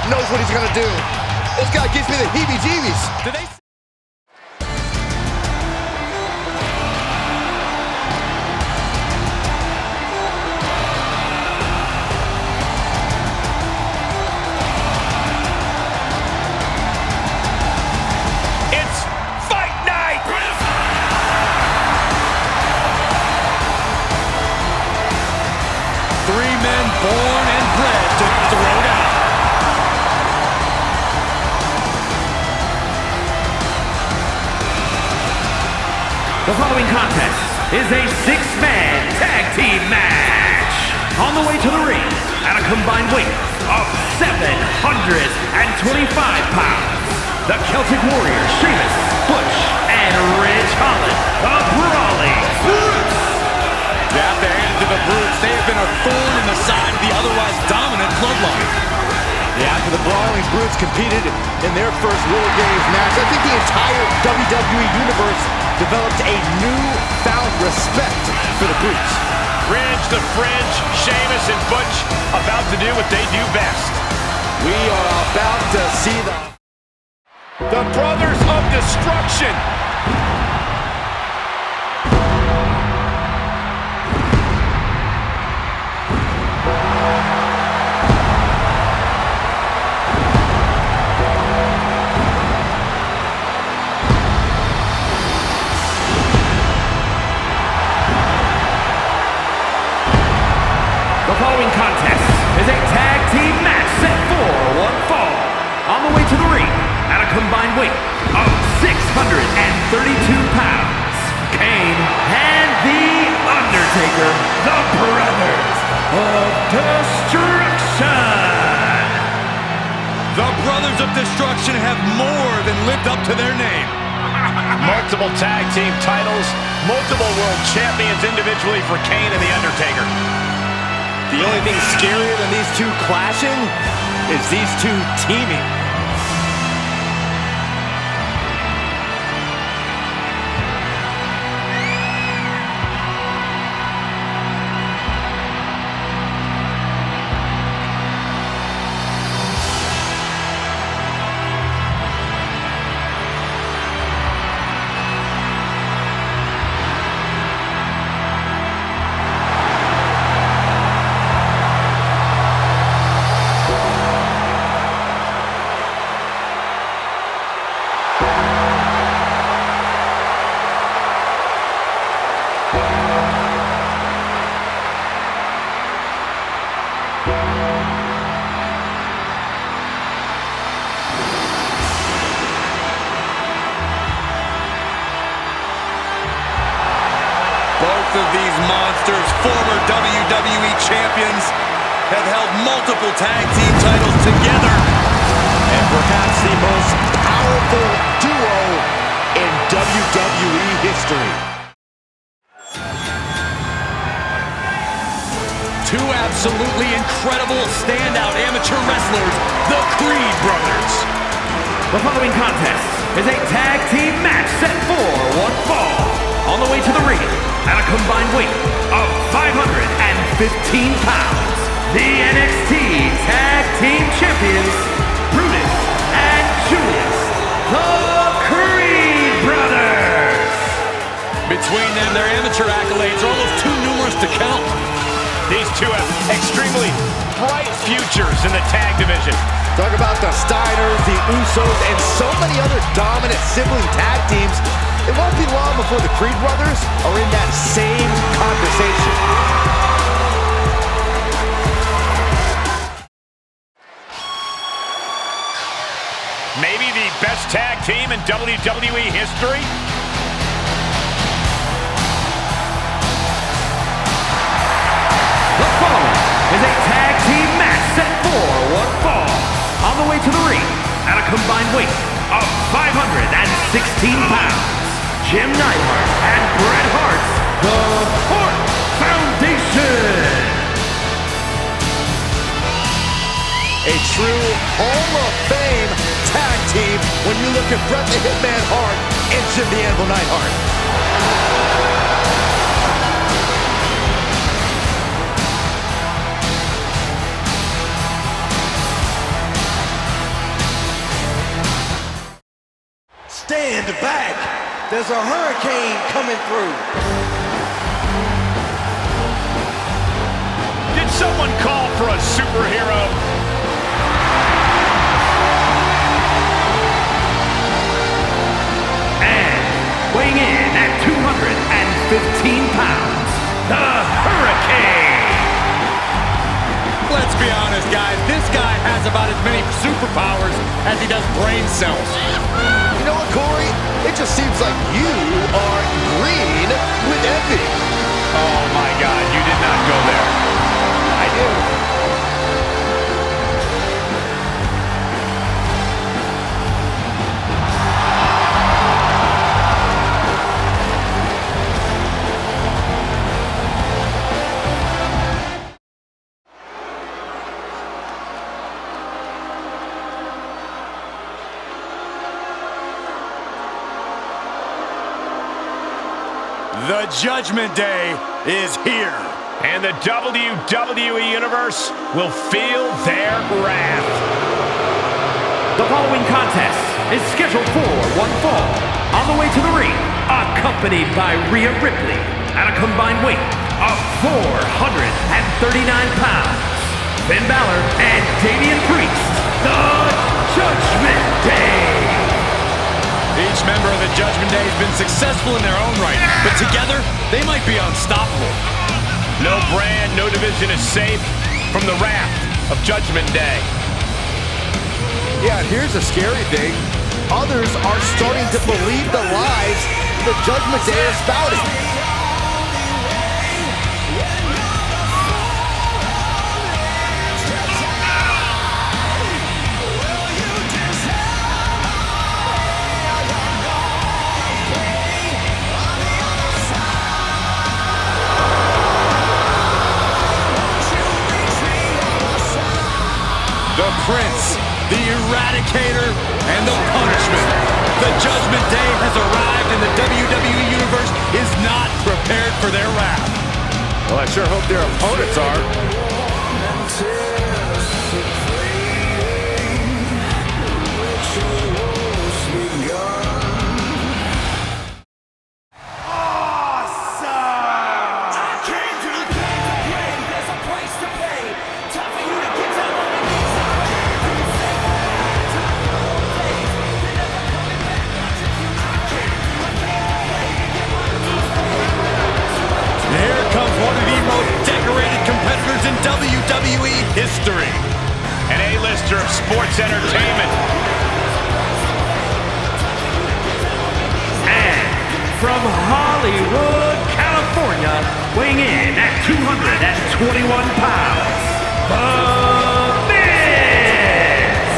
Knows what he's gonna do. This guy gives me the heebie-jeebies. Did they? It's fight night! Three men born and bred to throw down. The following contest is a six-man tag team match. On the way to the ring at a combined weight of 725 pounds, the Celtic Warriors, Sheamus, Butch, and Ridge Holland, the Brawling Brutes. You have to hand it to the Brutes. They have been a thorn in the side of the otherwise dominant Bloodline. Yeah, after the Brawling Brutes competed in their first WarGames match, I think the entire WWE Universe developed a newfound respect for the Brutes. Ridge, the Fringe, Sheamus, and Butch about to do what they do best. We are about to see the Brothers of Destruction. The following contest is a tag team match set for one fall. On the way to the ring at a combined weight of 632 pounds, Kane and The Undertaker, the Brothers of Destruction. The Brothers of Destruction have more than lived up to their name. Multiple tag team titles, multiple world champions individually for Kane and The Undertaker. The only thing scarier than these two clashing is these two teaming. Both of these monsters, former WWE champions, have held multiple tag team titles together. And perhaps the most powerful duo in WWE history. Two absolutely incredible standout amateur wrestlers, the Creed Brothers. The following contest is a tag team match set for one fall. On the way to the ring at a combined weight of 515 pounds, the NXT Tag Team Champions, Brutus and Julius, the Creed Brothers. Between them, their amateur accolades are almost too numerous to count. These two have extremely bright futures in the tag division. Talk about the Steiners, the Usos, and so many other dominant sibling tag teams It won't be long before the Creed brothers are in that same conversation. Maybe the best tag team in WWE history? The following is a tag team match set for one fall. On the way to the ring, at a combined weight of 516 pounds, Jim Neidhart and Bret Hart's The Hart Foundation. A true Hall of Fame tag team when you look at Bret the Hitman Hart and Jim the Anvil Neidhart. Stand back. There's a hurricane coming through. Did someone call for a superhero? And weighing in at 215 pounds, the Hurricane. Let's be honest, guys. This guy has about as many superpowers as he does brain cells. You know what, Corey? It just seems like you are green with envy. Oh my God, you did not go there. I do. The Judgment Day is here. And the WWE Universe will feel their wrath. The following contest is scheduled for one fall. On the way to the ring, accompanied by Rhea Ripley at a combined weight of 439 pounds, Finn Balor and Damian Priest, the Judgment Day. Each member of the Judgment Day has been successful in their own right, but together, they might be unstoppable. No brand, no division is safe from the wrath of Judgment Day. Yeah, and here's the scary thing. Others are starting to believe the lies the Judgment Day is spouting. The Prince, the Eradicator, and the Punishment. The Judgment Day has arrived and the WWE Universe is not prepared for their wrath. Well, I sure hope their opponents are. WWE history. An A-lister of sports entertainment. And from Hollywood, California, weighing in at 221 pounds, The Miz!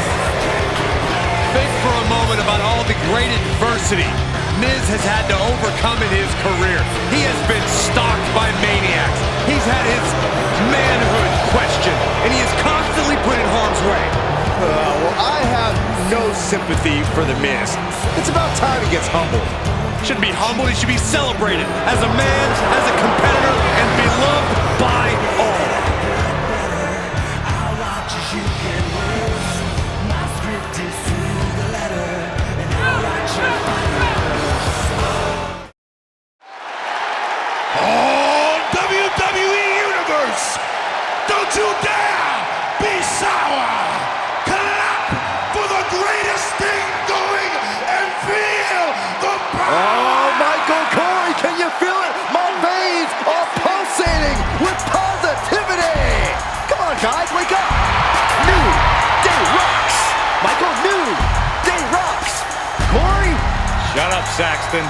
Think for a moment about all the great adversity Miz has had to overcome in his career. He has been stalked by maniacs. He's had his manhood questioned, and he is constantly put in harm's way. Well, I have no sympathy for The Miz. It's about time he gets humbled. Shouldn't be humbled, he should be celebrated as a man, as a competitor, and beloved by all. Don't you dare be sour! Clap for the greatest thing going and feel the power! Michael Corey, can you feel it? My veins are pulsating with positivity. Come on, guys, wake up. New Day rocks. Michael, New Day rocks. Corey. Shut up, Saxton.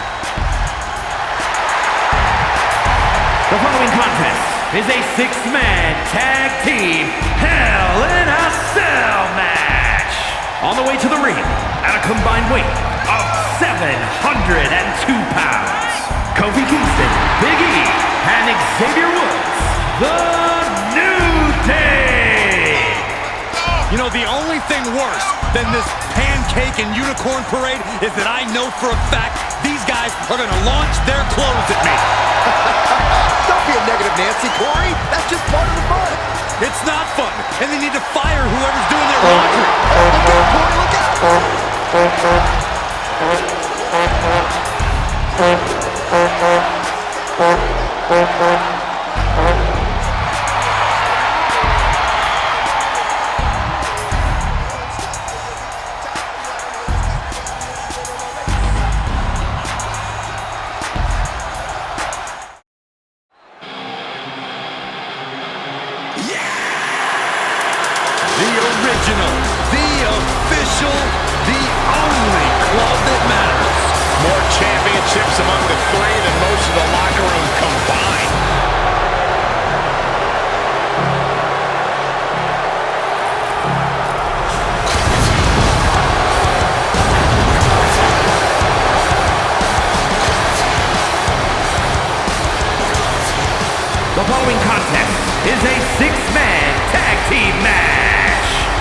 The following contest is a six-man tag team Hell in a Cell match. On the way to the ring at a combined weight of 702 pounds, Kofi Kingston, Big E, and Xavier Woods, The New Day. You know, the only thing worse than this pancake and unicorn parade is that I know for a fact these guys are going to launch their clothes at me. Don't be a negative Nancy, Corey. That's just part of the fun. It's not fun, and they need to fire whoever's doing their laundry. Look out, Corey, look out. The original, the official, the only club that matters. More championships among the three than most of the locker room combined. The following contest is a six-man tag team match.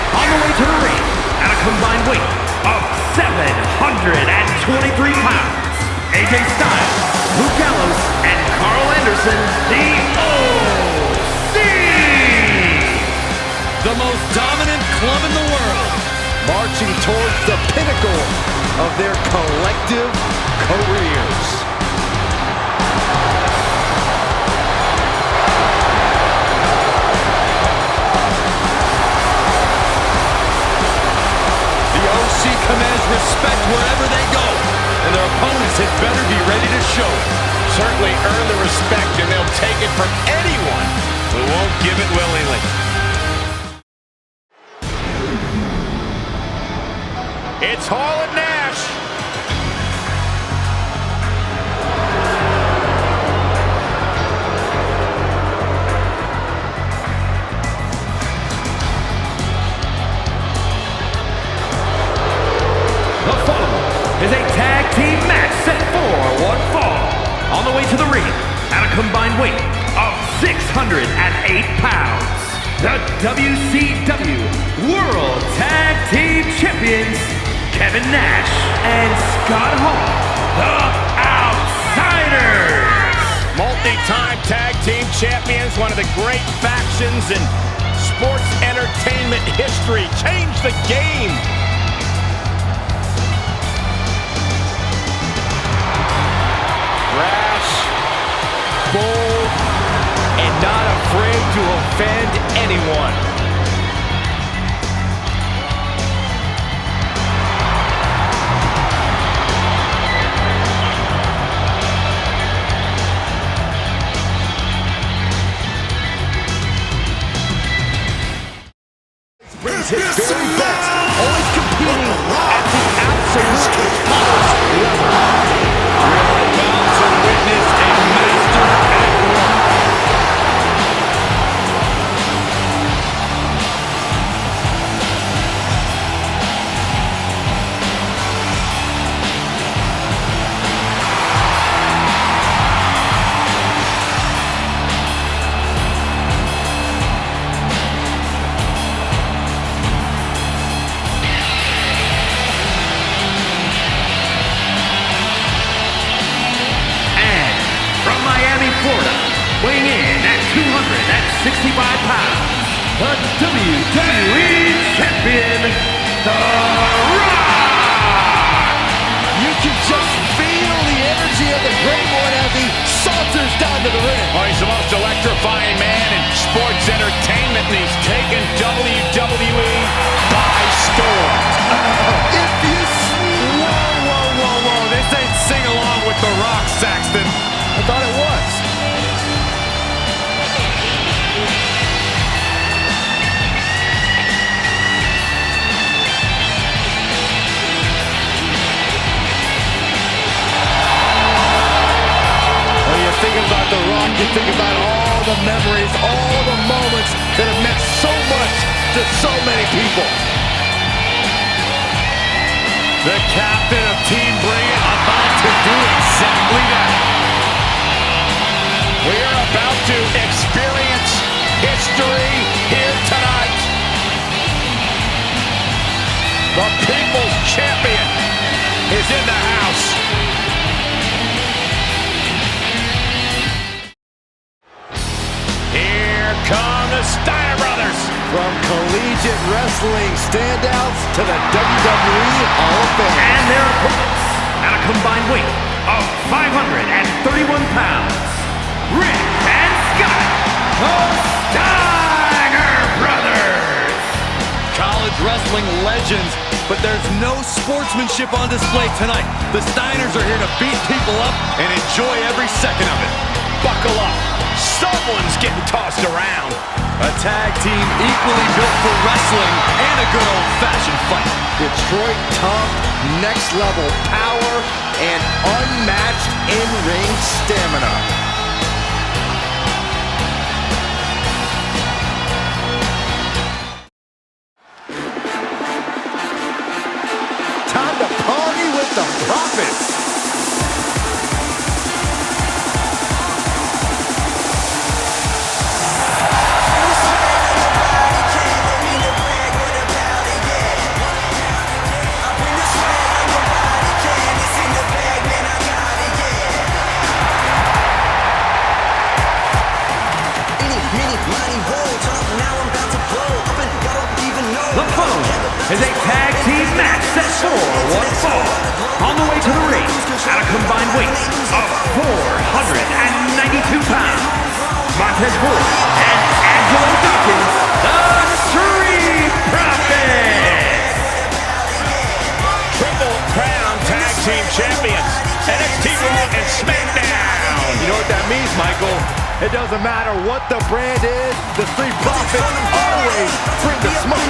On the way to the ring at a combined weight of 723 pounds, AJ Styles, Luke Gallows, and Carl Anderson, the OC. The most dominant club in the world. Marching towards the pinnacle of their collective careers. Commands respect wherever they go, and their opponents had better be ready to show it. Certainly earn the respect, and they'll take it from anyone who won't give it willingly. It's Hall and Nash. Is a tag team match set for one fall. On the way to the ring at a combined weight of 608 pounds, the WCW World Tag Team Champions, Kevin Nash and Scott Hall, the Outsiders. Multi-time tag team champions, one of the great factions in sports entertainment history. Change the game. Brash, bold, and not afraid to offend anyone. Brings his very best, always competing at the absolute highest level. Witness a master at work. Weighing in at 265 pounds, the WWE Champion, The Rock! You can just feel the energy of the Great One as he saunters down to the ring. Oh, he's the most electrifying man in sports entertainment, and he's taken WWE by storm. If you... Whoa, whoa, whoa, whoa. This ain't sing along with The Rock, Sax. think about all the memories, all the moments that have meant so much to so many people. The captain of Team Bray about to do exactly that. We're about to experience history here tonight. The People's Champion is in the house. Here come the Steiner Brothers. From collegiate wrestling standouts to the WWE Hall of Fame. And their opponents, at a combined weight of 531 pounds, Rick and Scott, the Steiner Brothers. College wrestling legends, but there's no sportsmanship on display tonight. The Steiners are here to beat people up and enjoy every second of it. Buckle up. Someone's getting tossed around. A tag team equally built for wrestling and a good old-fashioned fight. Detroit tough, next level power, and unmatched in-ring stamina. Time to party with the Profits. The following is a tag team match set for one fall. On the way to the ring, at a combined weight of 492 pounds, Montez Ford and Angelo Dawkins, the Street Profits. Triple Crown Tag Team Champions. NXT Raw and Smackdown. You know what that means, Michael? It doesn't matter what the brand is, the Street Profits always bring the smoke.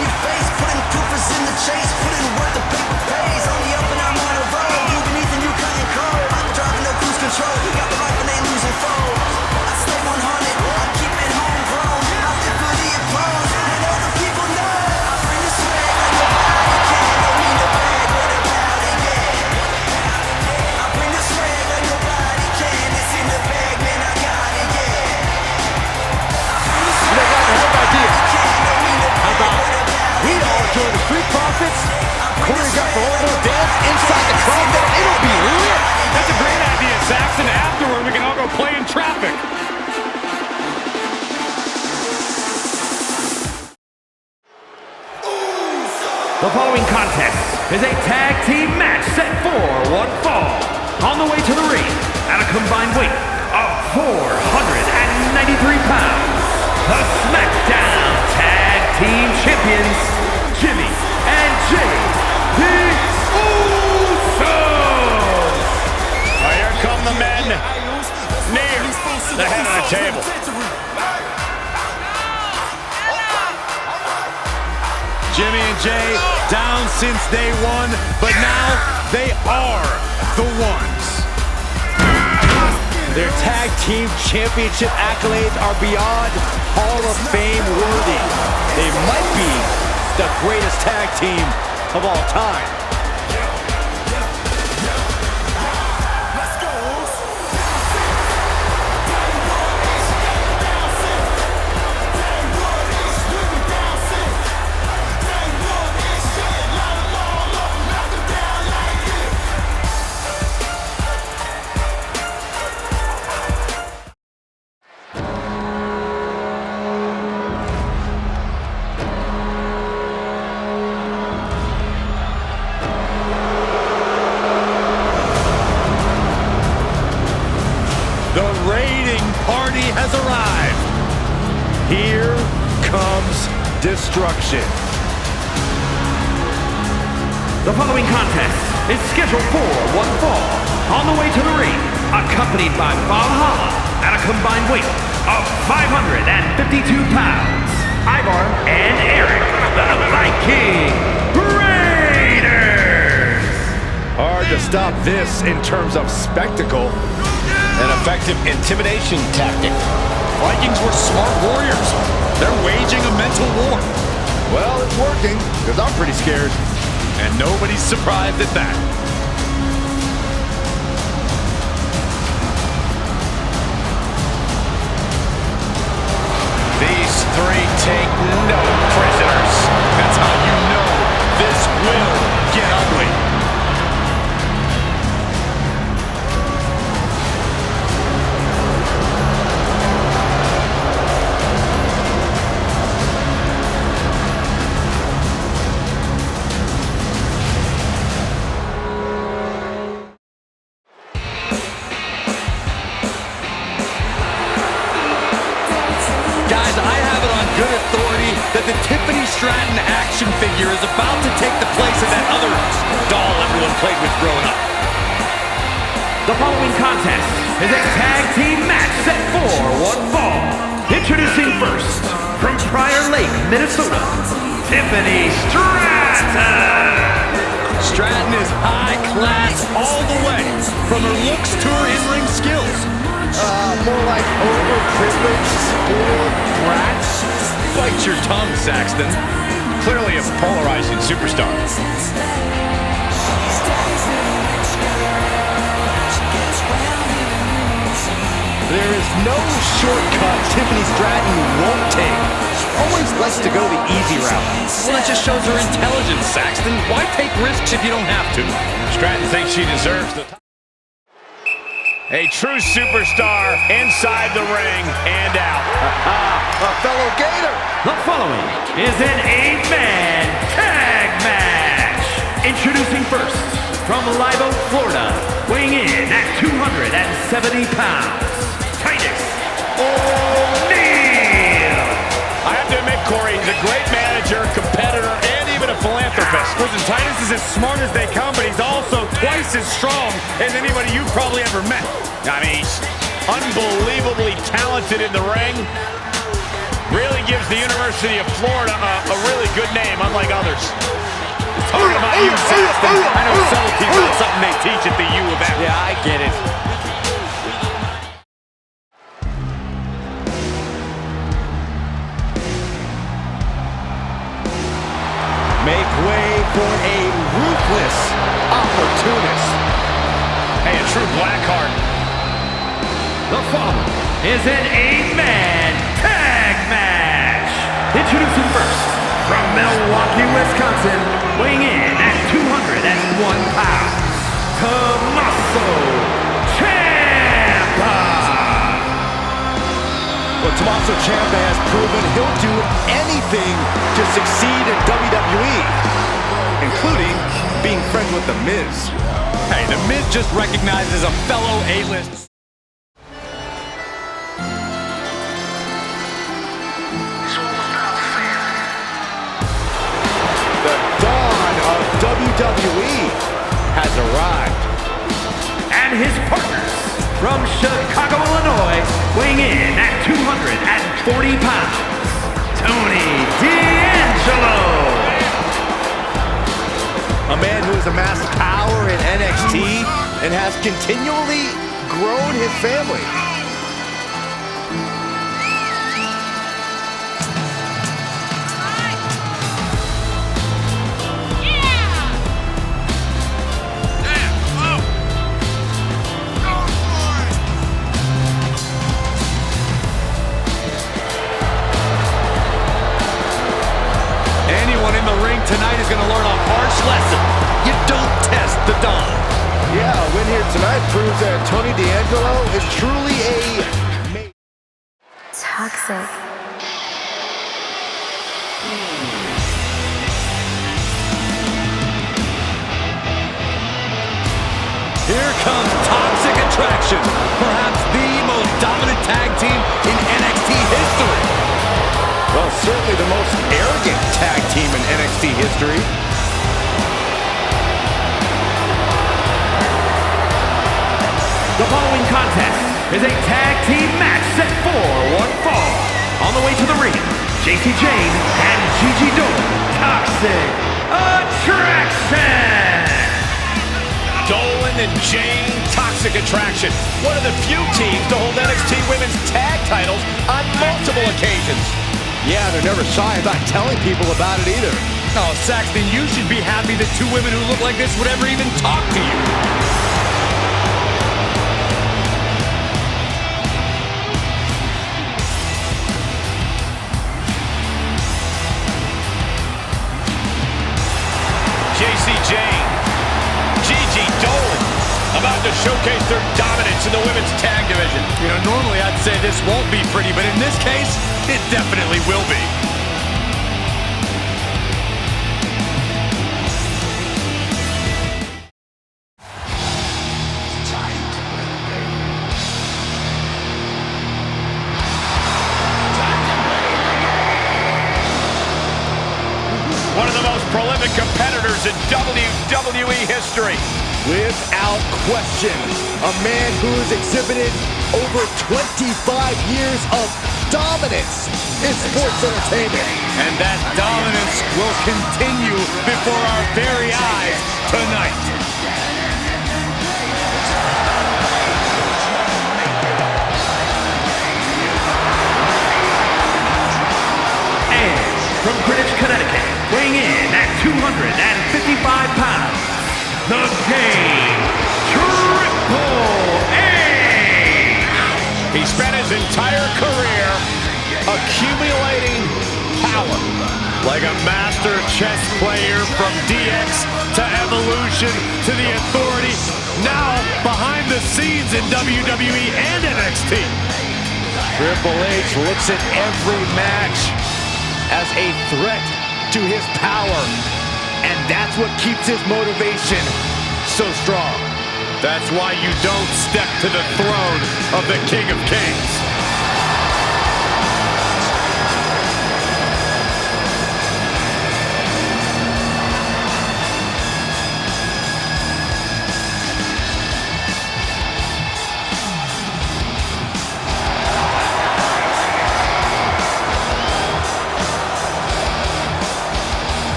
Choreograph a whole little dance inside the crowd, then it'll be lit. That's a great idea, Saxon. Afterward, we can all go play in traffic. The following contest is a tag team match set for one fall. On the way to the ring, at a combined weight of 493 pounds, the Smackdown Tag Team Champions, Jimmy and Jay. The Usos! Here come the men near the head of the table. Jimmy and Jay down since day one, but now they are the ones. Their tag team championship accolades are beyond Hall of Fame worthy. They might be the greatest tag team of all time. Has arrived. Here comes destruction. The following contest is scheduled for one fall. On the way to the ring, accompanied by Valhalla at a combined weight of 552 pounds, Ivar and Eric, the Viking Raiders. Hard to stop this in terms of spectacle. An effective intimidation tactic. Vikings were smart warriors. They're waging a mental war. Well, it's working, because I'm pretty scared. And nobody's surprised at that. These three take no prisoners. That's how you know this will get ugly. That the Tiffany Stratton action figure is about to take the place of that other doll everyone played with growing up. The following contest is a tag team match set for one fall. Introducing first, from Prior Lake, Minnesota, Tiffany Stratton. Stratton is high class all the way, from her looks to her in-ring skills. More like overprivileged, spoiled brats. Bite your tongue, Saxton. Clearly a polarizing superstar. There is no shortcut Tiffany Stratton won't take. Always likes to go the easy route. Well, that just shows her intelligence, Saxton. Why take risks if you don't have to? Stratton thinks she deserves the... A true superstar inside the ring and out. A fellow Gator. The following is an 8-man tag match. Introducing first, from Live Oak, Florida, weighing in at 270 pounds, Titus O'Neil. I have to admit, Corey, he's a great manager, competitor, and even a philanthropist. Listen, Titus is as smart as they come, but he's also twice as strong as anybody you've probably ever met. I mean, he's unbelievably talented in the ring. Really gives the University of Florida a really good name, unlike others. Talking about you, Saxton. I know subtlety is something they teach at the U of M. Yeah, I get it. Make way for a ruthless opportunist. Hey, a true Blackheart. The following is an 8-man tag match. Introducing first, from Milwaukee, Wisconsin, weighing in at 201 pounds, Tommaso Ciampa. Well, Tommaso Ciampa has proven he'll do anything to succeed in WWE, including being friends with The Miz. Hey, The Miz just recognizes a fellow A-list. The dawn of WWE has arrived. And his partners, from Chicago, Illinois, weighing in at 240 pounds, Tony D'Angelo. A man who has amassed power in NXT and has continually grown his family. Tonight is going to learn a harsh lesson. You don't test the Don. Yeah, a win here tonight proves that Tony D'Angelo is truly a... Toxic. Here comes Toxic Attraction, perhaps the most dominant tag team in NXT history. Well, certainly the most arrogant tag team in NXT history. The following contest is a tag team match set for one fall. On the way to the ring, JC Jane and Gigi Dolan, Toxic Attraction. Dolan and Jane, Toxic Attraction. One of the few teams to hold NXT Women's Tag titles on multiple occasions. Yeah, they're never shy about telling people about it either. Oh, Saxton, you should be happy that two women who look like this would ever even talk to you. JC Jane, Gigi Dolan, about to showcase their dominance in the women's tag division. You know, normally I'd say this won't be pretty, but in this case, it definitely will be. One of the most prolific competitors in WWE history. Without question, a man who has exhibited over 25 years of dominance in sports entertainment. And that dominance will continue before our very eyes tonight. And from Greenwich, Connecticut, weighing in at 255 pounds, the Game Triple H! He spent his entire career accumulating power. Like a master chess player from DX to Evolution to the Authority, now behind the scenes in WWE and NXT. Triple H looks at every match as a threat to his power, and that's what keeps his motivation so strong. That's why you don't step to the throne of the King of Kings.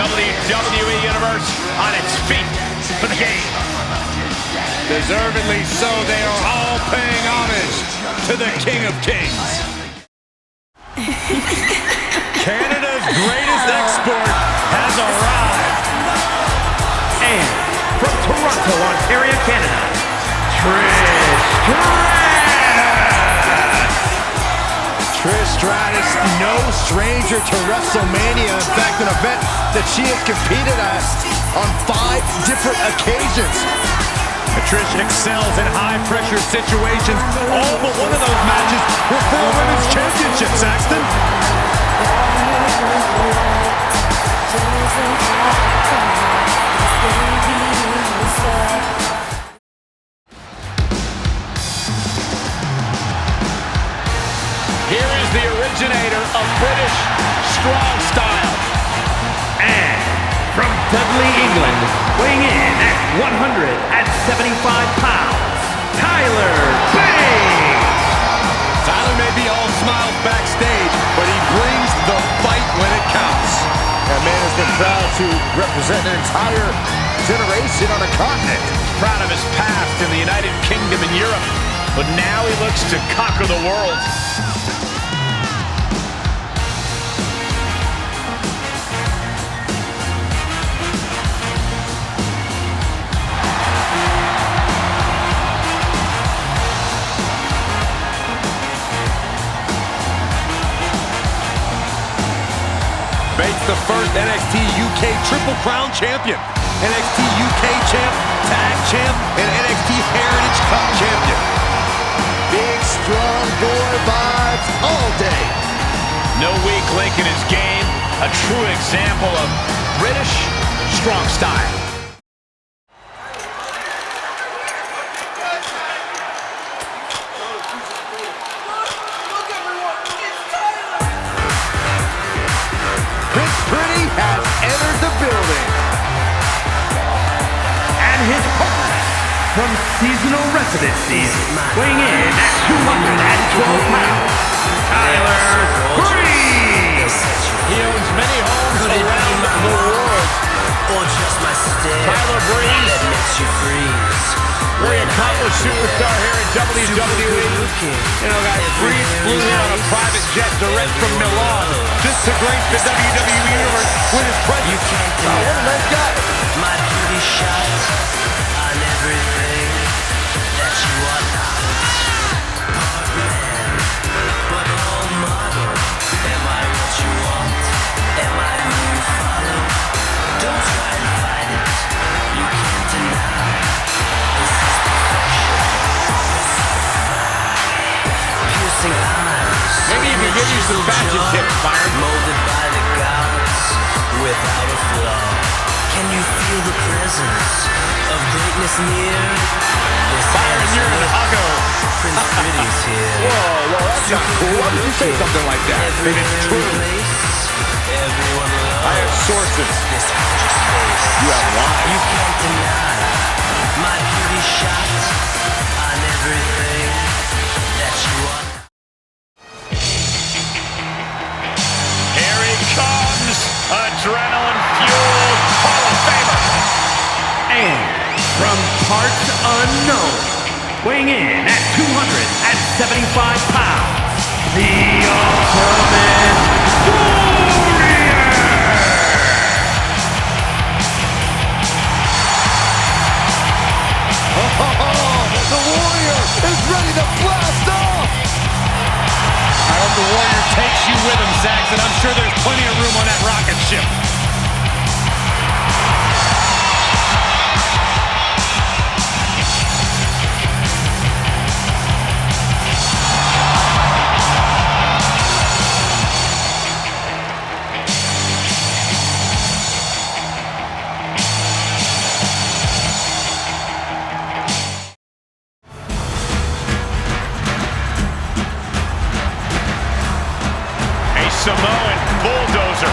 WWE Universe on its feet for the game. Deservedly so, they are all paying homage to the King of Kings. Canada's greatest export has arrived. And from Toronto, Ontario, Canada, Trish Stratus, no stranger to WrestleMania. In fact, an event that she has competed at on 5 different occasions. Trish excels in high-pressure situations. All but one of those matches were for a women's championship, Saxton. Here is the originator of British strong style. And from Dudley, England, weighing in at 175 pounds, Tyler Bate! Tyler may be all smiles backstage, but he brings the fight when it counts. That man has been proud to represent an entire generation on a continent. Proud of his past in the United Kingdom and Europe, but now he looks to conquer the world. Bates the first NXT UK Triple Crown champion, NXT UK champ, tag champ, and NXT Heritage Cup champion. Big, strong boy vibes all day. No weak link in his game. A true example of British strong style. Prince Pretty has entered the building. And his opponent from seasonal residencies, weighing in at 212 pounds, Tyler Breeze! He owns many homes in around the world. Or just my stare Tyler Breeze, that makes you freeze. very accomplished superstar here in WWE. You know, guys, Breeze flew in on a private jet direct from Milan just to grace the WWE Universe with his presence. Oh, what a nice guy. My beauty shot on everything that you are not. Part man, but role model. Am I what you want? Am I who you follow? Don't try and fight it. You can't deny. This is perfection. Piercing eyes. Maybe you can give you some fashion tips, Byron. Molded by the gods without a flaw. Can you feel the presence of greatness near? This Byron, you're an huggo. Prince Pretty's here. Whoa, that's not cool. Why would you say something like that? It is true. Everyone loves I have sources. this gorgeous face. You have lies. You can't deny my beauty shot on everything that you are. Here he comes, adrenaline-fueled Hall of Famer. And from parts unknown, weighing in at 275 pounds, the Ultimate Warrior! The Warrior is ready to blast off. I hope the Warrior takes you with him, Saxon. I'm sure there's plenty of room on that rocket ship. Samoan bulldozer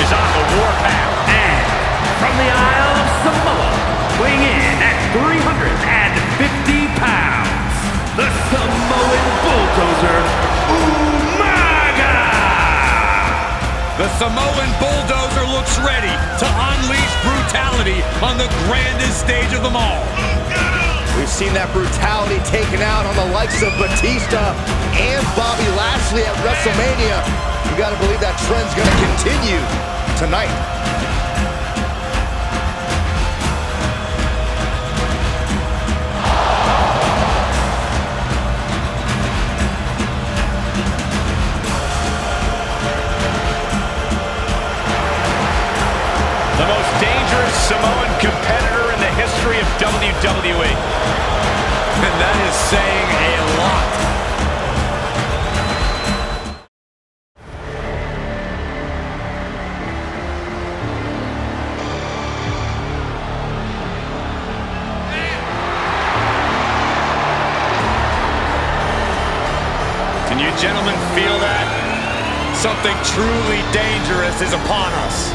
is on the warpath. And from the Isle of Samoa, weighing in at 350 pounds, the Samoan bulldozer, Umaga! The Samoan bulldozer looks ready to unleash brutality on the grandest stage of them all. We've seen that brutality taken out on the likes of Batista and Bobby Lashley at WrestleMania. You gotta believe that trend's gonna continue tonight. The most dangerous Samoan competitor in the history of WWE. And that is saying a lot. Can you gentlemen feel that? Something truly dangerous is upon us.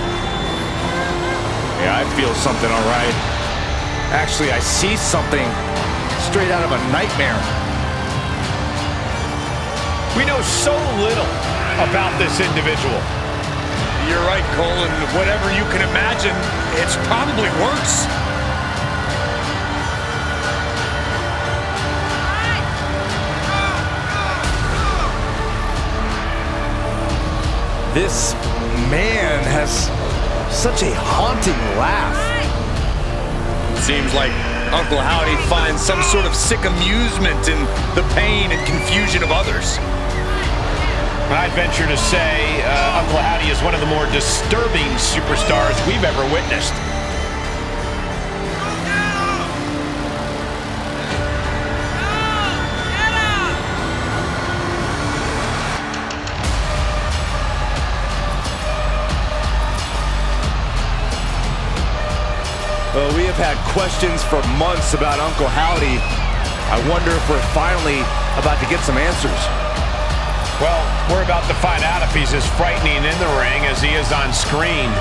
Yeah, I feel something, all right. Actually, I see something straight out of a nightmare. We know so little about this individual. You're right, Cole, and whatever you can imagine, it's probably worse. This man has such a haunting laugh. Seems like Uncle Howdy finds some sort of sick amusement in the pain and confusion of others. I'd venture to say Uncle Howdy is one of the more disturbing superstars we've ever witnessed. Well, we have had questions for months about Uncle Howdy. I wonder if we're finally about to get some answers. Well, we're about to find out if he's as frightening in the ring as he is on screen.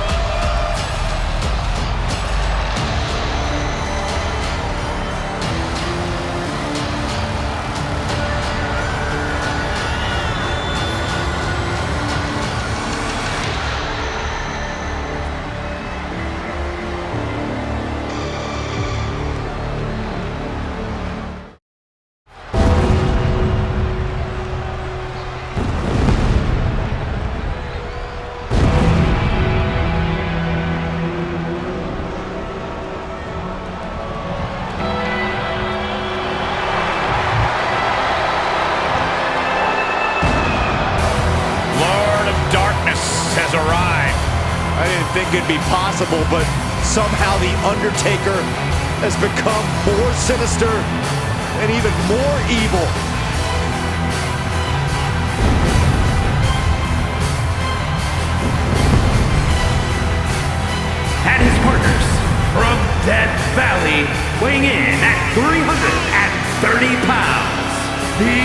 anything could be possible, but somehow The Undertaker has become more sinister and even more evil. And his partners from Death Valley, weighing in at 330 pounds, The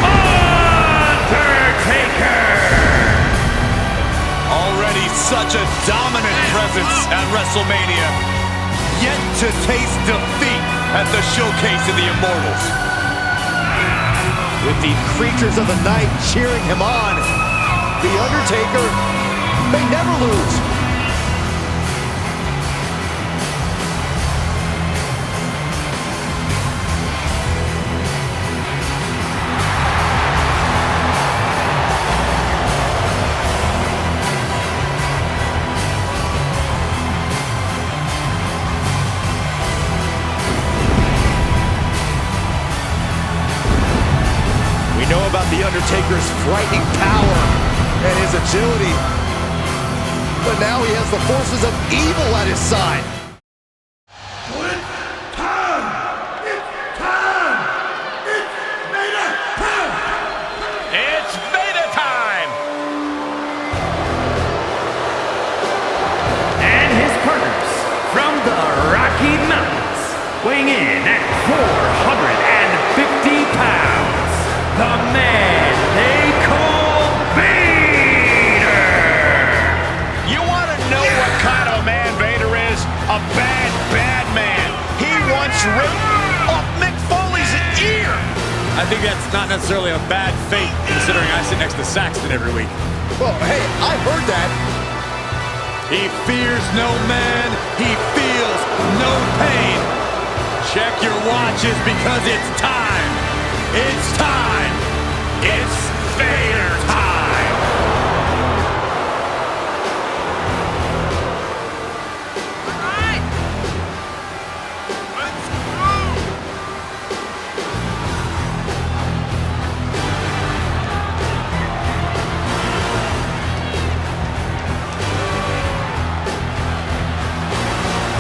Undertaker! Already such a dominant presence at WrestleMania, yet to taste defeat at the Showcase of the Immortals. With the creatures of the night cheering him on, The Undertaker may never lose. About The Undertaker's frightening power and his agility, but now he has the forces of evil at his side. It's time! It's time! It's Vader time! It's Vader time! And his partners from the Rocky Mountains, weighing in at 450 pounds, the man they call Vader! You want to know what kind of a man Vader is? A bad, bad man. He once ripped off Mick Foley's ear! I think that's not necessarily a bad fate, considering I sit next to Saxton every week. Well, hey, I heard that. He fears no man, he feels no pain. Check your watches because it's time. It's time. It's Vader time! Alright! Let's go!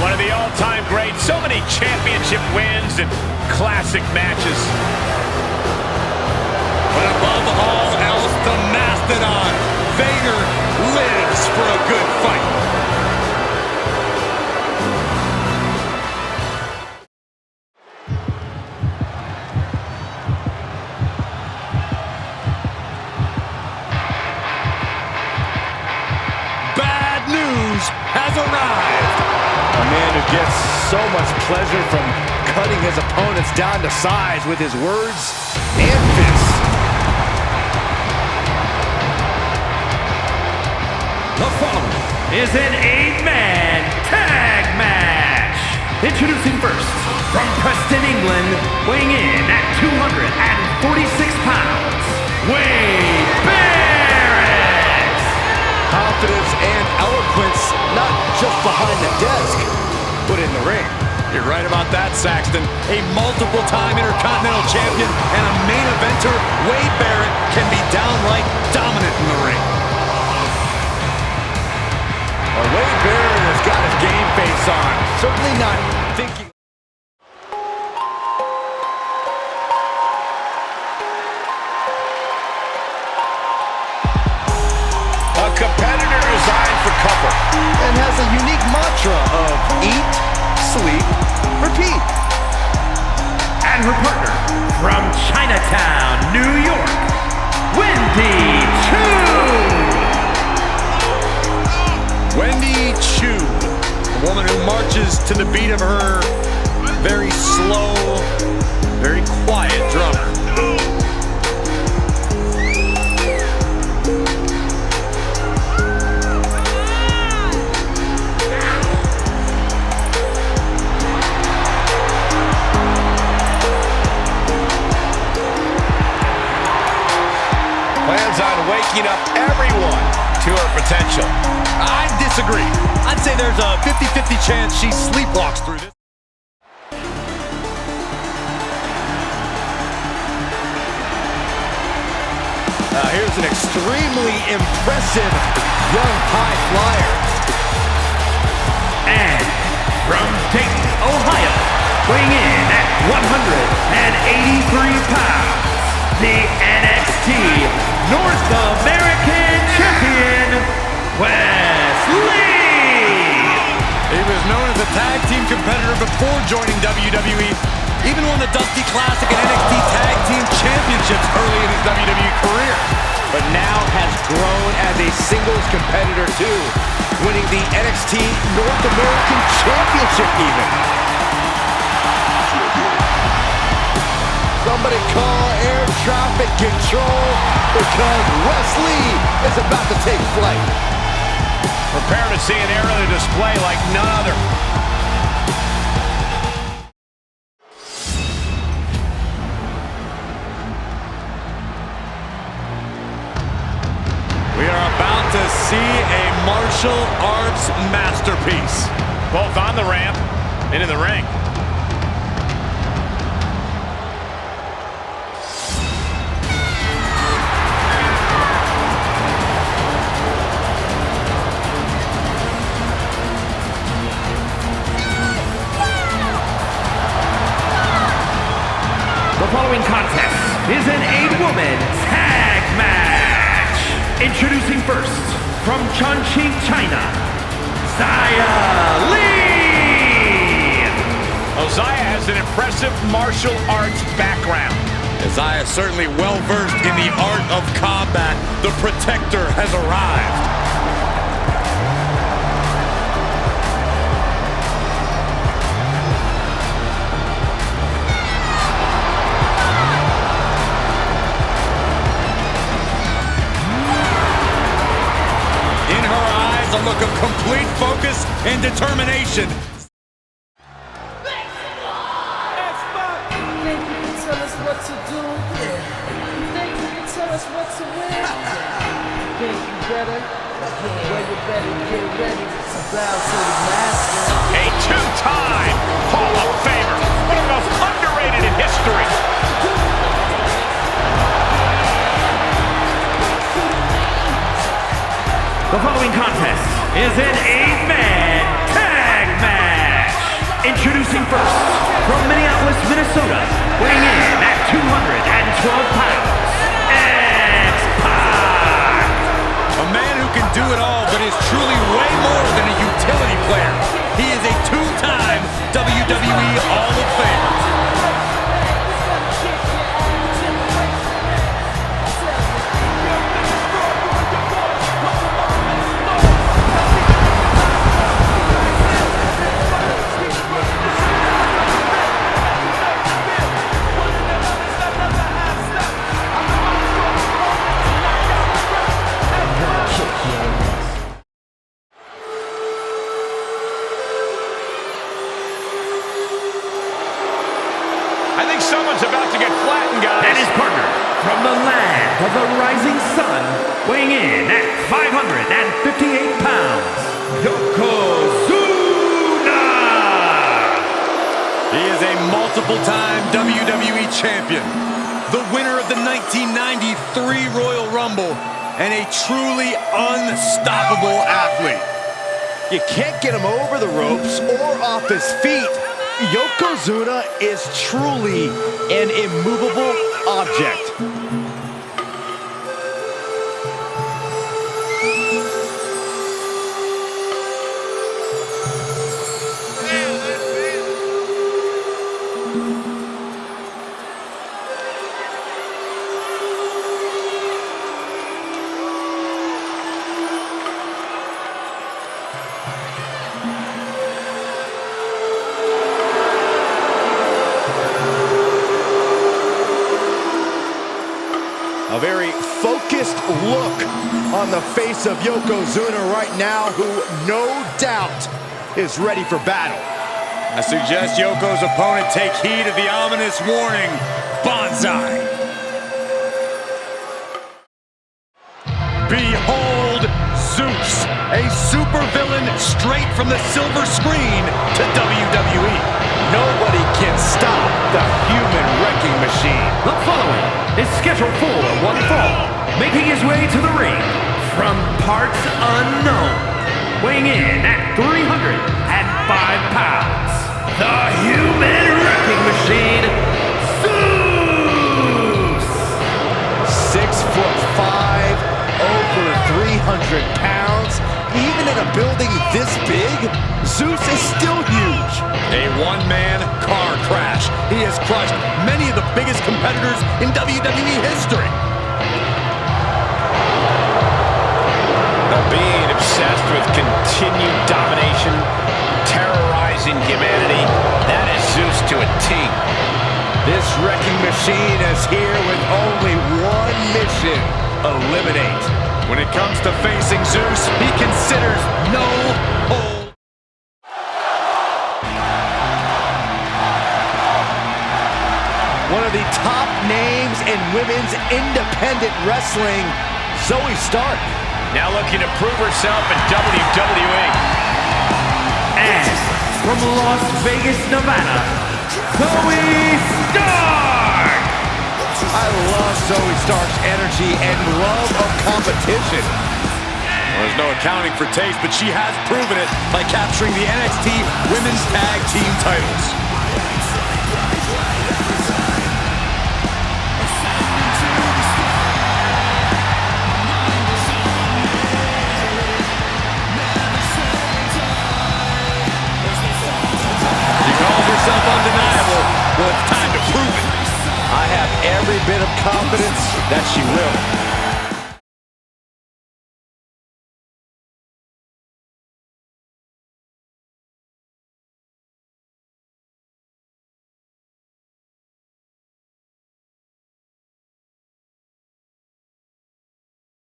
One of the all-time greats. So many championship wins and classic matches. But above all else, the Mastodon, Vader, lives for a good fight. Bad news has arrived. A man who gets so much pleasure from cutting his opponents down to size with his words and fists. The following is an 8-man tag match. Introducing first, from Preston, England, weighing in at 246 pounds, Wade Barrett. Confidence and eloquence, not just behind the desk, but in the ring. You're right about that, Saxton. A multiple-time Intercontinental Champion and a main eventer, Wade Barrett, can be downright dominant in the ring. Well, Wade Barrett has got his game face on. Certainly not thinking. A competitor designed for couple. And has a unique mantra of eat, sleep, repeat. And her partner from Chinatown, New York, Wendy Choo. Wendy Choo, a woman who marches to the beat of her very slow, very quiet drummer. Plans on waking up everyone to her potential. I disagree. I'd say there's a 50-50 chance she sleepwalks through this. Here's an extremely impressive young high flyer. And from Dayton, Ohio, weighing in at 183 pounds, the NXT North American Champion, Wesley! He was known as a tag team competitor before joining WWE. Even won the Dusty Classic and NXT Tag Team Championships early in his WWE career. But now has grown as a singles competitor too, winning the NXT North American Championship even. Somebody call air traffic control because Wesley is about to take flight. Prepare to see an era to display like none other. We are about to see a martial arts masterpiece. Both on the ramp and in the ring. The following contest is an 8-woman tag match. Introducing first, from Chongqing, China, Xia Li. Xia has an impressive martial arts background. Xia is certainly well-versed in the art of combat. The Protector has arrived. A look of complete focus and determination. Think you can tell us what to do? Yeah. Think you can tell us what to win? Think you better? Well, you better get ready to bow to the master. A two-time Hall of Famer, one of the most underrated in history. The following contest is an 8-man tag match. Introducing first, from Minneapolis, Minnesota, weighing in at 212 pounds, X-Pac. A man who can do it all, but is truly way more than a utility player. He is a two-time WWE Hall of Famer. I think someone's about to get flattened, guys. And his partner, from the land of the rising sun, weighing in at 558 pounds, Yokozuna! He is a multiple-time WWE champion, the winner of the 1993 Royal Rumble, and a truly unstoppable athlete. You can't get him over the ropes or off his feet. Yokozuna is truly an immovable object. A very focused look on the face of Yokozuna right now, who no doubt is ready for battle. I suggest Yoko's opponent take heed of the ominous warning, Bonsai. Behold Zeus, a supervillain straight from the silver screen to WWE. Nobody can stop the human wrecking machine. The following is scheduled for one fall, making his way to the ring from parts unknown, weighing in at 309 pounds, the Human Wrecking Machine, Zeus! 6'5", over 300 pounds. Even in a building this big, Zeus is still huge. A one-man car crash. He has crushed many of the biggest competitors in WWE history. Being obsessed with continued domination, terrorizing humanity, that is Zeus to a T. This wrecking machine is here with only one mission: eliminate. When it comes to facing Zeus, he considers no hold. One of the top names in women's independent wrestling, Zoe Stark. Now looking to prove herself in WWE. And from Las Vegas, Nevada, Zoe Stark! I love Zoe Stark's energy and love of competition. Well, there's no accounting for taste, but she has proven it by capturing the NXT Women's Tag Team titles. Undeniable. Well, it's time to prove it. I have every bit of confidence that she will.